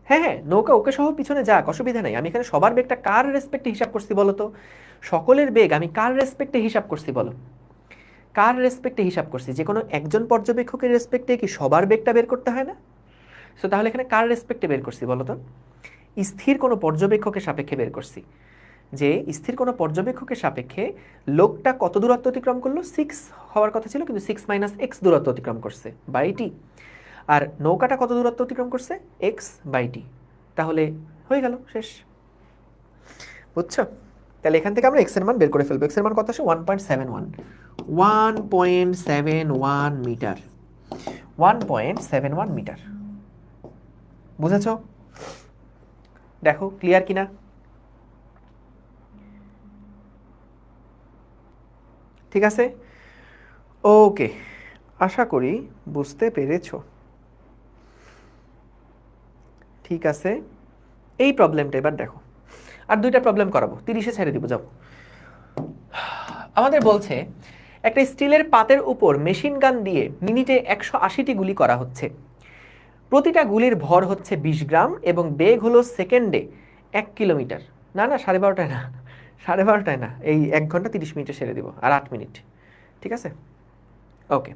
হ্যাঁ হ্যাঁ, নৌকা ওকে সহ পিছনে যাক, অসুবিধা নেই। আমি এখানে সবার বেগটা কার রেসপেক্টে হিসাব করছি বলো তো? সকলের বেগ আমি কার রেসপেক্টে হিসাব করছি বলো? কার রেসপেক্টে হিসাব করছি? যে কোনো একজন পর্যবেক্ষকের রেসপেক্টে কি সবার বেগটা বের করতে হয় না? সো তাহলে এখানে কার রেসপেক্টে বের করছি বলো তো? স্থির কোনো পর্যবেক্ষকের সাপেক্ষে বের করছি। যে স্থির কোনো পর্যবেক্ষকের সাপেক্ষে লোকটা কত দূরত্ব অতিক্রম করলো, 6 হওয়ার কথা ছিল কিন্তু 6 মাইনাস এক্স দূরত্ব অতিক্রম করছে বাই টি। আর নৌকাটা কত দূরত্ব অতিক্রম করছে, এক্স বাই টি। তাহলে হয়ে গেল, শেষ। বুঝছো? তাহলে এখান থেকে আমরা এক্স এর মান বের করে ফেলবো। এক্স এর মান কত আসে, 1.71, 1.71 মিটার, 1.71 মিটার। বুঝেছো? দেখো ক্লিয়ার কিনা? ঠিক আছে, ওকে, আশা করি বুঝতে পেরেছো। ঠিক আছে, এই প্রবলেমটা এবার দেখো। আর দুইটা প্রবলেম করাবো, 30-এ ছেড়ে দিব, যাও। আমাদের বলছে একটা স্টিলের পাতের উপর মেশিন গান দিয়ে মিনিটে 180টি গুলি করা হচ্ছে। প্রতিটা গুলির ভর হচ্ছে 20 গ্রাম এবং বেগ হলো সেকেন্ডে 1 কিলোমিটার। না না, 12:30টায় না, 12:30টায় না, এই 1 ঘন্টা 30 মিনিটে সেরে দিব, আর 8 মিনিট। ঠিক আছে, ওকে।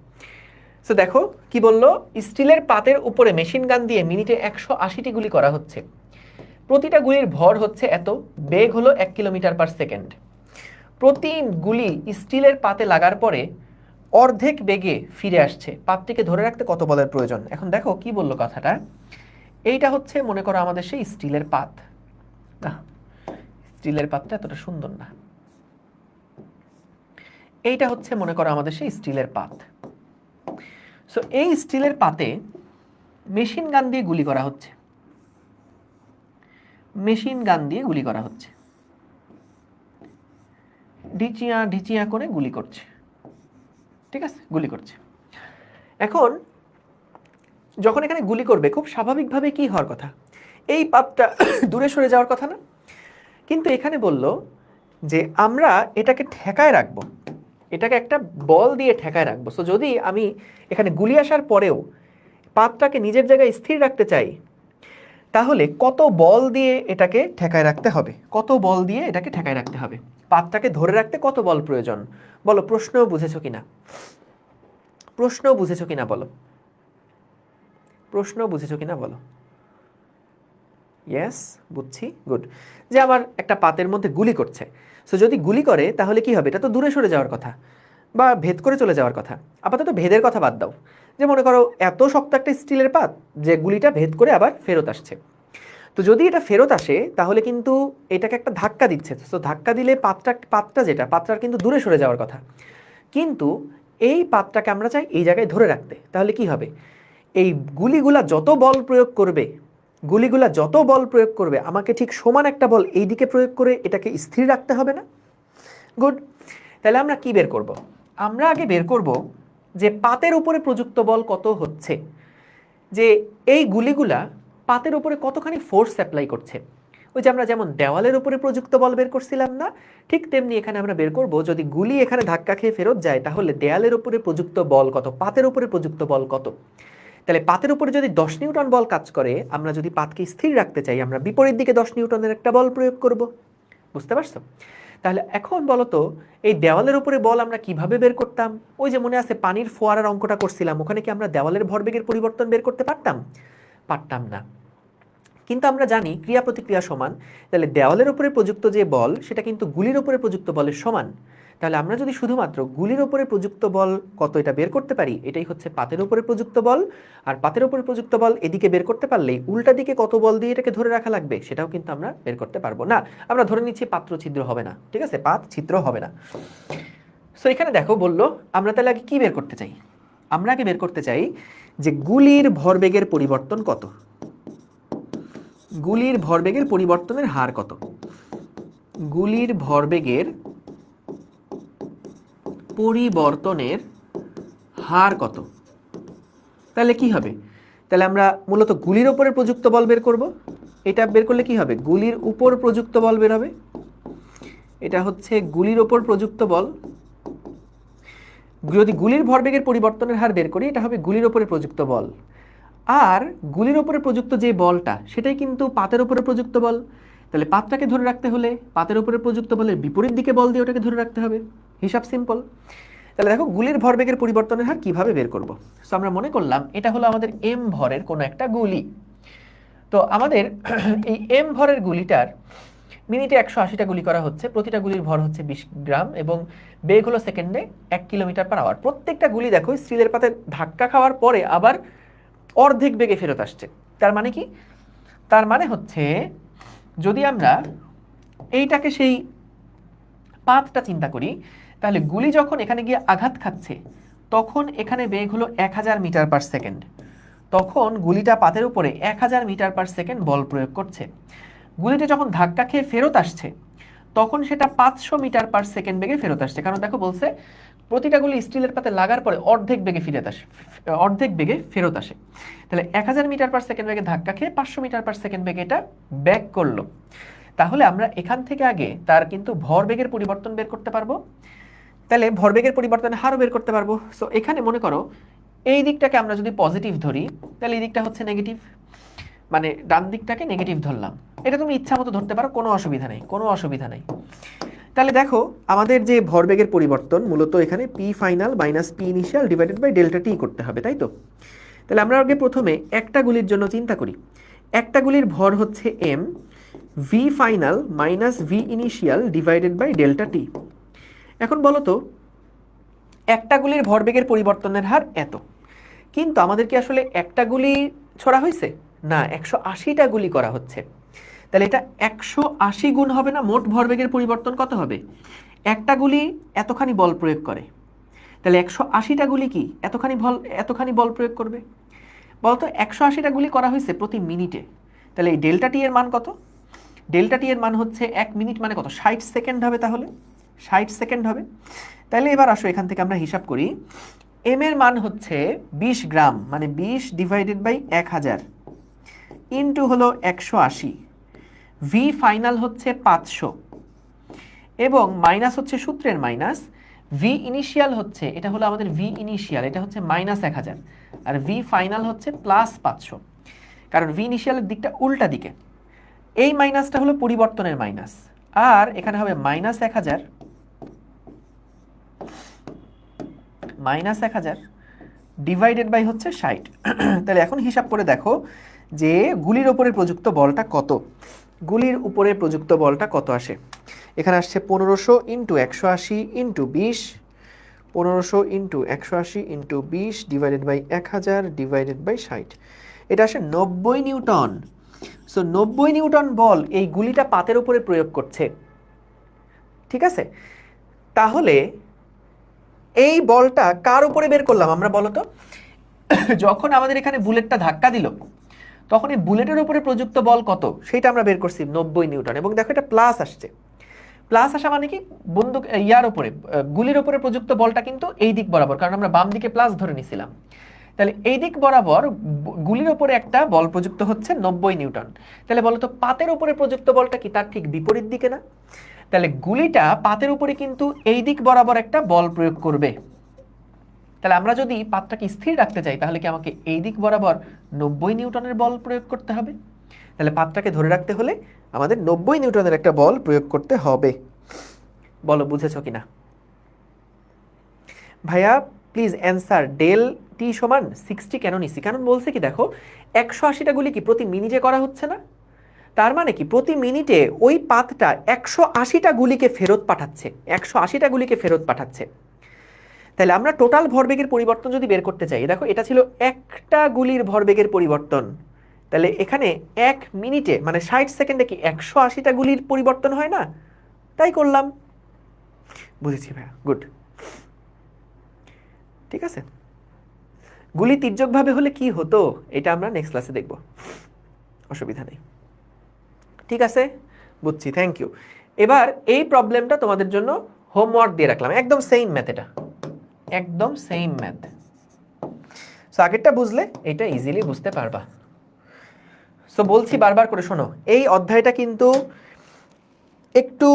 সো দেখো কি বললো, স্টিলের পাতের উপরে মেশিন গান দিয়ে মিনিটে 180টি গুলি করা হচ্ছে। প্রতিটা গুলির ভর হচ্ছে এত, বেগ হলো 1 কিলোমিটার পার সেকেন্ড। প্রতি গুলি স্টিলের পাতে লাগার পরে অর্ধেক বেগে ফিরে আসছে। পাতটিকে ধরে রাখতে কত বলের প্রয়োজন? এখন দেখো কি বললো কথাটা। এইটা হচ্ছে মনে করো আমাদের সেই স্টিলের পাত। না, স্টিলের পাতটা এতটা সুন্দর না। এইটা হচ্ছে মনে করো আমাদের সেই স্টিলের পাত। সো এই স্টিলের পাতে মেশিন গান দিয়ে গুলি করা হচ্ছে, মেশিন গান দিয়ে গুলি করা হচ্ছে, ঢিচিয়া ঢিচিয়া করে গুলি করছে। ঠিক আছে, গুলি করছে। এখন যখন এখানে গুলি করবে, খুব স্বাভাবিকভাবে কি হওয়ার কথা, এই পাতটা দূরে সরে যাওয়ার কথা না? কিন্তু এখানে বলল যে আমরা এটাকে ঠেকায় রাখবো, এটাকে একটা বল দিয়ে ঠেকায় রাখবো। সো যদি আমি এখানে গুলি আসার পরেও পাতটাকে নিজের জায়গায় স্থির রাখতে চাই, তাহলে কত বল দিয়ে এটাকে ঠেকায় রাখতে হবে? কত বল দিয়ে এটাকে ঠেকায় রাখতে হবে? পাতটাকে ধরে রাখতে কত বল প্রয়োজন বলো? প্রশ্ন বুঝেছো কিনা? প্রশ্ন বুঝেছো কিনা বলো? প্রশ্ন বুঝেছো কিনা বলো? ইয়েস, বুঝছি, গুড। যে আমার একটা পাতের মধ্যে গুলি করছে, সো যদি গুলি করে তাহলে কি হবে? এটা তো দূরে সরে যাওয়ার কথা বা ভেদ করে চলে যাওয়ার কথা। আপাতত ভেদের কথা বাদ দাও, যে মনে করো এত শক্ত একটা স্টিলের পাত যে গুলিটা ভেদ করে আবার ফেরত আসছে। তো যদি এটা ফেরত আসে তাহলে কিন্তু এটাকে একটা ধাক্কা দিচ্ছে। সো ধাক্কা দিলে পাতটা যেটা পাতটার কিন্তু দূরে সরে যাওয়ার কথা। কিন্তু এই পাতটাকে আমরা চাই এই জায়গায় ধরে রাখতে। তাহলে কি হবে? এই গুলিগুলা যত বল প্রয়োগ করবে, গুলিগুলা যত বল প্রয়োগ করবে, আমাকে ঠিক সমান একটা বল এই দিকে প্রয়োগ করে এটাকে স্থির রাখতে হবে না? গুড। তাহলে আমরা কি বের করব? আমরা আগে বের করব যে পাতের উপরে প্রযুক্ত বল কত হচ্ছে, যে এই গুলিগুলা পাতের উপরে কতখানি ফোর্স অ্যাপ্লাই করছে। ওই যে আমরা যেমন দেওয়ালের উপরে প্রযুক্ত বল বের করছিলাম না, ঠিক তেমনি এখানে আমরা বের করব যদি গুলি এখানে ধাক্কা খেয়ে ফেরত যায় তাহলে দেয়ালের উপরে প্রযুক্ত বল কত, পাতের উপরে প্রযুক্ত বল কত। তাহলে পাতের উপরে যদি 10 নিউটন বল কাজ করে, আমরা যদি পাতকে স্থির রাখতে চাই আমরা বিপরীত দিকে 10 নিউটনের একটা বল প্রয়োগ করব। বুঝতে পারছো? তাহলে এখন বলো তো, এই দেওয়ালের উপরে বল আমরা কিভাবে বের করতাম? ওই যে মনে আছে পানির ফোয়ারার অঙ্কটা করছিলাম, ওখানে কি আমরা দেওয়ালের ভরবেগের পরিবর্তন বের করতে পারতাম? পারতাম না। কিন্তু আমরা জানি ক্রিয়া প্রতিক্রিয়া সমান, তাহলে দেওয়ালের উপরে প্রযুক্ত যে বল সেটা কিন্তু গুলির উপরে প্রযুক্ত বলের সমান। তাহলে আমরা যদি শুধুমাত্র গুলির উপরে প্রযুক্ত বল কত এটা বের করতে পারি, এটাই হচ্ছে পাতের উপরে প্রযুক্ত বল। আর পাতের উপরে প্রযুক্ত বল এদিকে বের করতে পারলেই উল্টা দিকে কত বল দিয়ে এটাকে ধরে রাখা লাগবে সেটাও কিন্তু আমরা বের করতে পারবো না। আমরা ধরে নিচ্ছি পাত্র ছিদ্র হবে না, ঠিক আছে, পাত ছিদ্র হবে না। সো এখানে দেখো বললো আমরা তাহলে আগে কি বের করতে চাই, আমরা আগে বের করতে চাই যে গুলির ভরবেগের পরিবর্তন কত, গুলির ভরবেগের পরিবর্তনের হার কত, গুলির ভরবেগের পরিবর্তনের হার কত। তাহলে কি হবে, তাহলে আমরা মূলত গুলির উপরে প্রযুক্ত বল বের করব। এটা বের করলে কি হবে, গুলির উপর প্রযুক্ত বল বের হবে। এটা হচ্ছে গুলির উপর প্রযুক্ত বল। যদি গুলির ভরবেগের পরিবর্তনের হার বের করি এটা হবে গুলির উপরে প্রযুক্ত বল। আর গুলির উপরে প্রযুক্ত যে বলটা সেটাই কিন্তু পাতের উপরে প্রযুক্ত বল। তাহলে পাতটাকে ধরে রাখতে হলে পাতের উপরে প্রযুক্ত বলের বিপরীত দিকে বল দিয়ে ওটাকে ধরে রাখতে হবে। হিসাব সিম্পল। তাহলে দেখো গুলির ভরবেগের পরিবর্তনের হার কিভাবে বের করব। সো আমরা মনে করলাম এটা হলো আমাদের এম ভরের কোনো একটা গুলি। তো আমাদের এই এম ভরের গুলিটার মিনিটে 180টা গুলি করা হচ্ছে, প্রতিটা গুলির ভর হচ্ছে 20 গ্রাম এবং বেগ হলো সেকেন্ডে 1 কিলোমিটার/আওয়ার। প্রত্যেকটা গুলি দেখো স্টিলের পাতে ধাক্কা খাওয়ার পরে আবার অর্ধেক বেগে ফেরত আসছে। তার মানে কি, তার মানে হচ্ছে যদি আমরা এইটাকে সেই পাতটা চিন্তা করি, তাহলে গুলি যখন এখানে গিয়ে আঘাত খাচ্ছে তখন এখানে বেগ হলো 1000 মিটার/সেকেন্ড। তখন গুলিটা পাতের উপরে 1000 মিটার/সেকেন্ড বল প্রয়োগ করছে। গুলিটা যখন ধাক্কা খেয়ে ফেরত আসছে তখন সেটা 500 মিটার/সেকেন্ড বেগে ফেরত আসছে। কারণ দেখো বলছে প্রতিটা গুলি স্টিলের পাতে লাগার পরে অর্ধেক বেগে ফেরত আসে। তাহলে 1000 মিটার/সেকেন্ড বেগে ধাক্কা খেয়ে 500 মিটার/সেকেন্ড বেগে এটা ব্যাক করলো। তাহলে আমরা এখান থেকে আগে তার কিন্তু ভরবেগের পরিবর্তন বের করতে পারবো। তাহলে ভরবেগের পরিবর্তনের হারও বের করতে পারবো। সো এখানে মনে করো এই দিকটাকে আমরা যদি পজিটিভ ধরি তাহলে এই দিকটা হচ্ছে নেগেটিভ, মানে ডান দিকটাকে নেগেটিভ ধরলাম। এটা তুমি ইচ্ছা মতো ধরতে পারো, কোনো অসুবিধা নেই, কোনো অসুবিধা নেই। তাহলে দেখো আমাদের যে ভরবেগের পরিবর্তন মূলত এখানে P final minus P initial divided by delta T করতে হবে, তাই তো। তাহলে আমরা আগে প্রথমে একটা গুলির জন্য চিন্তা করি। একটা গুলির ভর হচ্ছে M, V final minus V initial divided by delta T. এখন বলো তো একটা গুলির ভরবেগের পরিবর্তনের হার এত, কিন্তু আমাদের কি আসলে একটা গুলি ছোড়া হয়েছে না, 180টা গুলি করা হচ্ছে। তাহলে এটা 180 গুণ হবে না, মোট ভরবেগের পরিবর্তন কত হবে, একটা গুলি এতখানি বল প্রয়োগ করে, তাহলে 180টা গুলি কি এতখানি বল প্রয়োগ করবে। বলতো 180টা গুলি করা হয়েছে প্রতি মিনিটে, তাহলে এই ডেল্টা টি এর মান কত, ডেল্টা টি এর মান হচ্ছে 1 মিনিট মানে কত, 60 সেকেন্ড হবে। তাহলে 60 সেকেন্ড হবে। তাহলে এবার আসো এখান থেকে আমরা হিসাব করি। এম এর মান হচ্ছে 20 গ্রাম মানে 20 ডিভাইডেড বাই 1000 ইন্টু হলো 180, ভি ফাইনাল হচ্ছে 500 এবং মাইনাস হচ্ছে সূত্রের মাইনাস, ভি ইনিশিয়াল হচ্ছে এটা হলো আমাদের ভি ইনিশিয়াল, এটা হচ্ছে মাইনাস 1000 আর ভি ফাইনাল হচ্ছে প্লাস 500, কারণ ভি ইনিশিয়ালের দিকটা উল্টা দিকে। এই মাইনাসটা হলো পরিবর্তনের মাইনাস আর এখানে হবে মাইনাস 1000 ডিভাইডেড বাই হচ্ছে 60। তাহলে এখন হিসাব করে দেখো যে গুলির উপরে প্রযুক্ত বলটা কত, গুলির উপরে প্রযুক্ত বলটা কত আসে। এখানে আসছে 1500 into 180 into 20, 1500 into 180 into 20 divided by 1000 divided by 60, এটা আসে 90 নিউটন। সো 90 নিউটন বল এই গুলিটা পাতের উপরে প্রয়োগ করছে, ঠিক আছে। তাহলে এই বলটা কার উপরে বের করলাম আমরা বলো তো, যখন আমাদের এখানে বুলেটটা ধাক্কা দিল তখন এই বুলেটের উপরে প্রযুক্ত বল কত সেটা আমরা বের করছি 90 নিউটন। এবং দেখো এটা প্লাস আসছে, প্লাস আসা মানে কি বন্দুক ইয়ার উপরে গুলির উপরে প্রযুক্ত বলটা কিন্তু এই দিক বরাবর, কারণ আমরা বাম দিকে প্লাস ধরে নিছিলাম। তাহলে এই দিক বরাবর গুলির উপরে একটা বল প্রযুক্ত হচ্ছে 90 নিউটন। তাহলে বলো তো পাতের উপরে প্রযুক্ত বলটা কি তার ঠিক বিপরীত দিকে না, তাহলে গুলিটা পাতের উপরে কিন্তু এই দিক বরাবর একটা বল প্রয়োগ করবে। তাহলে আমরা যদি পাতটাকে স্থির রাখতে চাই তাহলে কি আমাকে এই দিক বরাবর 90 নিউটনের বল প্রয়োগ করতে হবে। তাহলে পাতটাকে ধরে রাখতে হলে আমাদের 90 নিউটনের একটা বল প্রয়োগ করতে হবে। বলো বুঝেছো কিনা ভাইয়া, প্লিজ অ্যান্সার। ডেল টি সমান 60 কেন নিছি, কারণ বলছে কি দেখো 180টা গুলি কি প্রতি মিনিটে করা হচ্ছে না, তার মানে কি প্রতি মিনিটে ওই পাতটা 180টা গুলিকে ফেরত পাঠাচ্ছে, 180টা গুলিকে ফেরত পাঠাচ্ছে। তাহলে আমরা টোটাল ভরবেগের পরিবর্তন যদি বের করতে চাই, দেখো এটা ছিল একটা গুলির ভরবেগের পরিবর্তন, তাহলে এখানে 1 মিনিটে মানে 60 সেকেন্ডে কি 180টা গুলির পরিবর্তন হয় না? তাই করলাম। বুঝেছি ভাইয়া, গুড। ঠিক আছে, গুলি তির্যকভাবে হলে কি হতো এটা আমরা নেক্সট ক্লাসে দেখব, অসুবিধা নেই। ঠিক আছে, বুঝছি, থ্যাংক ইউ। এবার এই প্রবলেমটা তোমাদের জন্য হোমওয়ার্ক দিয়ে রাখলাম, একদম সেম ম্যাথ, এটা একদম সেম ম্যাথ। সো আগেরটা বুঝলে এটা ইজিলি বুঝতে পারবা। সো বলছি বারবার করে শোনো, এই অধ্যায়টা কিন্তু একটু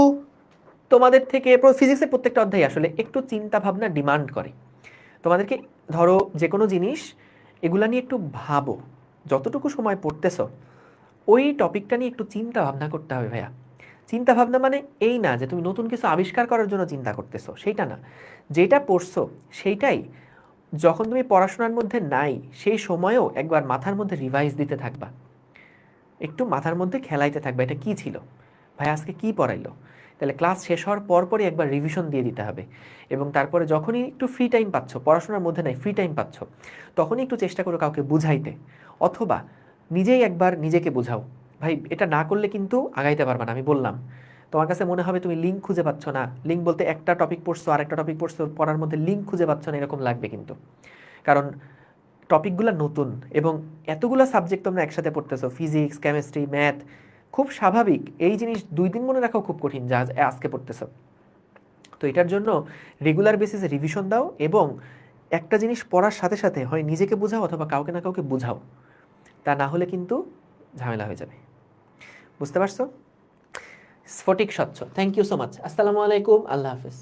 তোমাদের থেকে, ফিজিক্সের প্রত্যেকটা অধ্যায় আসলে একটু চিন্তা ভাবনা ডিমান্ড করে তোমাদেরকে। ধরো যে কোনো জিনিস এগুলা নিয়ে একটু ভাবো, যতটুকু সময় পড়তেছো ওই টপিকটা নিয়ে একটু চিন্তা ভাবনা করতে হবে ভাইয়া। চিন্তা ভাবনা মানে এই না যে তুমি নতুন কিছু আবিষ্কার করার জন্য চিন্তা করতেছো, সেইটা না। যেটা পড়ছো সেইটাই যখন তুমি পড়াশোনার মধ্যে নাই সেই সময়েও একবার মাথার মধ্যে রিভাইজ দিতে থাকবা, একটু মাথার মধ্যে খেলাইতে থাকবা এটা কি ছিল, ভাই আজকে কি পড়াইলো। তাহলে ক্লাস শেষ হওয়ার পরপরই একবার রিভিশন দিয়ে দিতে হবে, এবং তারপরে যখনই একটু ফ্রি টাইম পাচ্ছ, পড়াশোনার মধ্যে নাই ফ্রি টাইম পাচ্ছ, তখনই একটু চেষ্টা করো কাউকে বুঝাইতে, অথবা নিজেই একবার নিজেকে বোঝাও। ভাই এটা না করলে কিন্তু আগাইতে পারবা না, আমি বললাম। তোমার কাছে মনে হবে তুমি লিঙ্ক খুঁজে পাচ্ছ না, লিঙ্ক বলতে একটা টপিক পড়ছো আর একটা টপিক পড়ছো, পড়ার মধ্যে লিঙ্ক খুঁজে পাচ্ছ না, এরকম লাগবে কিন্তু। কারণ টপিকগুলো নতুন এবং এতগুলো সাবজেক্ট তোমরা একসাথে পড়তেছো, ফিজিক্স, কেমিস্ট্রি, ম্যাথ, খুব স্বাভাবিক এই জিনিস 2 দিন মনে রাখাও খুব কঠিন যা আজকে পড়তেছো। তো এটার জন্য রেগুলার বেসিসে রিভিশন দাও, এবং একটা জিনিস পড়ার সাথে সাথে হয় নিজেকে বোঝাও অথবা কাউকে না কাউকে বোঝাও, তা না হলে কিন্তু ঝামেলা হয়ে যাবে। বুঝতে পারছো? স্ফটিক স্বচ্ছ, থ্যাংক ইউ সো মাচ, আসসালামু আলাইকুম, আল্লাহ হাফিজ।